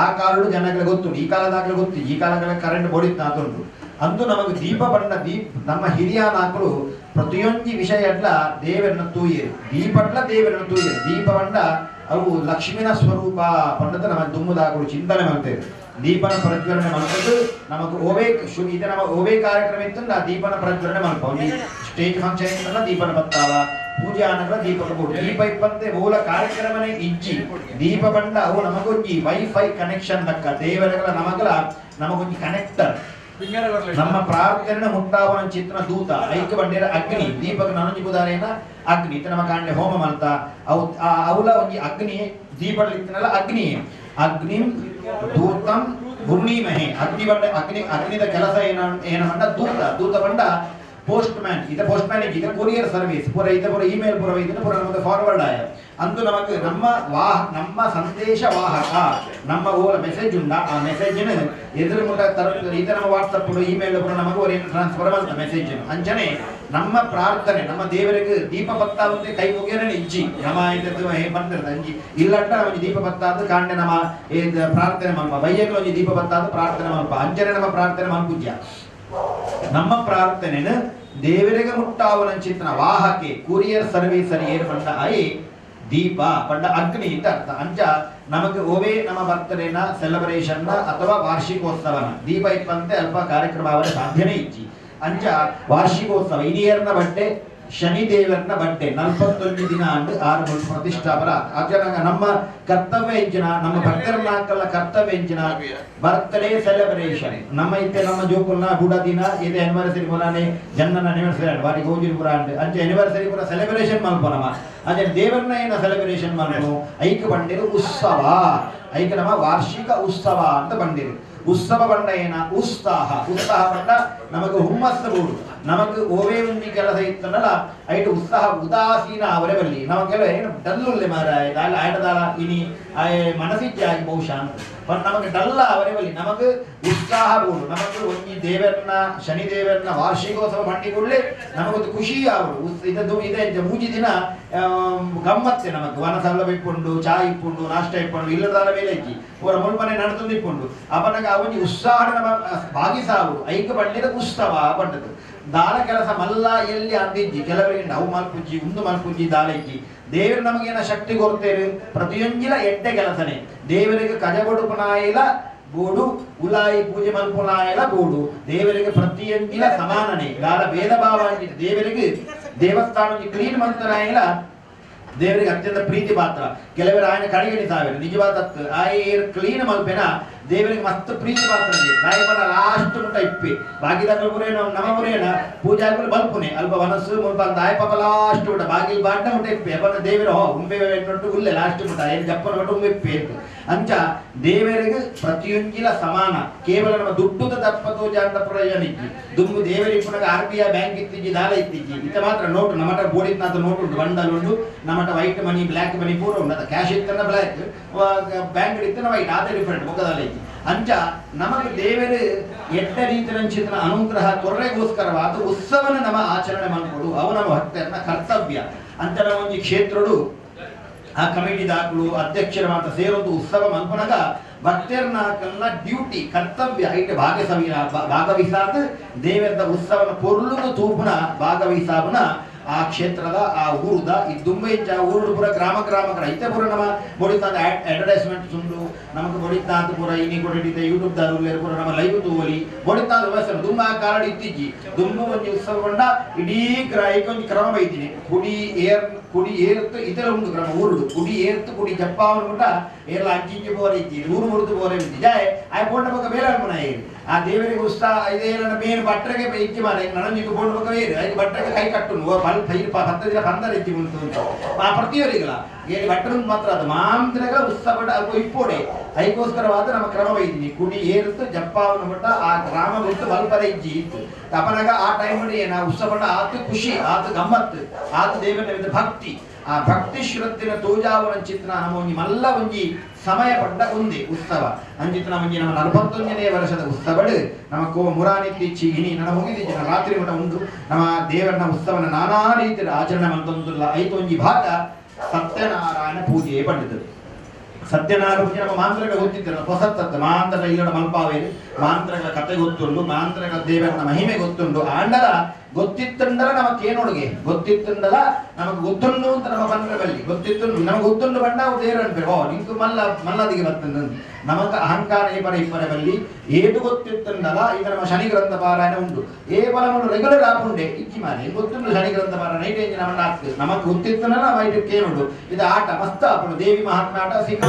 ಆ ಕಾಲಡು ಜನಗಳಿಗೆ ಗೊತ್ತುಂಟು. ಈ ಕಾಲದಾಗಲೇ ಗೊತ್ತು. ಈ ಕಾಲಗಳ ಕರೆಂಟ್ ಬೋಡಿತ್ ನಾತುಂಟು. ಅಂದು ನಮಗೆ ದೀಪ ಬಣ್ಣ ನಮ್ಮ ಹಿರಿಯ ನಾಕರು ಪ್ರತಿಯೊಂದು ವಿಷಯ ಅಡ್ಲ ದೇವರನ್ನ ತೂಯಿರು. ದೀಪಡ್ಲ ದೇವರನ್ನ ತೂಯಿರು. ದೀಪ ಬಣ್ಣ ಅವು ಲಕ್ಷ್ಮಿನ ಸ್ವರೂಪ ಪಂಡದ ನಮ್ಮ ದುಮ್ಮದಾಗಲು ಚಿಂತನೆ ಮಾಡ್ತೇವೆ. ದೀಪನ ಪ್ರಜ್ವಲನೆ ಮಾಡ್ಕೊಂಡು ನಮಗೆ ಓವೇ ಇದು ನಮ್ಮ ಓವೇ ಕಾರ್ಯಕ್ರಮ ಇತ್ತಂದ್ರೆ ಆ ದೀಪನ ಪ್ರಜ್ವಲನೆ ಮಾಡ್ಕೊಂಡು ಸ್ಟೇಜ್ ಫಂಕ್ಷನ್ ಇತ್ತಲ್ಲ ದೀಪನ ಬತ್ತಾವ ಪೂಜೆ ಆನಗಳ ದೀಪನ ಕೊಡು. ದೀಪ ಇಪ್ಪಂತೆ ಮೂಲ ಕಾರ್ಯಕ್ರಮನೇ ಇಜ್ಜಿ. ದೀಪ ಬಂಡ ಅವು ನಮಗೊಂಜಿ ವೈಫೈ ಕನೆಕ್ಷನ್ ತಕ್ಕ ದೇವರಗಳ ನಮಗಲ ನಮಗೊಂದು ಕನೆಕ್ಟರ್ ನಮ್ಮ ಪ್ರಾರ್ಥನೆ ಮುಟ್ಟಾವನ ಚಿತ್ರ ದೂತ ಐಕ್ಯ ಬಂಡಿರ ಅಗ್ನಿ ದೀಪಕ ನನಜಿಬುದಾರೇನ ಅಗ್ನಿ ಇತ್ತ ನಮ್ಮ ಕಾಂಡೆ ಹೋಮ ಮಲ್ತ ಅವಲ ಒಂಜಿ ಅಗ್ನಿ ದೀಪಡ್ ಇತ್ತನಲ್ಲ ಅಗ್ನಿ ಅಗ್ನಿಂ ದೂತಂ ಭೂಮಿಮಹೆ ಅಗ್ನಿದ ಕೆಲಸ ಏನಂಡ ದೂತ ಬಂಡ ಪೋಸ್ಟ್ ಮ್ಯಾನ್ ಇದು ಪೋಸ್ಟ್ ಮ್ಯಾನ್ ಇದು ಕೊರಿಯರ್ ಸರ್ವಿಸ್ ಪೂರ ಇಮೇಲ್ ಪೂರ ಇದನ್ನು ಪೂರ ನಮಗೆ ಫಾರ್ವರ್ಡ್ ಆಯ ಅಂತೂ ನಮಗೆ ನಮ್ಮ ಸಂದೇಶ ವಾಹಕ ನಮ್ಮ ಓಲ ಮೆಸೇಜ್ ಉಂಡ ಆ ಮೆಸೇಜಿನ ಎದುರು ಮುಟ್ಟ ಇದು ನಮ್ಮ ವಾಟ್ಸಪ್ ಇಮೇಲ್ ಪೂರ ನಮಗೆ ಒಂದು ಟ್ರಾನ್ಸ್ಫರ್ ಅಂತ ಮೆಸೇಜ್ ಅಂಚನೆ ನಮ್ಮ ಪ್ರಾರ್ಥನೆ ನಮ್ಮ ದೇವರಿಗೆ ದೀಪ ಬತ್ತಾವಂತೆ ಕೈ ಮುಗಿಯನೇ ಇಜ್ಜಿ ನಮ್ಮ ಇದು ಬಂದಿರ್ತದೆ ಅಂಜಿ ಇಲ್ಲಂಟ ನಮಗೆ ದೀಪ ಬತ್ತಾದ ಕಾಂಡೆ ನಮ್ಮ ಪ್ರಾರ್ಥನೆ ಮಲ್ಪ ಬಯ್ಯಗಳು ಒಂಜಿ ದೀಪ ಬತ್ತಾದ ಪ್ರಾರ್ಥನೆ ಮಲ್ಪ ಅಂಚನೆ ನಮ್ಮ ಪ್ರಾರ್ಥನೆ ಮಲ್ಪುಜ್ಯ ನಮ್ಮ ಪ್ರಾರ್ಥನೆನ ದೇವರಿಗೆ ಮುಟ್ಟಾವನ ಚಿತ್ರ ವಾಹಕೆ ಕೊರಿಯರ್ ಸರ್ವಿಸ್ ಅಲ್ಲಿ ಏನ್ ಪಂಡ ಆಯಿ ದೀಪ ಪಂಡ ಅಗ್ನಿ ಅಂತ ಅರ್ಥ ಅಂಚ ನಮಗೆ ಓವೇ ನಮ್ಮ ಬರ್ತಡೇನ ಸೆಲೆಬ್ರೇಷನ್ ಅಥವಾ ವಾರ್ಷಿಕೋತ್ಸವನ ದೀಪ ಇಪ್ಪಂತೆ ಅಲ್ಪ ಕಾರ್ಯಕ್ರಮ ಅವರ ಸಾಧ್ಯನೇ ಇಚ್ಚಿ ಅಂಚ ವಾರ್ಷಿಕೋತ್ಸವ ಇನಿಯರ್ನ ಬಟ್ಟೆ ಶನಿದೇವರನ ಬಟ್ಟೆ 41 ದಿನ ಅಂಡು 6 ಪ್ರತಿಷ್ಠಾಪನ ಅಜನ ನಮ್ಮ ಕರ್ತವ್ಯ ಎಂಚಿನ ನಮ್ಮ ಭಕ್ತರನ್ನಾಕಲ್ಲ ಕರ್ತವ್ಯ ಎಂಚಿನ ಬರ್ತ್ಡೇ ಸೆಲೆಬ್ರೇಷನ್ ನಮ್ಮ ಇತ್ತೆ ನಮ್ಮ ಜೋಕುಲ್ನ ಬುಡ ದಿನ ಇದೆ ಆನಿವರ್ಸರಿ ಪುರಾನೆ ಜನ್ನನ ಆನಿವರ್ಸರಿ ಅಂಡ್ ಬಾರಿ ಗೋಜಿನ ಪುರ ಅಂಡ್ ಅಂಚೆ ಆನಿವರ್ಸರಿ ಪುರ ಸೆಲೆಬ್ರೇಷನ್ ಮಲ್ಪ ನಮ್ಮ ಅದೇ ದೇವರನ್ನ ಏನ ಸೆಲೆಬ್ರೇಷನ್ ಮಲ್ಪನು ಐಕ ಬಂದಿರು ಉತ್ಸವ ಐಕ ನಮ್ಮ ವಾರ್ಷಿಕ ಉತ್ಸವ ಅಂತ ಬಂದಿರು ಉತ್ಸವ ಬಂಡ ಏನ ಉತ್ಸಾಹ ಬಂಡ ನಮಗೆ ಹುಮ್ಮಸ್ಸು ಬೋಡು ನಮಗೆ ಓವೇ ಒಂಜಿ ಕೆಲಸ ಇತ್ತನಲ್ಲ ಐಟು ಉತ್ಸಾಹ ಉದಾಸೀನ ಅವರೇ ಬರಲಿ ನಮಗೆಲ್ಲ ಏನು ಡಲ್ಲುಲ್ಲೆ ಮಾರ ಆಟದಾಳ ಇನಿ ಮನಸ್ಸಿಜ್ಜೆ ಆಗಿ ಬಹುಶಃ ಅಂತ ನಮಗೆ ಡಲ್ಲ ಅವರೇ ಬರಲಿ ನಮಗೆ ಉತ್ಸಾಹ ಬೋಡು ನಮಗೆ ಒಂಜಿ ದೇವರನ್ನ ಶನಿದೇವರನ್ನ ವಾರ್ಷಿಕೋತ್ಸವ ಮಾಡಿಕೊಳ್ಳಿ ನಮಗೊಂದು ಖುಷಿ ಅವರು ಇದೆ ಮೂಜಿ ದಿನ ಗಮ್ಮತ್ತೆ ನಮಗೆ ವನಸಲ್ಲ ಇಪ್ಪುಂಡು ಚಾ ಇಪ್ಪುಂಡು ನಾಷ್ಟ ಇಪ್ಪುಂಡು ಇಲ್ಲದಾಲ ಮೇಲೆ ಇಜ್ಜಿ ಅವರ ಮುಲ್ಪನೆ ನಡ್ತಂದು ಇಪ್ಪುಂಡು ಅಪನಗ ಅವನಿಗೆ ಉತ್ಸಾಹ ನಮ್ಮ ಭಾಗಿಸಾವು ಐಕ ಬಂಡಿದ ಉತ್ಸವ ಬಂಡದು ದಾಳ ಕೆಲಸ ಮಲ್ಲ ಎಲ್ಲಿ ಅಂದಿಜ್ಜಿ ಕೆಲವರಿಗೆ ನಾವು ಮಲ್ಪುಜ್ಜಿ ಒಂದು ಮಲ್ಪುಜ್ಜಿ ದಾಳ ಇಜ್ಜಿ ದೇವರು ನಮಗೇನ ಶಕ್ತಿ ಕೊಡ್ತೇವೆ ಪ್ರತಿಯೊಂದಿಲ ಎಡ್ಡೆ ಕೆಲಸನೇ ದೇವರಿಗೆ ಕಜಬಡುಪನಾಯಿಲ ಬೋಡು ಉಲಾಯಿ ಪೂಜೆ ಮಲ್ಪುನಾಯಿಲ ಬೋಡು ದೇವರಿಗೆ ಪ್ರತಿಯೊಂದಿಲ ಸಮಾನನೆ ದಾಳ ಭೇದ ಭಾವ ದೇವರಿಗೆ ದೇವಸ್ಥಾನ ಕ್ಲೀನ್ ಮಂತನಾಯಿಲ ದೇವರಿಗೆ ಅತ್ಯಂತ ಪ್ರೀತಿ ಪಾತ್ರ ಕೆಲವರು ಆಯ್ನ ಕಡೆಗಣಿ ಸಾವಿರ ನಿಜವಾದ ಆಯ್ ಕ್ಲೀನ್ ಮಲ್ಪೆನ ದೇವರಿಗೆ ಮಸ್ತ್ ಪ್ರೀತಿ ಪಾತ್ರ ನಾಯಿ ಬರ ಲಾಸ್ಟ್ ಮುಟ್ಟ ಇಪ್ಪಿ ಬಾಗಿಲ ಪುರೇನ ನಮ್ಮ ಪುರೇನ ಪೂಜಾ ಬಲ್ಪುನೆ ಅಲ್ಪ ಮನಸ್ಸು ಮುಲ್ಪ ಅಂತ ಆಯ್ ಪಾಪ ಲಾಸ್ಟ್ ಮುಟ್ಟ ಬಾಗಿಲ್ ಬಾಟ ಮುಟ್ಟ ಇಪ್ಪಿ ಅಪ್ಪ ದೇವರ ಉಂಬೆ ನೊಟ್ಟು ಉಲ್ಲೆ ಲಾಸ್ಟ್ ಮುಟ್ಟ ಏನು ಜಪ್ಪನ ಒಟ್ಟು ಉಂಬೆ ಇಪ್ಪಿ ಅಂತ ಅಂಚ ದೇವರಿಗೆ ಪ್ರತಿಯೊಂದಿಲ ಸಮಾನ ಕೇವಲ ನಮ್ಮ ದುಡ್ಡುದ ತಪ್ಪತೋ ಜಾಂತ ಪ್ರಯೋಜನ ಇಜ್ಜಿ ದುಂಬು ದೇವರಿಗೆ ಪುನಃ RBI ಬ್ಯಾಂಕ್ ಇತ್ತಿಜ್ಜಿ ದಾಲ ಇತ್ತಿಜ್ಜಿ ಇತ್ತ ಮಾತ್ರ ನೋಟು ನಮ್ಮಟ ಬೋಡಿತ್ನಾಥ ನೋಟು ಉಂಟು ಬಂಡಲ್ ಉಂಟು ನಮ್ಮಟ ವೈಟ್ ಮನಿ ಬ್ಲ್ಯಾಕ್ ಮನಿ ಪೂರ ಉಂಟು ಅದು ಕ್ಯಾಶ್ ಇತ್ತನ ಬ್ಲ್ಯಾಕ್ ಬ್ಯಾಂಕ್ ಇತ್ತನ ವೈಟ್ ಅದೇ ಡಿಫರೆಂಟ್ ಮುಖದಲ್ಲಿ ಇಜ್ಜಿ ಅಂಚ ನಮಗೆ ದೇವರು ಎಡ್ಡ ರೀತಿಯ ಅನುಗ್ರಹ ತೊರ್ರೆಗೋಸ್ಕರವಾದ ಉತ್ಸವನ ನಮ್ಮ ಆಚರಣೆ ಮಾಡಿಕೊಡು ಅವು ನಮ್ಮ ಭಕ್ತರನ್ನ ಕರ್ತವ್ಯ ಅಂತ ನಾವು ಒಂದು ಕ್ಷೇತ್ರಡು ಆ ಕಮಿಟಿ ದಾಖಲು ಅಧ್ಯಕ್ಷರ ಮಾತ್ರ ಸೇರೊಂದು ಉತ್ಸವ ಮಲ್ಪನಾಗ ಭಕ್ತರನ್ನ ಡ್ಯೂಟಿ ಕರ್ತವ್ಯ ಐಟೆ ಭಾಗವಹಿಸಾದ ದೇವರದ ಉತ್ಸವನ ಪೊರ್ಲುದು ತೂಪುನ ಭಾಗವಹಿಸಾವನ ಆ ಕ್ಷೇತ್ರದ ಆ ಊರುದ ಈ ದುಂಬೈ ಊರು ಪೂರ ಗ್ರಾಮ ಐತೆ ಪೂರ ನಮ್ಮ ಬೊಡಿತಾದ ಅಡ್ವರ್ಟೈಸ್ಮೆಂಟ್ಸ್ ಉಂಡು ನಮಗೆ ಬೊಡಿತಾದ ಪೂರ ಇನಿ ಕೊಟ್ಟಿದ್ದೆ ಯೂಟ್ಯೂಬ್ ದಾರು ಪೂರ ನಮ್ಮ ಲೈವ್ ತೂವಲಿ ಬೊಡಿತಾದ ವ್ಯವಸ್ಥೆ ದುಂಬ ಕಾರಣ ಇತ್ತಿಜ್ಜಿ ದುಂಬು ಒಂದು ಉತ್ಸವ ಬಂಡ ಇಡೀ ಒಂದು ಕ್ರಮ ಬೈತೀನಿ ಕುಡಿ ಏರ್ತು ಇದರ ಉಂಟು ಕ್ರಮ ಊರುಡು ಕುಡಿ ಏರ್ತು ಕುಡಿ ಜಪ್ಪಾವನು ಕೂಡ ಏರ್ಲ ಅಂಚಿಂಚು ಬೋರೆ ಇದ್ದಿ ಊರು ಮುರಿದು ಬೋರೆ ಇದ್ದಿ ಜಾಯ್ ಆಯ್ ಪೋಂಡ ಪಕ್ಕ ಬೇರೆ ಅನ್ಮನ ಏರಿ ಆ ದೇವರಿಗೆ ಉತ್ಸಾಹ ಇದೇ ನನ್ನ ಮೇನ್ ಬಟ್ಟರೆಗೆ ಇಚ್ಚಿ ಮಾರ ನನಗೆ ಪೋಂಡ ಪಕ್ಕ ಏರಿ ಐದು ಬಟ್ಟರೆಗೆ ಕೈ ಕಟ್ಟುನು ಹತ್ತು ದಿನ ಬಂದರೆ ಇಚ್ಚಿ ಉಂಟು ಅಂತ ಆ ಪ್ರತಿಯೊರಿಗಲ್ಲ ಏರಿ ಬಟ್ಟರು ಮಾತ್ರ ಅದು ಮಾಂದ್ರಗ ಉತ್ಸವ ಅಲ್ವ ಇಪ್ಪೋಡೆ ಅದಕ್ಕೋಸ್ಕರವಾದ ನಮ್ಮ ಕ್ರಮ ಬೈದಿನಿ ಕುಡಿ ಏರುತ್ತು ಜಪ್ಪಾವನ ಮಟ್ಟ ಆ ಗ್ರಾಮ ಬಿಟ್ಟು ಬಲ್ಪರ ಇಜ್ಜಿ ಇತ್ತು ತಪನಾಗ ಆ ಟೈಮ್ ಏನ ಉತ್ಸವ ಆತು ಖುಷಿ ಆತು ಗಮ್ಮತ್ತು ಆತು ದೇವರ ಭಕ್ತಿ ಆ ಭಕ್ತಿ ಶ್ರದ್ಧೆನ ತೋಜಾವನ ಚಿತ್ರ ನಮ್ಮ ಒಂಜಿ ಮಲ್ಲ ಒಂಜಿ ಸಮಯ ಪಡ್ಡ ಒಂದೇ ಉತ್ಸವ ಅಂಚಿತ್ರ ಒಂಜಿ ನಮ್ಮ 41ನೇ ವರ್ಷದ ಉತ್ಸವಡು ನಮ್ಮ ಮುರಾನಿತ್ತಿ ಇನಿ ನನ್ನ ಮುಗಿದಿಜ್ಜಿ ರಾತ್ರಿ ಮಠ ಉಂಟು ನಮ್ಮ ದೇವರನ ಉತ್ಸವನ ನಾನಾ ರೀತಿಯ ಆಚರಣೆ ಮಂತೊಂದುಲ್ಲ ಐದು ಒಂಜಿ ಭಾಗ ಸತ್ಯನಾರಾಯಣ ಪೂಜೆ ಪಂಡಿತರು ಸತ್ಯನಾರಾಯಣ ಪೂಜೆ ನಮ್ಮ ಮಾಂತ್ರಗಳ ಗೊತ್ತಿದ್ದರು ಹೊಸತ್ತ ಮಾಂತ್ರ ಇಲ್ಲಡ ಮಲ್ಪಾವೇರಿ ಮಾಂತ್ರಗಳ ಕತೆ ಗೊತ್ತುಂಡು ಮಾಂತ್ರಗಳ ದೇವರನ ಮಹಿಮೆ ಗೊತ್ತುಂಡು ಆಂಡಲ ಗೊತ್ತಿತ್ತಂಡಲ ನಮಕ್ ಏನೊಳಗೆ ಗೊತ್ತಿತ್ತಂಡಲ ನಮಗೆ ಗೊತ್ತುಂಡು ಅಂತ ನಮ್ಮ ಬಂದ್ರೆ ಬಲ್ಲಿ ಗೊತ್ತಿತ್ತುಂಡು ನಮಗೆ ಗೊತ್ತುಂಡು ಬಂಡ ಅವ್ರು ದೇವರು ಅನ್ಬೇಕು ನಿಂತು ಮಲ್ಲದಿಗೆ ಬರ್ತಂದು ನಮಗ ಅಹಂಕಾರ ಇಪ್ಪರೆ ಬಲ್ಲಿ ಏಟು ಗೊತ್ತಿತ್ತಂಡಲ ಈಗ ನಮ್ಮ ಶನಿ ಗ್ರಂಥ ಪಾರಾಯಣ ಉಂಟು ಏ ಬಲ ರೆಗ್ಯುಲರ್ ಆಪುಂಡೆ ಇಕ್ಕಿ ಮಾರೆ ಗೊತ್ತುಂಡು ಶನಿ ಗ್ರಂಥ ಪಾರಾಯಣ ನೈಟ್ ಎಂಜಿನ ನಮ್ಮ ಆಗ್ತದೆ ನಮಗೆ ಗೊತ್ತಿತ್ತಂಡಲ ವೈಟ್ ಕೇನುಡು ಇದು ಆಟ ಮಸ್ತ್ ಆಪುಂಡು ದೇವಿ ಮಹಾತ್ಮ ಆಟ ಸಿಕ್ಕ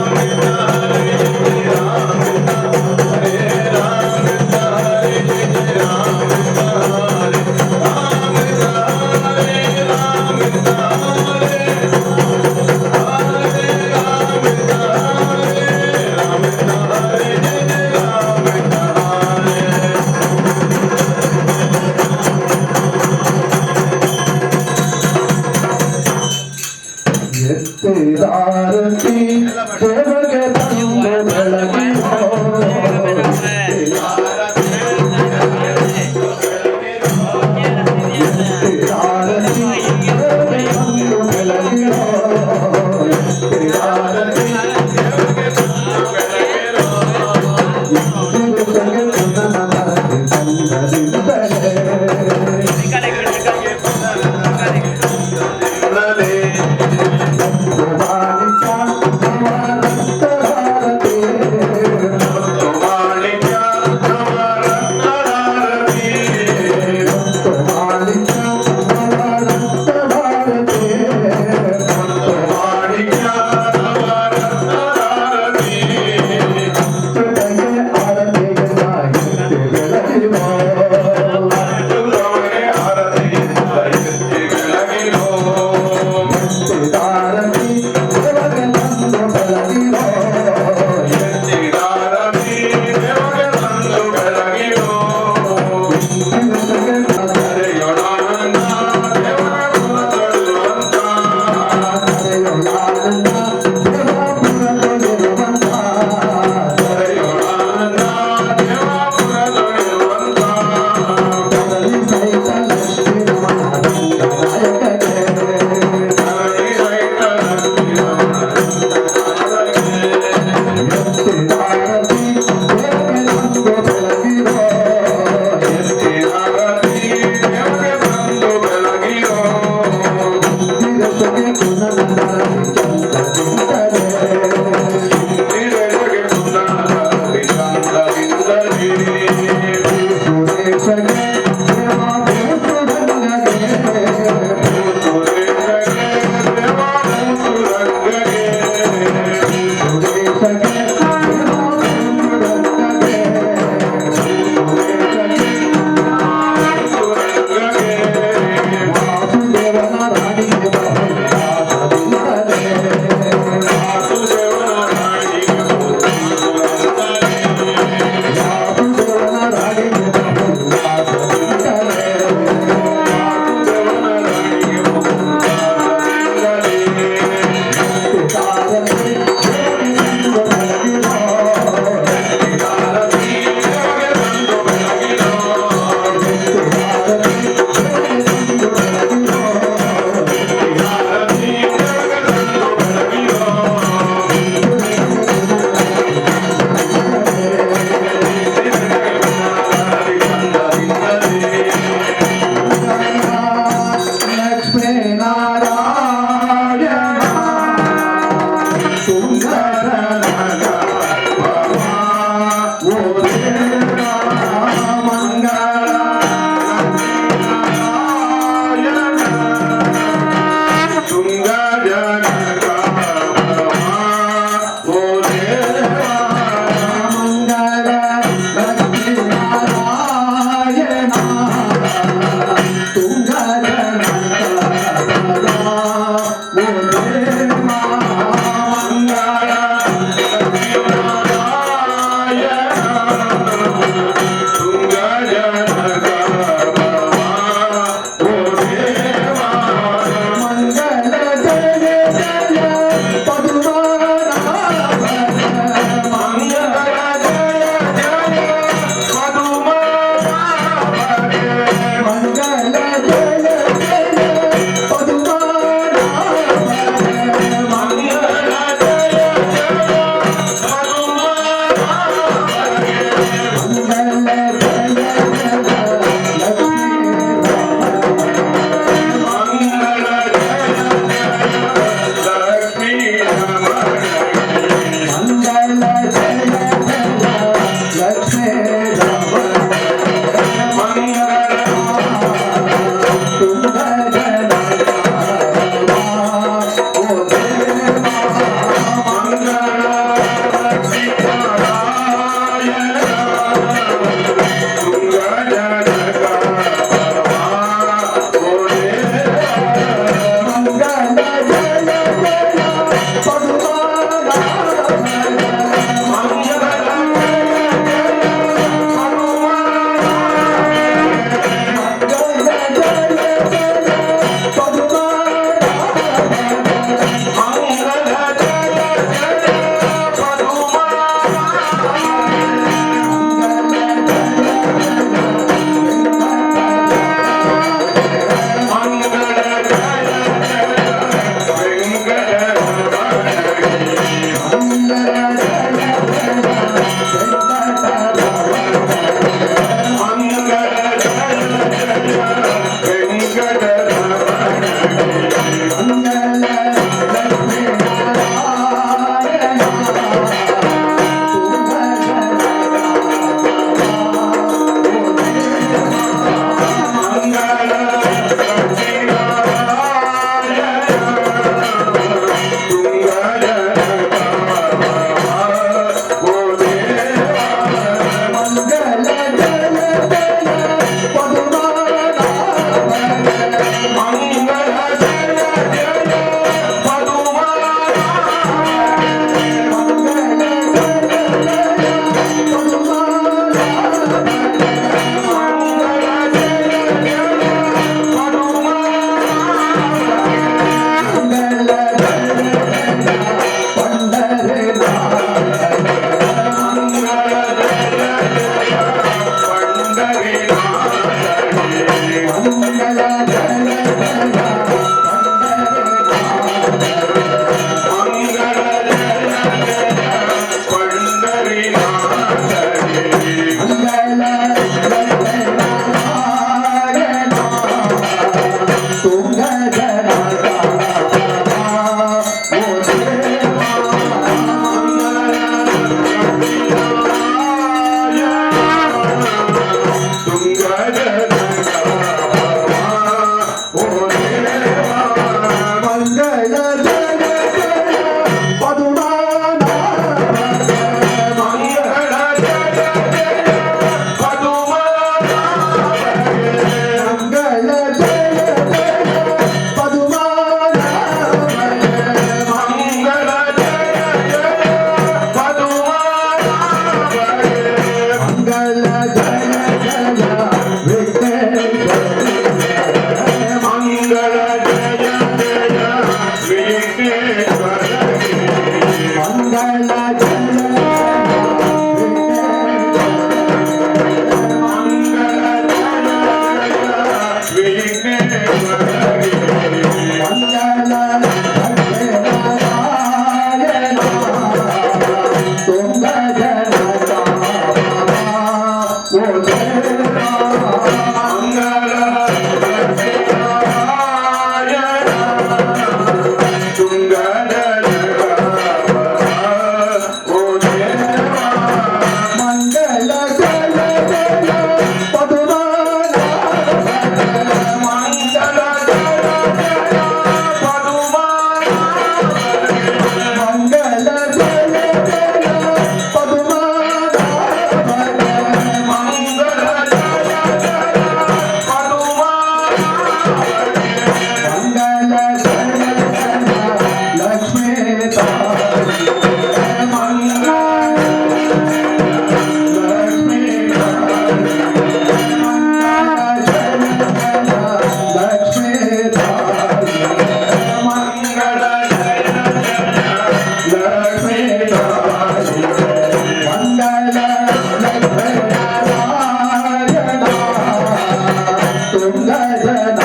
ಮಂಗಳ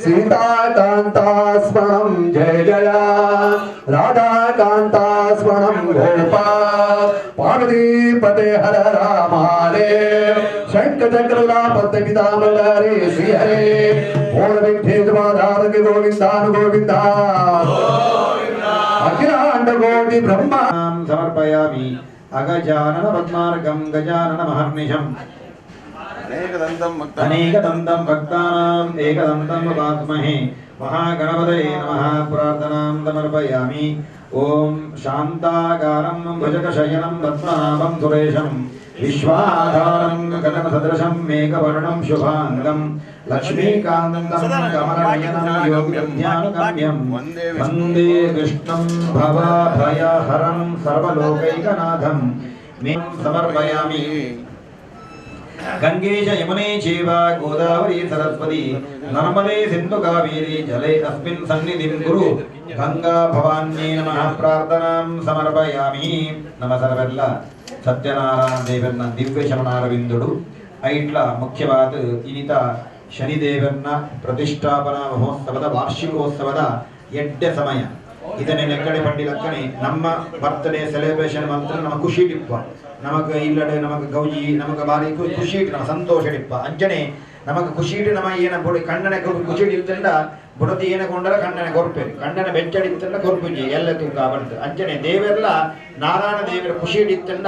सीताकान्तास्मरणं जय जय राधाकान्तास्मरणं गोपाल पार्वतीपते हर रामारे शङ्खचक्रगदापद्य पितामहरे श्रीहरे पूर्णविघ्नेशमाधारक गोविन्दानुगोविन्दा अखिलाण्ड कोटि ब्रह्मा समर्पयामि अगजानन पद्मार्गं गजानन महर्निशम् अनेकदन्तं भक्तानाम् एकदन्तं उपास्महे महागणपतये नमः प्रार्थनां समर्पयामि ओम शान्ताकारं भुजगशयनं पद्मनाभं सुरेशं विश्वाधारं गगनसदृशं मेघवर्णं शुभाङ्गं लक्ष्मीकान्तं कमलनयनं योगिज्ञानगम्यं वन्दे कृष्णं भवभयहरं सर्वलोकैकनाथं मे समर्पयामि गंगे च यमुने चैव गोदावरी सरस्वती नर्मदे सिंधु कावेरी जले अस्मिन् सन्निधिं कुरु गंगा भवान्यै नमः प्रार्थनां समर्पयामि नमस्कारवेल्ल सत्यनारायण देवरನ್ನ ದಿವ್ಯ ಶರಣಾರವಿಂದುಡು ಐಟ್ಲ ಮುಖ್ಯವಾದ ಇನಿತ ಶನಿದೇವರನ್ನ ಪ್ರತಿಷ್ಠಾಪನಾ ಮಹೋತ್ಸವದ ವಾರ್ಷಿಕೋತ್ಸವದ ಎಡ್ಡೆ ಸಮಯ ಇದನ್ನೇ ಲೆಕ್ಕಡೆ ಪಂಡಿಲಕ್ಕನೆ ನಮ್ಮ ಬರ್ತ್ಡೇ ಸೆಲೆಬ್ರೇಷನ್ ಮಂತ್ರ ನಮ್ಮ ಖುಷಿ ಟಿಪ್ಪ ನಮಗ ಇಲ್ಲಡೆ ನಮಗ ಗೌಜಿ ನಮಗ ಬಾರಿ ಖುಷಿ ನಮ್ಮ ಸಂತೋಷ ಟಿಪ್ಪ ಅಂಜನೆ ನಮಗ ಖುಷಿ ನಮ ಏನ ಬೊಡಿ ಕಣ್ಣನೆ ಖುಷಿ ಇತ್ತಂಡ ಬುಡದಿ ಏನ ಕೊಂಡರ ಕಣ್ಣನೆ ಕೊರ್ಪೆ ಕಣ್ಣನೆ ಬೆಚ್ಚಡಿತ್ತಂಡ ಕೊರ್ಪುಜಿ ಎಲ್ಲ ತೂಕ ಬಂತು ಅಂಜನೆ ದೇವರೆಲ್ಲ ನಾರಾಯಣ ದೇವರ ಖುಷಿ ಇತ್ತಂಡ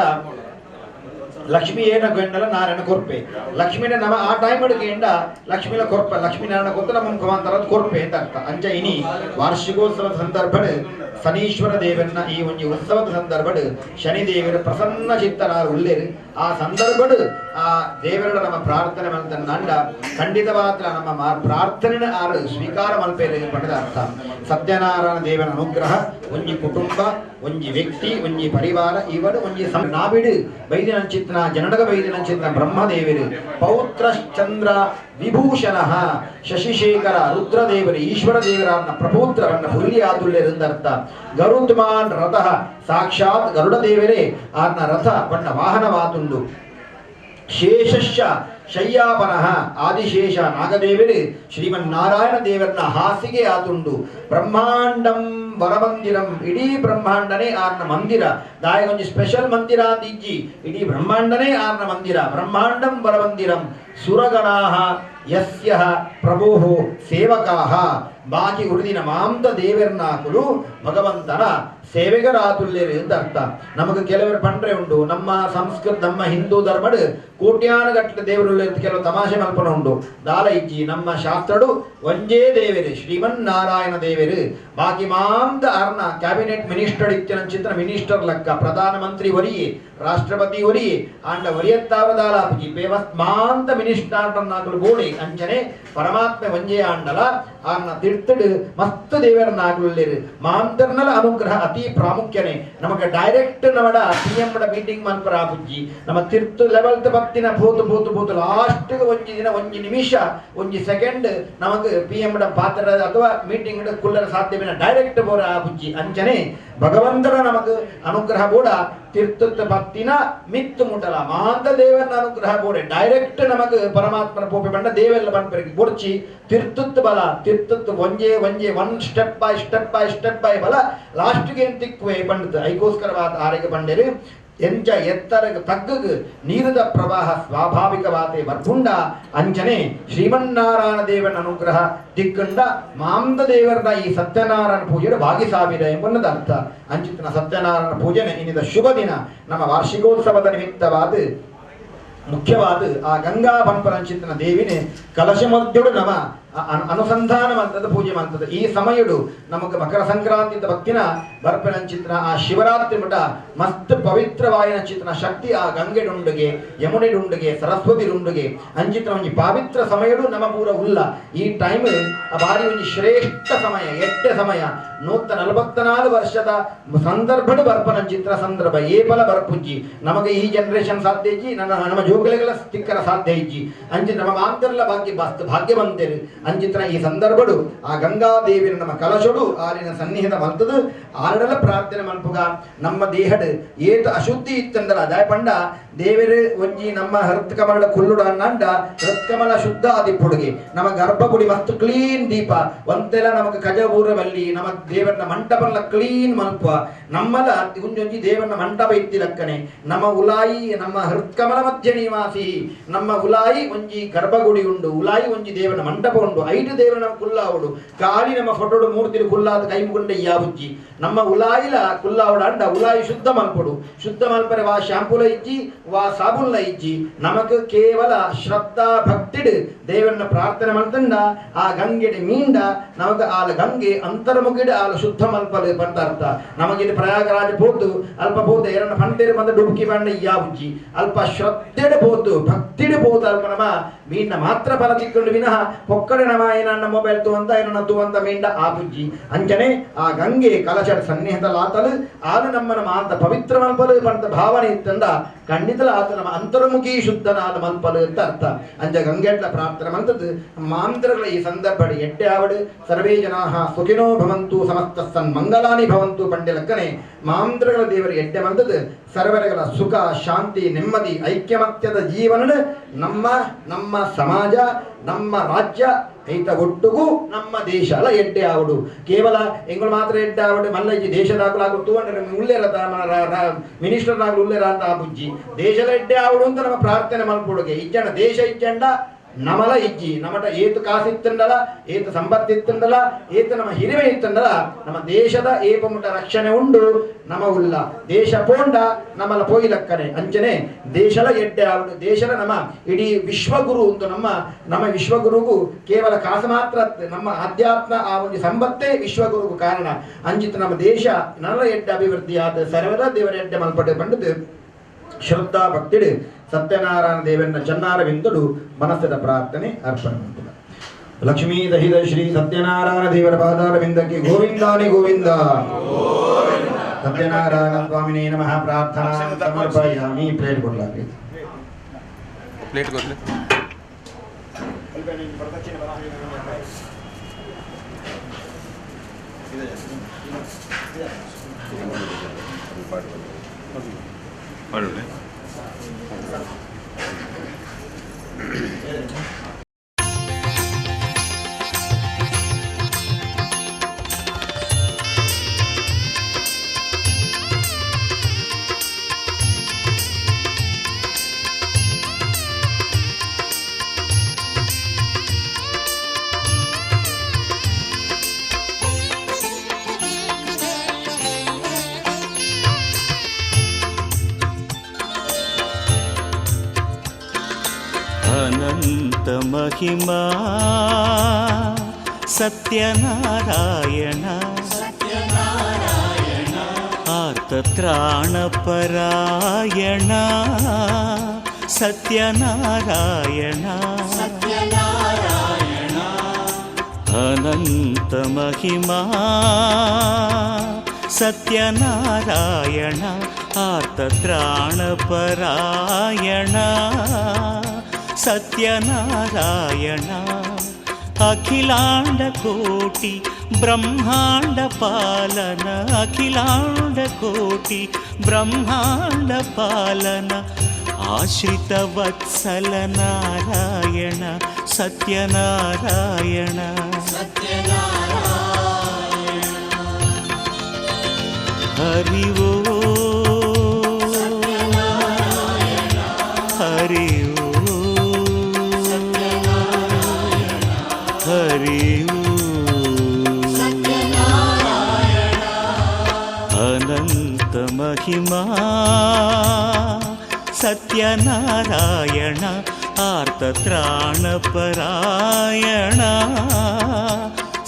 ಲಕ್ಷ್ಮಿ ಏನ ಗೊಂಡಲ ನಾರಾಯಣ ಕೊರ್ಪೆ ಲಕ್ಷ್ಮಿನ ನಮ ಆ ಟೈಮ್ ಅಡಿಗೆಂಡ ಲಕ್ಷ್ಮಿಲ ಕೊರ್ಪ ಲಕ್ಷ್ಮೀನಾರಾಯಣ ಕೊತ್ತ ನಮ್ಮ ಮುಖಾಂತರ ಕೊರ್ಪೆ ಅಂತ ಅರ್ಥ ಅಂಚ ಇನಿ ವಾರ್ಷಿಕೋತ್ಸವದ ಸಂದರ್ಭದ ಶನೀಶ್ವರ ದೇವರನ್ನ ಈ ಒಂದು ಉತ್ಸವದ ಸಂದರ್ಭದ ಶನಿ ದೇವರ ಪ್ರಸನ್ನ ಚಿತ್ತರಾರು ಉಳ್ಳೇರು ಆ ಸಂದರ್ಭದ ಆ ದೇವರ ನಮ್ಮ ಪ್ರಾರ್ಥನೆ ಮಂತ ನಂಡ ಖಂಡಿತವಾದ ನಮ್ಮ ಪ್ರಾರ್ಥನೆ ಆರು ಸ್ವೀಕಾರ ಮಲ್ಪೇರೆ ಪಡೆದ ಅರ್ಥ ಸತ್ಯನಾರಾಯಣ ದೇವರ ಅನುಗ್ರಹ ಒಂಜಿ ಕುಟುಂಬ ಒಂಜಿ ವ್ಯಕ್ತಿ ಒಂಜಿ ಪರಿವಾರ ಇವರು ಒಂಜಿ ನಾಬಿಡು ಬೈದಿನ ಚಿತ್ನ ಜನಡಗ ಬೈದಿನ ಚಿತ್ನ ಬ್ರಹ್ಮದೇವರು ಪೌತ್ರಶ್ಚಂದ್ರ ವಿಭೂಷಣ ಶಶಿಶೇಖರ ರುದ್ರದೇವರು ಈಶ್ವರ ದೇವರನ್ನ ಪ್ರಪುತ್ರವನ್ನ ಹುಲ್ಲಿ ಆದುಲ್ಲೆಂದರ್ಥ ಗರುತ್ಮಾನ್ ರಥ ಸಾಕ್ಷಾತ್ ಗರುಡ ದೇವರೇ ಆರ್ನ ರಥ ಬಣ್ಣ ವಾಹನವಾತುಂಡು ಶೇಷಶ್ಚ ಶಯ್ಯಾಪನಃ ಆದಿಶೇಷ ನಾಗದೇವರು ಶ್ರೀಮನ್ನಾರಾಯಣ ದೇವರನ್ನ ಹಾಸಿಗೆ ಆತುಂಡು ಬ್ರಹ್ಮಾಂಡಂ ವರಮಂದಿರಂ ಇಡೀ ಬ್ರಹ್ಮಾಂಡನೇ ಆರ್ನ ಮಂದಿರ ದಾಯ ಒಂಜಿ ಸ್ಪೆಷಲ್ ಮಂದಿರ ಅಂದಿಜ್ಜಿ ಇಡೀ ಬ್ರಹ್ಮಾಂಡನೇ ಆರ್ನ ಮಂದಿರ ಬ್ರಹ್ಮಾಂಡಂ ವರಮಂದಿರಂ ಸುರಗಣಾಃ ಯಸ್ಯ ಪ್ರಭೋಃ ಸೇವಕಾಃ ಬಾಕಿ ಉಳಿದಿನ ಮಾಂತ ದೇವರನ್ನಾಕುಲು ಭಗವಂತನ ಸೇವೆಗರಾತುಲ್ಲೇರು ಅಂತ ಅರ್ಥ ನಮಗೆ ಕೆಲವರು ಪಂಡ್ರೆ ಉಂಟು ನಮ್ಮ ಸಂಸ್ಕೃತ ನಮ್ಮ ಹಿಂದೂ ಧರ್ಮಡ್ ಕೋಟ್ಯಾನುಗಟ್ಟಲೆ ದೇವರು ಕೆಲವು ತಮಾಷೆ ಮಲ್ಪನ ಉಂಟು ದಾಲ ಇಜ್ಜಿ ನಮ್ಮ ಶಾಸ್ತ್ರಡು ಒಂಜೇ ದೇವರು ಶ್ರೀಮನ್ನಾರಾಯಣ ದೇವರು ಬಾಕಿ ಮಾಂತ ಅರ್ನ ಕ್ಯಾಬಿನೆಟ್ ಮಿನಿಸ್ಟರ್ ಇತ್ತಿನ ಚಿತ್ರ ಮಿನಿಸ್ಟರ್ ಲೆಕ್ಕ ಪ್ರಧಾನ ಮಂತ್ರಿ ಒರಿಯೇ ರಾಷ್ಟ್ರಪತಿ ಒರಿಯೇ ಆಂಡ ಒರಿಯತ್ತಾವ ದಾಲಾಪುಜಿ ಬೇವಸ್ ಮಾಂತ ಮಿನಿಸ್ಟರ್ ಬೋಡಿ ಅಂಚನೆ ಪರಮಾತ್ಮ ಒಂಜೇ ಆಂಡಲ ಆರ್ನ ತಿರ್ತಡು ಮಸ್ತ್ ದೇವರನ್ನಾಗಲಿರು ಮಾಂತರ್ನಲ ಅನುಗ್ರಹ ಅತಿ ಪ್ರಾಮುಖ್ಯನೇ ನಮಗೆ ಡೈರೆಕ್ಟ್ ನಮಡ ಸಿಎಂ ಮೀಟಿಂಗ್ ಮನ್ಪರ ಆಪುಜ್ಜಿ ನಮ್ಮ ತಿರ್ತು ಲೆವೆಲ್ತ್ ಭಕ್ತಿನ ಪೋತು ಲಾಸ್ಟ್ ಒಂಜಿ ದಿನ ಒಂಜಿ ನಿಮಿಷ ಒಂಜಿ ಸೆಕೆಂಡ್ ನಮಗೆ PM ಪಾತ್ರ ಅಥವಾ ಮೀಟಿಂಗ್ ಕುಲ್ಲರ ಸಾಧ್ಯವಿನ ಡೈರೆಕ್ಟ್ ಬೋರ ಆಪುಜ್ಜಿ ಅಂಚನೆ ಭಗವಂತನ ನಮಗೆ ಅನುಗ್ರಹ ಬೋಡ ತಿರ್ತುತ್ತ ಭಕ್ತಿನ ಮಿತ್ತು ಮುಟ್ಟಲ ಮಾಂತ ದೇವರನ್ನ ಅನುಗ್ರಹ ಬೋಡೆ ಡೈರೆಕ್ಟ್ ನಮಗೆ ಪರಮಾತ್ಮನ ಪೋಪೆ ಬಂಡ ದೇವೆಲ್ಲ ಬಂದ್ಪರಿಗೆ ಬೊಡ್ಚಿ ತಿರ್ತುತ್ತು ಬಲ ತಿರ್ತುತ್ತು ಒಂಜೆ ಒನ್ ಸ್ಟೆಪ್ ಬೈ ಬಲ ಲಾಸ್ಟ್ಗೆ ತಿಕ್ವೆ ಬಂಡದು ಐಗೋಸ್ಕರವಾದ ಆರೆಗೆ ಬಂಡೇರು ಎಂಚ ಎತ್ತರಗ ತಗ್ಗಗ ನೀರದ ಪ್ರವಾಹ ಸ್ವಾಭಾವಿಕವಾತೆ ವರ್ಗುಂಡ ಅಂಚನೆ ಶ್ರೀಮನ್ನಾರಾಯಣ ದೇವನ ಅನುಗ್ರಹ ತಿಕ್ಕಂಡ ಮಾಂದ ದೇವರ ಈ ಸತ್ಯನಾರಾಯಣ ಪೂಜೆಯ ಭಾಗಿಸಾವಿದೆ ಎಂಬುದರ ಅರ್ಥ ಅಂಚಿತನ ಸತ್ಯನಾರಾಯಣ ಪೂಜೆನೆ ಇನ್ನಿದ ಶುಭ ದಿನ ನಮ್ಮ ವಾರ್ಷಿಕೋತ್ಸವದ ನಿಮಿತ್ತವಾದ ಮುಖ್ಯವಾದ ಆ ಗಂಗಾ ಪಂಪರಂಚಿತನ ದೇವಿನೇ ಕಲಶ ಮಧ್ಯಡು ನಮ ಅನುಸಂಧಾನ ಮಂತ್ರದ ಪೂಜೆ ಮಂತ್ರದ ಈ ಸಮಯಡು ನಮಗೆ ಮಕರ ಸಂಕ್ರಾಂತಿ ಭಕ್ತಿನ ಬರ್ಪನಂಚಿತ್ರ ಆ ಶಿವರಾತ್ರಿ ಮಠ ಮಸ್ತ್ ಪವಿತ್ರವಾಯಿನ ಚಿತ್ರನ ಶಕ್ತಿ ಆ ಗಂಗೆಡುಂಡುಗೆ ಯಮುನೆಡುಂಡುಗೆ ಸರಸ್ವತಿಡುಂಡುಗೆ ಅಂಚಿತ್ರ ಒಂಜಿ ಪವಿತ್ರ ಸಮಯಡು ನಮ್ಮ ಪೂರ ಉಲ್ಲ ಈ ಟೈಮ್ ಬಾರಿ ಒಂಜಿ ಶ್ರೇಷ್ಠ ಸಮಯ ಎಟ್ಟೆ ಸಮಯ 144 ವರ್ಷದ ಸಂದರ್ಭಡು ಬರ್ಪನಂಚಿತ್ರ ಸಂದರ್ಭ ಏಪಲ ಬರ್ಪುಜ್ಜಿ ನಮಗೆ ಈ ಜನರೇಷನ್ ಸಾಧ್ಯ ಇಜ್ಜಿ ನಮ್ಮ ಜೋಗಲೆಗಳ ಸ್ಟಿಕ್ಕರ ಸಾಧ್ಯ ಇಜ್ಜಿ ಅಂಚಿ ನಮ್ಮ ಮಾಂತರ್ಲ ಭಾಗ್ಯ ಬಂತೇರು ಅಂಚಿತ್ರ ಈ ಸಂದರ್ಭಡು ಆ ಗಂಗಾದೇವಿನ ನಮ್ಮ ಕಲಶಡು ಆಲಿನ ಸನ್ನಿಹಿತ ಮಲ್ತದು ಆರಡಲ ಪ್ರಾರ್ಥನೆ ಮಲ್ಪುಗ ನಮ್ಮ ದೇಹಡ್ ಏತ ಅಶುದ್ಧಿ ಇತ್ತಂದರ ಅದಾಯ ಪಂಡ ದೇವರು ಒಂಜಿ ನಮ್ಮ ಹೃತ್ಕಮಲ ಕುಲ್ಲುಡ ಅನ್ನಂಡ ಹೃತ್ಕಮಲ ಶುದ್ಧ ಆದಿಪ್ಪುಡುಗೆ ನಮ್ಮ ಗರ್ಭಗುಡಿ ಮಸ್ತ್ ಕ್ಲೀನ್ ದೀಪ ಒಂತೆಲ ನಮಕ್ ಕಜಬೂರವಲ್ಲಿ ನಮ್ಮ ದೇವರನ ಮಂಟಪಲ್ಲ ಕ್ಲೀನ್ ಮಲ್ಪ ನಮ್ಮಲ ಒಂಜೊಂಜಿ ದೇವರನ ಮಂಟಪ ಇತ್ತಿಲಕ್ಕನೆ ನಮ್ಮ ಉಲಾಯಿ ನಮ್ಮ ಹೃತ್ಕಮಲ ಮಧ್ಯ ನಿವಾಸಿ ನಮ್ಮ ಉಲಾಯಿ ಒಂಜಿ ಗರ್ಭಗುಡಿ ಉಂಡು ಉಲಾಯಿ ಒಂಜಿ ದೇವರನ ಮಂಟಪ ಉಂಡು 5 ದೇವರನ ಕುಲ್ಲಾವುಡು ಕಾಲಿ ನಮ್ಮ ಫೋಟೋಡು ಮೂರ್ತಿರು ಕುಲ್ಲಾದ ಕೈ ಮುಗುಂಡ ಯಾವುಜ್ಜಿ ನಮ್ಮ ಉಲಾಯಿಲ ಕುಲ್ಲಾವುಡ ಅಂಡ ಉಲಾಯಿ ಶುದ್ಧ ಮಲ್ಪಡು ಶುದ್ಧ ಮಲ್ಪರೆ ವಾ ಶಾಂಪುಲ ಇಜ್ಜಿ ವಾ ಸಾಬುಲ್ಲ ಇಜ್ಜಿ ನಮಕ್ ಕೇವಲ ಶ್ರದ್ಧಾ ಭಕ್ತಿಡ್ ದೇವರನ್ನ ಪ್ರಾರ್ಥನೆ ಮಾಡ್ತಂಡ ಆ ಗಂಗೆಡೆ ಮೀಂಡ ನಮಗ ಆಲ ಗಂಗೆ ಅಂತರ್ಮುಗಿಡ ಆಲ ಶುದ್ಧ ಮಲ್ಪಲೆ ಬಂತಾರ್ಥ ನಮಗಿಲ್ಲಿ ಪ್ರಯಾಗರಾಜ ಬೋದು ಅಲ್ಪ ಬೋದು ಎರನ್ನ ಫಂಟೇರು ಬಂದ ಡುಬುಕಿ ಬಂಡ ಯಾವುಜ್ಜಿ ಅಲ್ಪ ಶ್ರದ್ಧೆಡೆ ಬೋದು ಭಕ್ತಿಡೆ ಬೋದು ಅಲ್ಪ ನಮ ಮೀಂಡ ಮಾತ್ರ ಫಲ ತಿಕ್ಕೊಂಡು ವಿನಃ ಪೊಕ್ಕಡೆ ನಮ ಏನನ್ನ ಮೊಬೈಲ್ ತುವಂತ ಏನನ್ನ ತುವಂತ ಮೀಂಡ ಆಪುಜ್ಜಿ ಅಂಚನೆ ಆ ಗಂಗೆ ಕಲಶಡ ಸನ್ನಿಹಿತ ಲಾತಲು ಆದ ನಮ್ಮನ ಮಾತ ಪವಿತ್ರ ಮಲ್ಪಲು ಬಂದ ಭಾವನೆ ಇತ್ತಂದ ಖಂಡಿತ ಆತ ನಮ್ಮ ಅಂತರ್ಮುಖಿ ಶುದ್ಧನಾದ ಮಲ್ಪಲು ಅಂತ ಅರ್ಥ ಅಂಚ ಗಂಗೆಡ್ಲ ಪ್ರಾರ್ಥನೆ ಮಂತದ್ದು ಮಾಂತ್ರಗಳ ಈ ಸಂದರ್ಭ ಎಟ್ಟೆ ಆವಡು ಸರ್ವೇ ಜನಾಹ ಸುಖಿನೋ ಭವಂತು ಸಮಸ್ತ ಸನ್ ಮಂಗಲಾನಿ ಭವಂತು ಪಂಡ್ಯಲಕ್ಕನೆ ಮಾಂತ್ರಗಳ ದೇವರು ಎಟ್ಟೆ ಮಂತದ್ದು ಸರ್ವರಗಳ ಸುಖ ಶಾಂತಿ ನೆಮ್ಮದಿ ಐಕ್ಯಮತ್ಯದ ಜೀವನ ನಮ್ಮ ನಮ್ಮ ಸಮಾಜ ನಮ್ಮ ರಾಜ್ಯ ಐತ ಒಟ್ಟುಗೂ ನಮ್ಮ ದೇಶ ಅಲ್ಲ ಎಡ್ಡೆ ಆವಡು ಕೇವಲ ಎಂಗಳು ಮಾತ್ರ ಎಡ್ಡೆ ಆವಡು ಮಲ್ಲ ಈ ದೇಶದಾಗಲಾಗು ತೂಂಡ್ರೆ ಉಳ್ಳೇರ ಮಿನಿಸ್ಟರ್ ನಾಗಲು ಉಳ್ಳೇರ ಅಂತ ಆ ಬುಜ್ಜಿ ದೇಶದ ಎಡ್ಡೆ ಆವಡು ಅಂತ ನಮ್ಮ ಪ್ರಾರ್ಥನೆ ಮಲ್ಪುಡುಗೆ ಇಜ್ಜನ ದೇಶ ಇಜ್ಜಂಡ ನಮಲ ಇಜ್ಜಿ ನಮಟ ಏತು ಕಾಸಿತ್ತಂಡಲ ಏತು ಸಂಪತ್ತಿತ್ತಂಡಲ ಏತು ನಮ್ಮ ಹಿರಿಮೆ ಇತ್ತಂಡಲ ನಮ್ಮ ದೇಶದ ಏಪಮುಟ ರಕ್ಷಣೆ ಉಂಡು ನಮ ಉಲ್ಲ ದೇಶ ಪೋಂಡ ನಮ್ಮಲ ಪೋಯಿಲಕ್ಕನೆ ಅಂಚನೆ ದೇಶದ ಎಡ್ಡೆ ಆವಡು ದೇಶದ ನಮ್ಮ ಇಡೀ ವಿಶ್ವಗುರು ಅಂತ ನಮ್ಮ ವಿಶ್ವಗುರುಗೂ ಕೇವಲ ಕಾಸು ಮಾತ್ರ ನಮ್ಮ ಆಧ್ಯಾತ್ಮ ಆ ಒಂದು ಸಂಪತ್ತೇ ವಿಶ್ವಗುರುಗೂ ಕಾರಣ ಅಂಚಿತ್ತು ನಮ್ಮ ದೇಶ ನಲ್ಲ ಎಡ್ಡೆ ಅಭಿವೃದ್ಧಿ ಆದ ಸರ್ವದ ದೇವರ ಎಡ್ಡೆ ಮಲ್ಪಟ್ಟೆ ಪಂಡಿತು ಶ್ರದ್ಧಾ ಭಕ್ತಿಡು ಸತ್ಯನಾರಾಯಣ ದೇವರನ್ನ ಚನ್ನಾರವಿಂದಡು ಮನಸ್ಸದ ಪ್ರಾರ್ಥನೆ ಅರ್ಪಣೆ ಮಾಡ್ತಾರೆ. ಲಕ್ಷ್ಮೀ ದಹಿತ ಶ್ರೀ ಸತ್ಯನಾರಾಯಣ ದೇವರ ಪಾದಾರವಿಂದಕ್ಕೆ ಗೋವಿಂದಾನಿ ಗೋವಿಂದ. ಸತ್ಯನಾರಾಯಣ ಸ್ವಾಮಿನೇ ನಮಃ ಪ್ರಾರ್ಥನಾ ಸಮರ್ಪಯಾಮಿ. ಪ್ಲೇಟ್ ಕೊಡ್ಲಾಗಿ ಪ್ಲೇಟ್ ಕೊಡ್ಲಿ. ಒಳ್ಳೆ ಅನಂತ ಮಹಿಮಾ ಸತ್ಯನಾರಾಯಣ ಆರ್ತತ್ರಾಣಪರಾಯಣ ಸತ್ಯನಾರಾಯಣ ಅನಂತ ಮಹಿಮಾ ಸತ್ಯನಾರಾಯಣ ಆರ್ತತ್ರಾಣಪರಾಯಣ ಸತ್ಯನಾರಾಯಣ ಅಖಿಲಾಂಡ ಕೋಟಿ ಬ್ರಹ್ಮಾಂಡ ಪಾಲನ ಅಖಿಲಾಂಡ ಕೋಟಿ ಬ್ರಹ್ಮಾಂಡ ಪಾಲನ ಆಶ್ರಿತ ವತ್ಸಲ ನಾರಾಯಣ ಸತ್ಯನಾರಾಯಣ ಹರಿ ಓ ಹರಿ ಅನಂತ ಮಹಿಮಾ ಸತ್ಯನಾರಾಯಣ ಆರ್ತತ್ರಾಣಪರಾಯಣ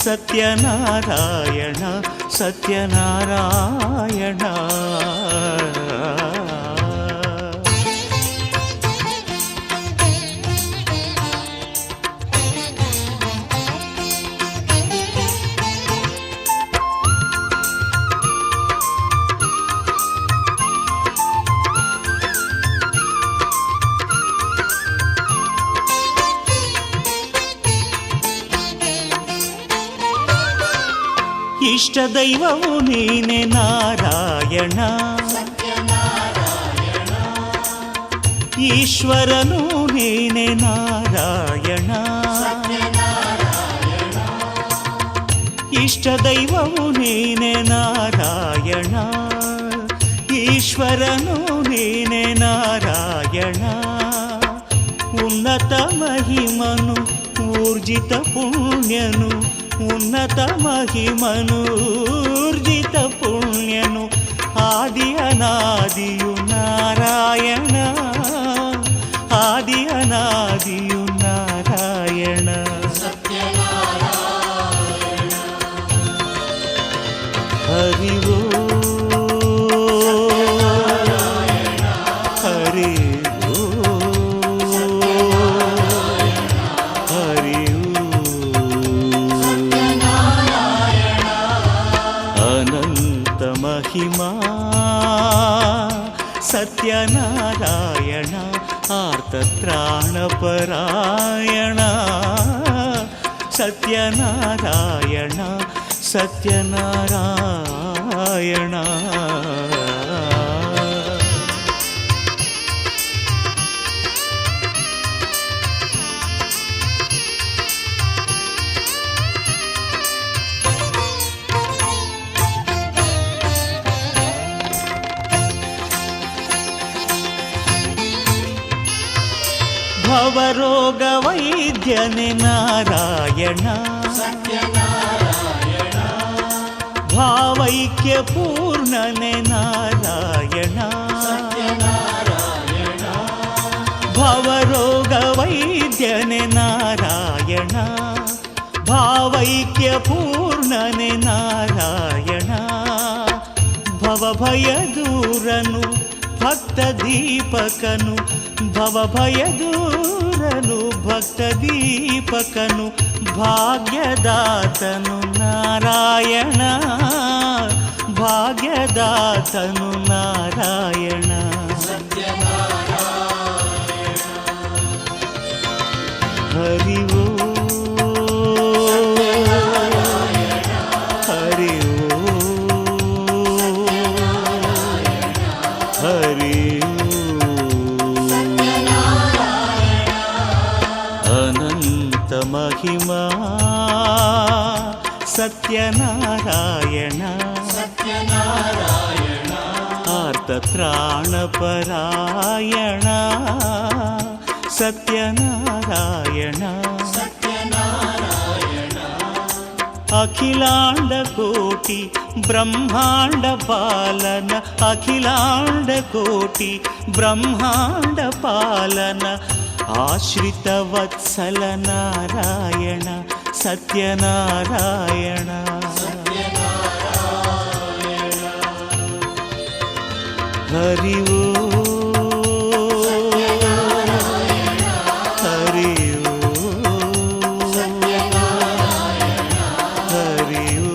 ಸತ್ಯನಾರಾಯಣ ಸತ್ಯನಾರಾಯಣ ಇಷ್ಟ ದೈವವು ನೀನೆ ನಾರಾಯಣ, ಈಶ್ವರನು ನೀನೆ ನಾರಾಯಣ, ಇಷ್ಟ ದೈವವು ನೀನೆ ನಾರಾಯಣ, ಈಶ್ವರನು ನೀನೆ ನಾರಾಯಣ, ಉನ್ನತ ಮಹಿಮನು ಊರ್ಜಿತ ಪುಣ್ಯನು, ಉನ್ನತ ಮಹಿಮನು ಊರ್ಜಿತ ಪುಣ್ಯನು, ಆದಿ ಅನಾದಿಯು ನಾರಾಯಣ, ಆದಿ ಅನಾದಿಯು ನಾರಾಯಣ. ಹರಿ ಓ ಹರಿ ಓ ಹರಿ ಅನಂತ ಮಹಿಮಾ ಸತ್ಯನಾರಾಯಣ, ಆರ್ತತ್ರಾಣಪರಾಯಣ ಸತ್ಯನಾರಾಯಣ, ಸತ್ಯನಾರಾಯಣ. ಭವರೋಗ ವೈದ್ಯನೆ ನಾರಾಯಣ, ಭಾವೈಕ್ಯ ಪೂರ್ಣನೆ ನಾರಾಯಣ, ಭವರೋಗ ವೈದ್ಯನೆ ನಾರಾಯಣ, ಭಾವೈಕ್ಯ ಪೂರ್ಣನೆ ನಾರಾಯಣ, ಭವಭಯ ದೂರನು ಭಕ್ತ ದೀಪಕನು, ಭವಭಯ ದೂರನು ಭಕ್ತ ದೀಪಕನು, ಭಾಗ್ಯದಾತನು ನಾರಾಯಣ, ಭಾಗ್ಯದಾತನು ನಾರಾಯಣ. ಹರಿ ಓ ಹರಿ ಓ ಹರಿ ಅನಂತ ಮಹಿಮಾ ಸತ್ಯನಾರಾಯಣ, ಆರ್ತತ್ರಾಣಪರಾಯಣ ಸತ್ಯನಾರಾಯಣ, ಅಖಿಲಾಂಡ ಕೋಟಿ ಬ್ರಹ್ಮಾಂಡ ಪಾಲನ, ಅಖಿಲಾಂಡ ಕೋಟಿ ಬ್ರಹ್ಮಾಂಡ ಪಾಲನ, ಆಶ್ರಿತ ವತ್ಸಲ ನಾರಾಯಣ ಸತ್ಯನಾರಾಯಣ. ಹರಿ ಓ ಹರಿ ಓ ಹರಿ ಓ.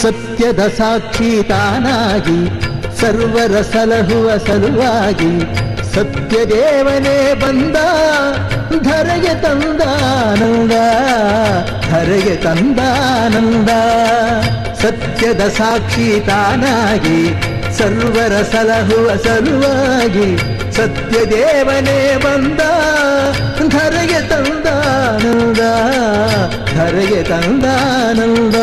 ಸತ್ಯದ ಸಾಕ್ಷಿ ತಾನಾಗಿ ಸರ್ವರ ಸಲಹುವ ಸಲುವಾಗಿ ಸತ್ಯದೇವನೇ ಬಂದ ಧರೆಗೆ ತಂದಾನಂದ, ಧರೆಗೆ ತಂದಾನಂದ. ಸತ್ಯದ ಸಾಕ್ಷಿ ತಾನಾಗಿ ಸರ್ವರ ಸಲಹುವ ಸಲುವಾಗಿ ಸತ್ಯದೇವನೇ ಬಂದ ಧರೆಗೆ ತಂದಾನಂದ, ಧರೆಗೆ ತಂದಾನಂದ.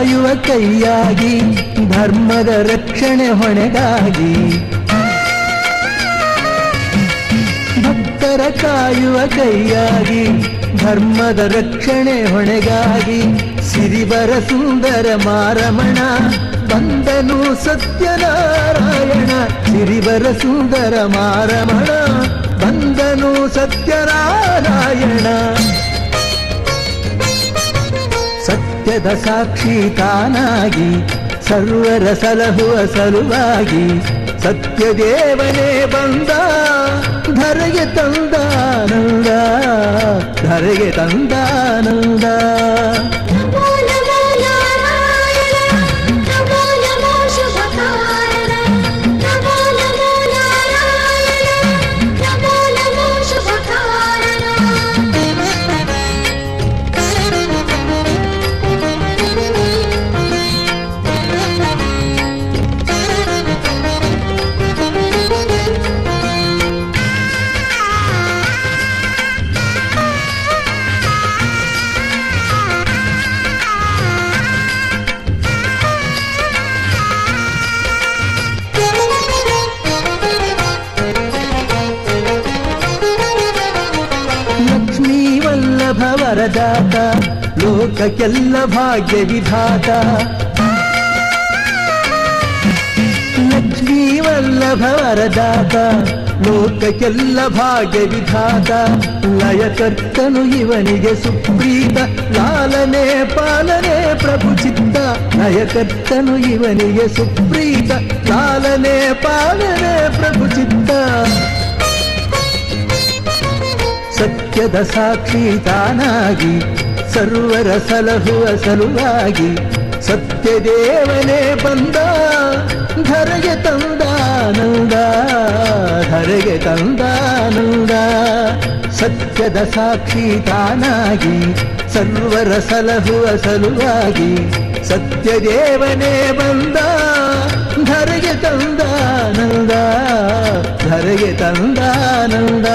ಕಾಯುವ ಕೈಯಾಗಿ ಧರ್ಮದ ರಕ್ಷಣೆ ಹೊಣೆಗಾಗಿ ಭಕ್ತರ ಕಾಯುವ ಕೈಯಾಗಿ ಧರ್ಮದ ರಕ್ಷಣೆ ಹೊಣೆಗಾಗಿ ಸಿರಿಬರ ಸುಂದರ ಮಾರಮಣ ಬಂದನು ಸತ್ಯನಾರಾಯಣ ಸಿರಿಬರ ಸುಂದರ ಮಾರಮಣ ಬಂದನು ಸತ್ಯನಾರಾಯಣ ಸತ್ಯದ ಸಾಕ್ಷಿ ತಾನಾಗಿ ಸರ್ವರ ಸಲಹುವ ಸಲುವಾಗಿ ಸತ್ಯದೇವನೇ ಬಂದ ಧರೆಗೆ ತಂದಾನಂದ ಧರೆಗೆ ತಂದಾನಂದ ವರದಾತ ಲೋಕಕ್ಕೆಲ್ಲ ಭಾಗ್ಯ ವಿಧಾತ ಲಕ್ಷ್ಮೀ ವಲ್ಲಭ ವರದಾತ ಲೋಕಕ್ಕೆಲ್ಲ ಭಾಗ್ಯ ವಿಧಾತ ಲಯಕರ್ತನು ಇವನಿಗೆ ಸುಪ್ರೀತ ಲಾಲನೆ ಪಾಲನೆ ಪ್ರಭು ಚಿತ್ತ ಲಯಕರ್ತನು ಇವನಿಗೆ ಸುಪ್ರೀತ ಲಾಲನೆ ಪಾಲನೆ ಪ್ರಭು ಚಿತ್ತ ಸತ್ಯದ ಸಾಕ್ಷಿ ತಾನಾಗಿ ಸರ್ವರ ಸಲಹುವ ಸಲುವಾಗಿ ಸತ್ಯದೇವನೇ ಬಂದ ಧರೆಗೆ ತಂದಾನಂದ ಧರೆಗೆ ತಂದಾನಂದ ಸತ್ಯದ ಸಾಕ್ಷಿ ತಾನಾಗಿ ಸರ್ವರ ಸಲಹುವ ಸಲುವಾಗಿ ಸತ್ಯದೇವನೇ ಬಂದ ಧರೆಗೆ ತಂದಾನಂದ ಧರೆಗೆ ತಂದಾನಂದ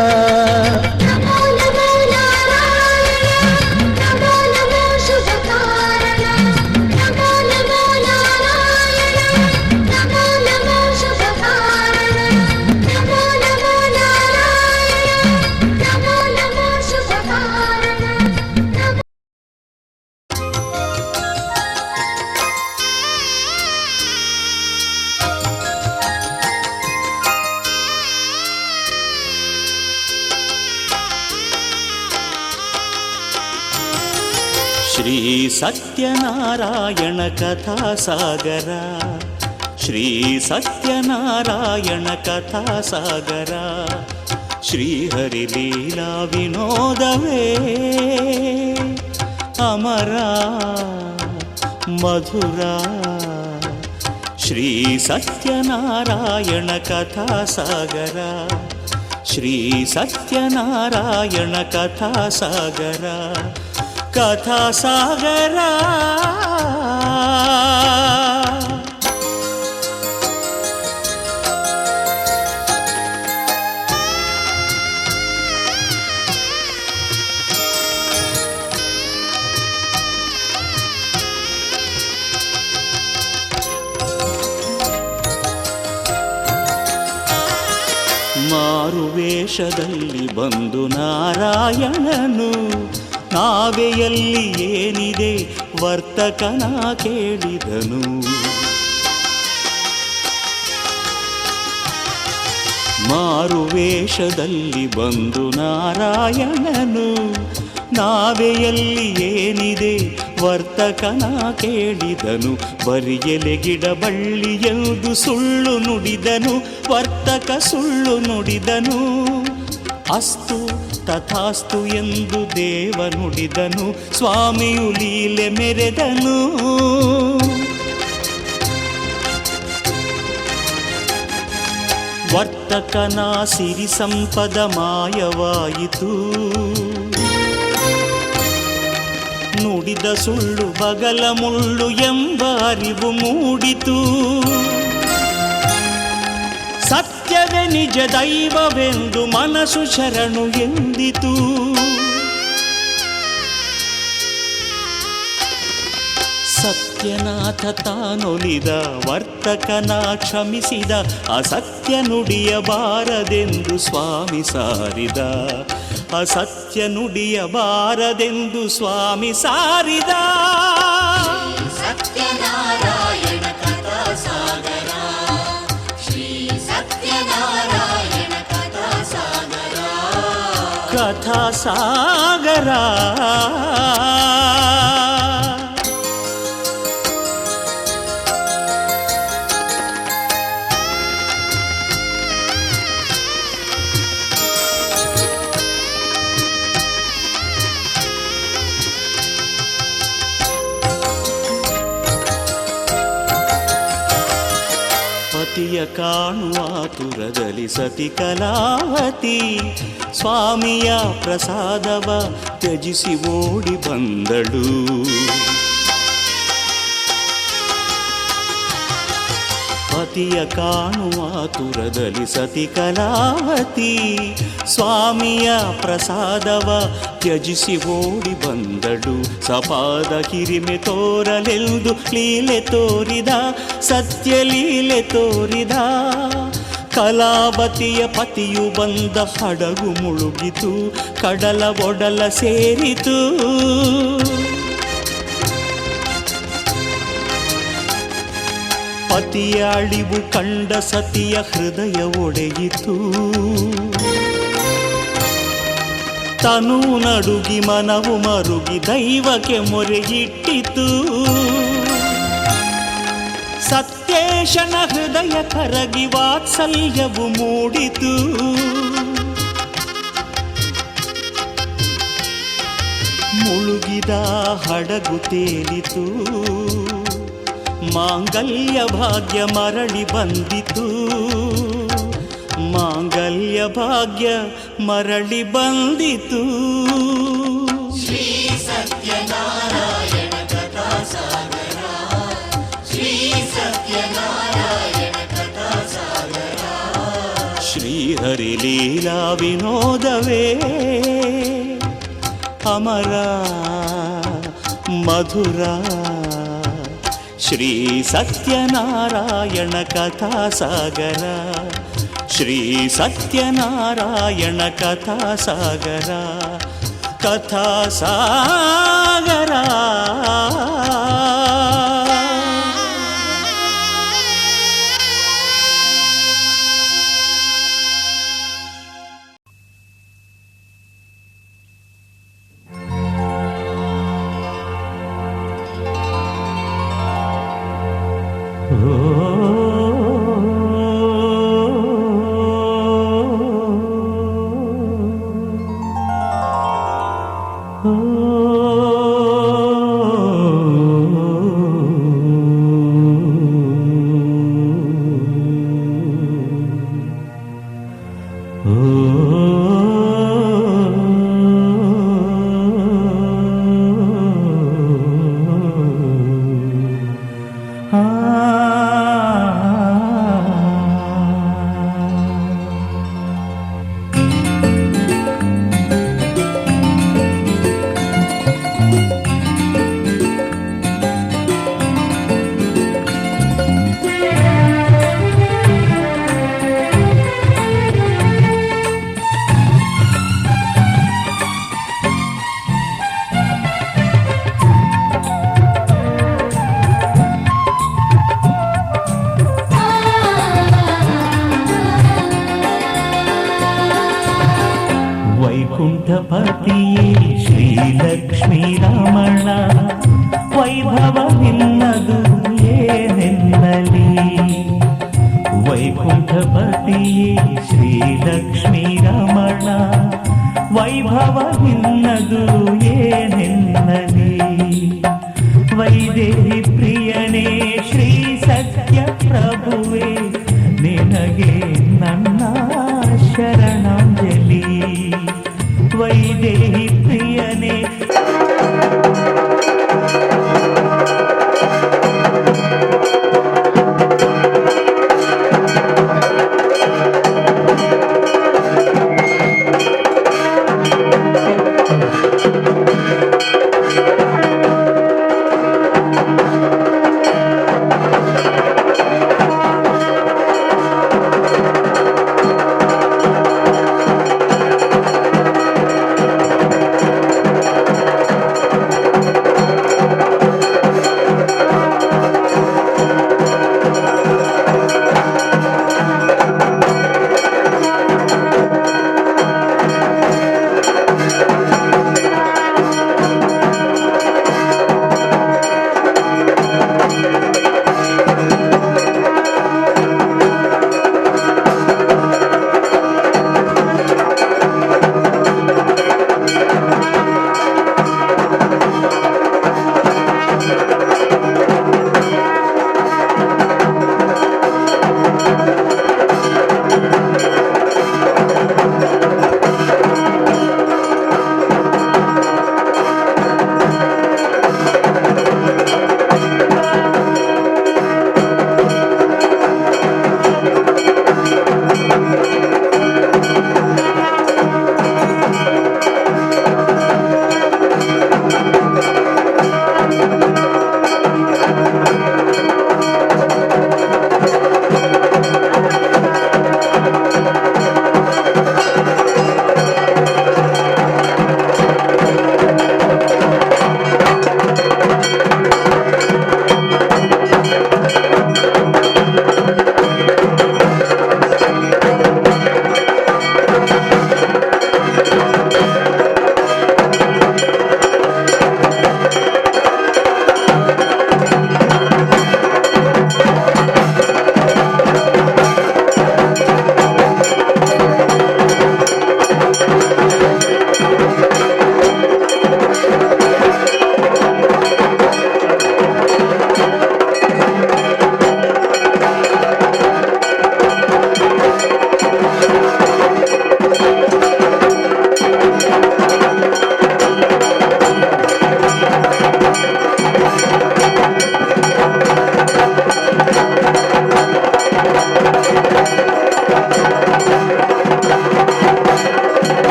ಶ್ರೀ ಸತ್ಯನಾರಾಯಣ ಕಥಾಸಾಗರ ಶ್ರೀ ಸತ್ಯನಾರಾಯಣ ಕಥಾಸಾಗರ ಶ್ರೀಹರಿ ಲೀಲಾ ವಿನೋದವೇ ಅಮರ ಮಧುರ ಶ್ರೀ ಸತ್ಯನಾರಾಯಣ ಕಥಾಸಾಗರ ಶ್ರೀ ಸತ್ಯನಾರಾಯಣ ಕಥಾಸಾಗರ ಕಥಾಸಾಗರ ಮಾರುವೇಷದಲ್ಲಿ ಬಂದು ನಾರಾಯಣನು ನಾವೆಯಲ್ಲಿ ಏನಿದೆ ವರ್ತಕನ ಕೇಳಿದನು. ಮಾರುವೇಷದಲ್ಲಿ ಬಂದು ನಾರಾಯಣನು ನಾವೆಯಲ್ಲಿ ಏನಿದೆ ವರ್ತಕನ ಕೇಳಿದನು. ಬರಿಯಲೆ ಗಿಡ ಬಳ್ಳಿ ಎಂದು ಸುಳ್ಳು ನುಡಿದನು, ವರ್ತಕ ಸುಳ್ಳು ನುಡಿದನು. ಅಸ್ತು ತಥಾಸ್ತು ಎಂದು ದೇವ ನುಡಿದನು, ಸ್ವಾಮಿಯು ಲೀಲೆ ಮೆರೆದನು. ವರ್ತಕನ ಸಿರಿ ಸಂಪದ ಮಾಯವಾಯಿತು, ನುಡಿದ ಸುಳ್ಳು ಬಗಲ ಮುಳ್ಳು ಎಂಬ ಅರಿವು ಮೂಡಿತು. ಸತ್ಯವೇ ನಿಜ ದೈವವೆಂದು ಮನಸ್ಸು ಶರಣು ಎಂದಿತು. ಸತ್ಯನಾಥ ತಾನೊಲಿದ ವರ್ತಕನ ಕ್ಷಮಿಸಿದ ಅಸತ್ಯ ನುಡಿಯಬಾರದೆಂದು ಸ್ವಾಮಿ ಸಾರಿದ ಅಸತ್ಯ ನುಡಿಯಬಾರದೆಂದು ಸ್ವಾಮಿ ಸಾರಿದ ಸತ್ಯನಾರಾಯಣ ಕಥಾ ಸಾಗರ ಶ್ರೀ ಸತ್ಯನಾರಾಯಣ ಕಥಾ ಸಾಗರ ಕಥಾ ಸಾಗರ ಪತಿಯ ಕಾಣುವ ತುರದಲ್ಲಿ ಸತಿ ಕಲಾವತಿ ಸ್ವಾಮಿಯ ಪ್ರಸಾದವ ತ್ಯಜಿಸಿ ಓಡಿ ಬಂದಳು. ಪತಿಯ ಕಾಣುವ ತುರದಲ್ಲಿ ಸತಿ ಕಲಾವತಿ ಸ್ವಾಮಿಯ ಪ್ರಸಾದವ ತ್ಯಜಿಸಿ ಓಡಿ ಬಂದಳು. ಸಪಾದ ಹಿರಿಮೆ ತೋರಲೆಂದು ಲೀಲೆ ತೋರಿದ ಸತ್ಯ ಲೀಲೆ ತೋರಿದ ಕಲಾವತಿಯ ಪತಿಯು ಬಂದ ಹಡಗು ಮುಳುಗಿತು, ಕಡಲ ಒಡಲ ಸೇರಿತು. ಪತಿಯ ಅಳಿವು ಕಂಡ ಸತಿಯ ಹೃದಯ ಒಡೆಯಿತು. ತನು ನಡುಗಿ ಮನವು ಮರುಗಿ ದೈವಕ್ಕೆ ಮೊರೆಯಿಟ್ಟಿತು. ಸತ್ಯೇಶನ ಹೃದಯ ಕರಗಿ ವಾತ್ಸಲ್ಯವು ಮೂಡಿತು. ಮುಳುಗಿದ ಹಡಗು ತೇಲಿತು. ಮಾಂಗಲ್ಯ ಭಾಗ್ಯ ಮರಳಿ ಬಂದಿತು. ಮಾಂಗಲ್ಯ ಭಾಗ್ಯ ಮರಳಿ ಬಂದಿತು. ಶ್ರೀ ಸತ್ಯನಾರಾಯಣ ಕಥಾ ಸಾಗರ ಶ್ರೀ ಸತ್ಯನಾರಾಯಣ ಕಥಾ ಸಾಗರ ಶ್ರೀಹರಿ ಲೀಲಾ ವಿನೋದವೇ ಅಮರ ಮಧುರ. ಶ್ರೀ ಸತ್ಯನಾರಾಯಣ ಕಥಾ ಸಾಗರ ಶ್ರೀ ಸತ್ಯನಾರಾಯಣ ಕಥಾ ಸಾಗರ ಕಥಾ ಸಾಗರ. ವೈಕುಂಠಪತಿಯೇ ಶ್ರೀಲಕ್ಷ್ಮೀ ರಮಣ ವೈಭವವಿಲ್ಲದು ಏನೆನ್ನಲಿ. ವೈಕುಂಠಪತಿಯೇ ಶ್ರೀಲಕ್ಷ್ಮೀ ರಮಣ ವೈಭವವಿಲ್ಲದು ಏನೆನ್ನಲಿ. ವೈದೇಹಿ ಪ್ರಿಯನೇ ಶ್ರೀ ಸತ್ಯ ಪ್ರಭುವೇ ನಿನಗೆ ನನ್ನ ಶರಣಾಂಜಲಿ. ವೈದೇಹಿ ಪ್ರಿಯನೇ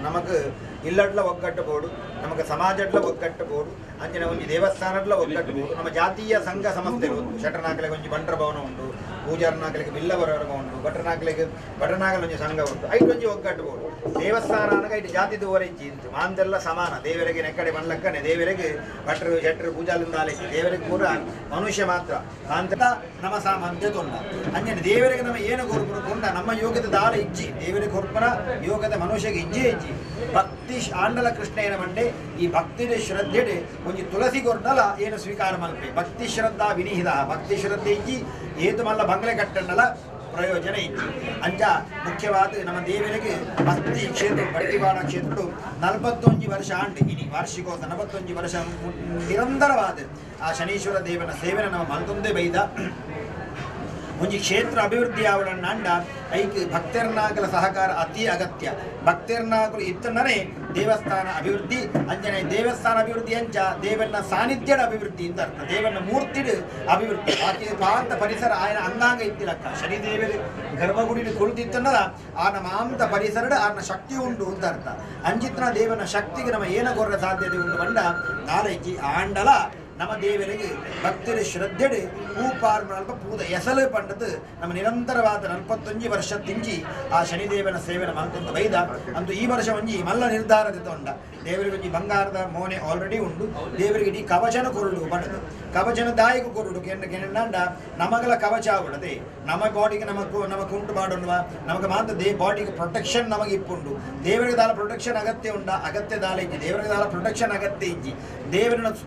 ನಮಗೆ ಇಲ್ಲಡ್ಲ ಒಗ್ಗಟ್ಟು ಬೋಡು ನಮಗೆ ಸಮಾಜಡ್ಲ ಒಗ್ಗಟ್ಟು ಬೋಡು ಅಂಚಿನ ಒಂಜಿ ದೇವಸ್ಥಾನಡ್ಲ ಒಗ್ಗಟ್ಟು ಬೋಡು ನಮ್ಮ ಜಾತೀಯ ಸಂಘ ಸಂಸ್ಥೆಗಳು ಶಟರ್ನಾಕಲಿಗೆ ಒಂಜಿ ಬಂಟ್ರ ಭವನ ಉಂಟು ಪೂಜಾರ್ನಾಕಲಿಗೆ ಬಿಲ್ಲವರವರ್ಗ ಉಂಟು ಭಟ್ರನಾಕಲ ಒಂಜಿ ಸಂಘ ಉಂಟು ಐದು ಒಂಜಿ ಒಗ್ಗಟ್ಟು ಬೋಡು ದೇವಸ್ಥಾನ ಅನ್ನಗ ಐದು ಜಾತಿ ದೂವರೆಜ್ಜಿ ಇಂತು ಮಾಂತೆಲ್ಲ ಸಮಾನ ದೇವರಿಗೆ ನೆಕ್ಕಡೆ ಮಣ್ಣಕ್ಕನೆ ದೇವರಿಗೆ ಭಟ್ರು ಶೆಟ್ರು ಪೂಜಾಲಿಂದ ಆಲೈತಿ ದೇವರಿಗೆ ಕೂಡ ಮನುಷ್ಯ ಮಾತ್ರ ಮಾಂತ ನಮ್ಮ ಸಾಮಾನ್ಯ ತೊಂಡ ಅಂಜನೆ ದೇವರಿಗೆ ನಮ್ಮ ಏನು ಕೊರ್ಪುರ ಕೊಂಡ ನಮ್ಮ ಯೋಗ್ಯತೆ ದಾಳ ಇಜ್ಜಿ ದೇವರಿಗೆ ಕೊರ್ಪುರ ಯೋಗ್ಯತೆ ಮನುಷ್ಯಗೆ ಇಜ್ಜಿ ಭಕ್ತಿ ಆಂಡಲ ಕೃಷ್ಣೇನ ಮಂಡೆ ಈ ಭಕ್ತಿದ ಶ್ರದ್ಧೆಡೆ ಒಂಜಿ ತುಳಸಿ ಕೊರ್ಡಲ ಏನು ಸ್ವೀಕಾರ ಮಲ್ಪೆ ಭಕ್ತಿ ಶ್ರದ್ಧಾ ವಿನಿಹಿತ ಭಕ್ತಿ ಶ್ರದ್ಧೆ ಇಜ್ಜಿ ಏತು ಮಲ್ಲ ಬಂಗ್ಲೆ ಕಟ್ಟಂಡಲ ಪ್ರಯೋಜನ ಇಜ್ಜಿ ಅಂಚ ಮುಖ್ಯವಾದ ನಮ್ಮ ದೇವರಿಗೆ ಭಕ್ತಿ ಕ್ಷೇತ್ರ ಬಡಕಿವಾಡ ಕ್ಷೇತ್ರ 41 ವರ್ಷ ಆಂಡ್ ಇನಿ ವಾರ್ಷಿಕೋತ್ಸವ 41 ವರ್ಷ ನಿರಂತರವಾದ ಆ ಶನೀಶ್ವರ ದೇವನ ಸೇವೆನ ನಮ್ಮ ಮನದೊಂದೇ ಬೈದ ಒಂಜಿ ಕ್ಷೇತ್ರ ಅಭಿವೃದ್ಧಿ ಆವಡಣ್ಣಾಂಡ ಐಕ್ ಭಕ್ತರ್ನಾಕಲ ಸಹಕಾರ ಅತಿ ಅಗತ್ಯ ಭಕ್ತರ್ನಾಕಲು ಇತ್ತನೇ ದೇವಸ್ಥಾನ ಅಭಿವೃದ್ಧಿ ಅಂಜನೆ ದೇವಸ್ಥಾನ ಅಭಿವೃದ್ಧಿ ಅಂಚ ದೇವನ ಸಾನ್ನಿಧ್ಯದ ಅಭಿವೃದ್ಧಿ ಅಂತ ಅರ್ಥ ದೇವನ ಮೂರ್ತಿಡ್ ಅಭಿವೃದ್ಧಿ ಆಕೆ ಪಾಂತ ಪರಿಸರ ಆಯನ ಅಂಗಾಂಗ ಇತ್ತಿಲಕ್ಕ ಶನಿದೇವರು ಗರ್ಭಗುಡಿನ ಕುಳಿತಿತ್ತನ್ನದ ಆನ ಮಾಂತ ಪರಿಸರಡ ಆನ ಶಕ್ತಿ ಉಂಟು ಅಂತ ಅರ್ಥ ಅಂಜಿತ್ನ ದೇವನ ಶಕ್ತಿಗೆ ನಮ್ಮ ಏನ ಕೊರ್ರ ಸಾಧ್ಯತೆ ಉಂಟು ಬಂಡ ನಾಲೈಕಿ ಆಂಡಲ ನಮ್ಮ ದೇವರಿಗೆ ಭಕ್ತರ ಶ್ರದ್ಧೆಡೆ ಪೂಪಾರ್ಮಲ್ಪ ಪೂದ ಎಸಲು ಪಂಡದು ನಮ್ಮ ನಿರಂತರವಾದ 41 ವರ್ಷ ತಿಂಜಿ ಆ ಶನಿದೇವನ ಸೇವೆನ ಮಾಡ್ಕೊಂತ ಬೈದ ಅಂತೂ ಈ ವರ್ಷ ಒಂಜಿ ಮಲ್ಲ ನಿರ್ಧಾರದ ತೊಂಡ ದೇವರಿಗೆ ಒಂಜಿ ಬಂಗಾರದ ಮೋನೆ ಆಲ್ರೆಡಿ ಉಂಡು ದೇವರಿಗೆ ಇಡೀ ಕವಚನ ಕೊರಡು ಪಡೆದು ಕವಚನ ದಾಯಿಗೂ ಕೊರಡು ಕೆಂಡ ನಮಗಲ ಕವಚ ಆಗುಡದೆ ನಮ್ಮ ಬಾಡಿಗೆ ನಮಕ್ ಉಂಟು ಮಾಡೋಣ ನಮಗೆ ಮಾತ್ರ ಬಾಡಿಗೆ ಪ್ರೊಟೆಕ್ಷನ್ ನಮಗೆ ಇಪ್ಪುಂಡು ದೇವರಿಗೆ ದಾಲ ಪ್ರೊಟೆಕ್ಷನ್ ಅಗತ್ಯ ಉಂಡ ಅಗತ್ಯ ದಾಲ ಇಜ್ಜಿ ದೇವರಿಗೆ ದಾಲ ಪ್ರೊಟೆಕ್ಷನ್ ಅಗತ್ಯ ಇಜ್ಜಿ ದೇವರನ್ನ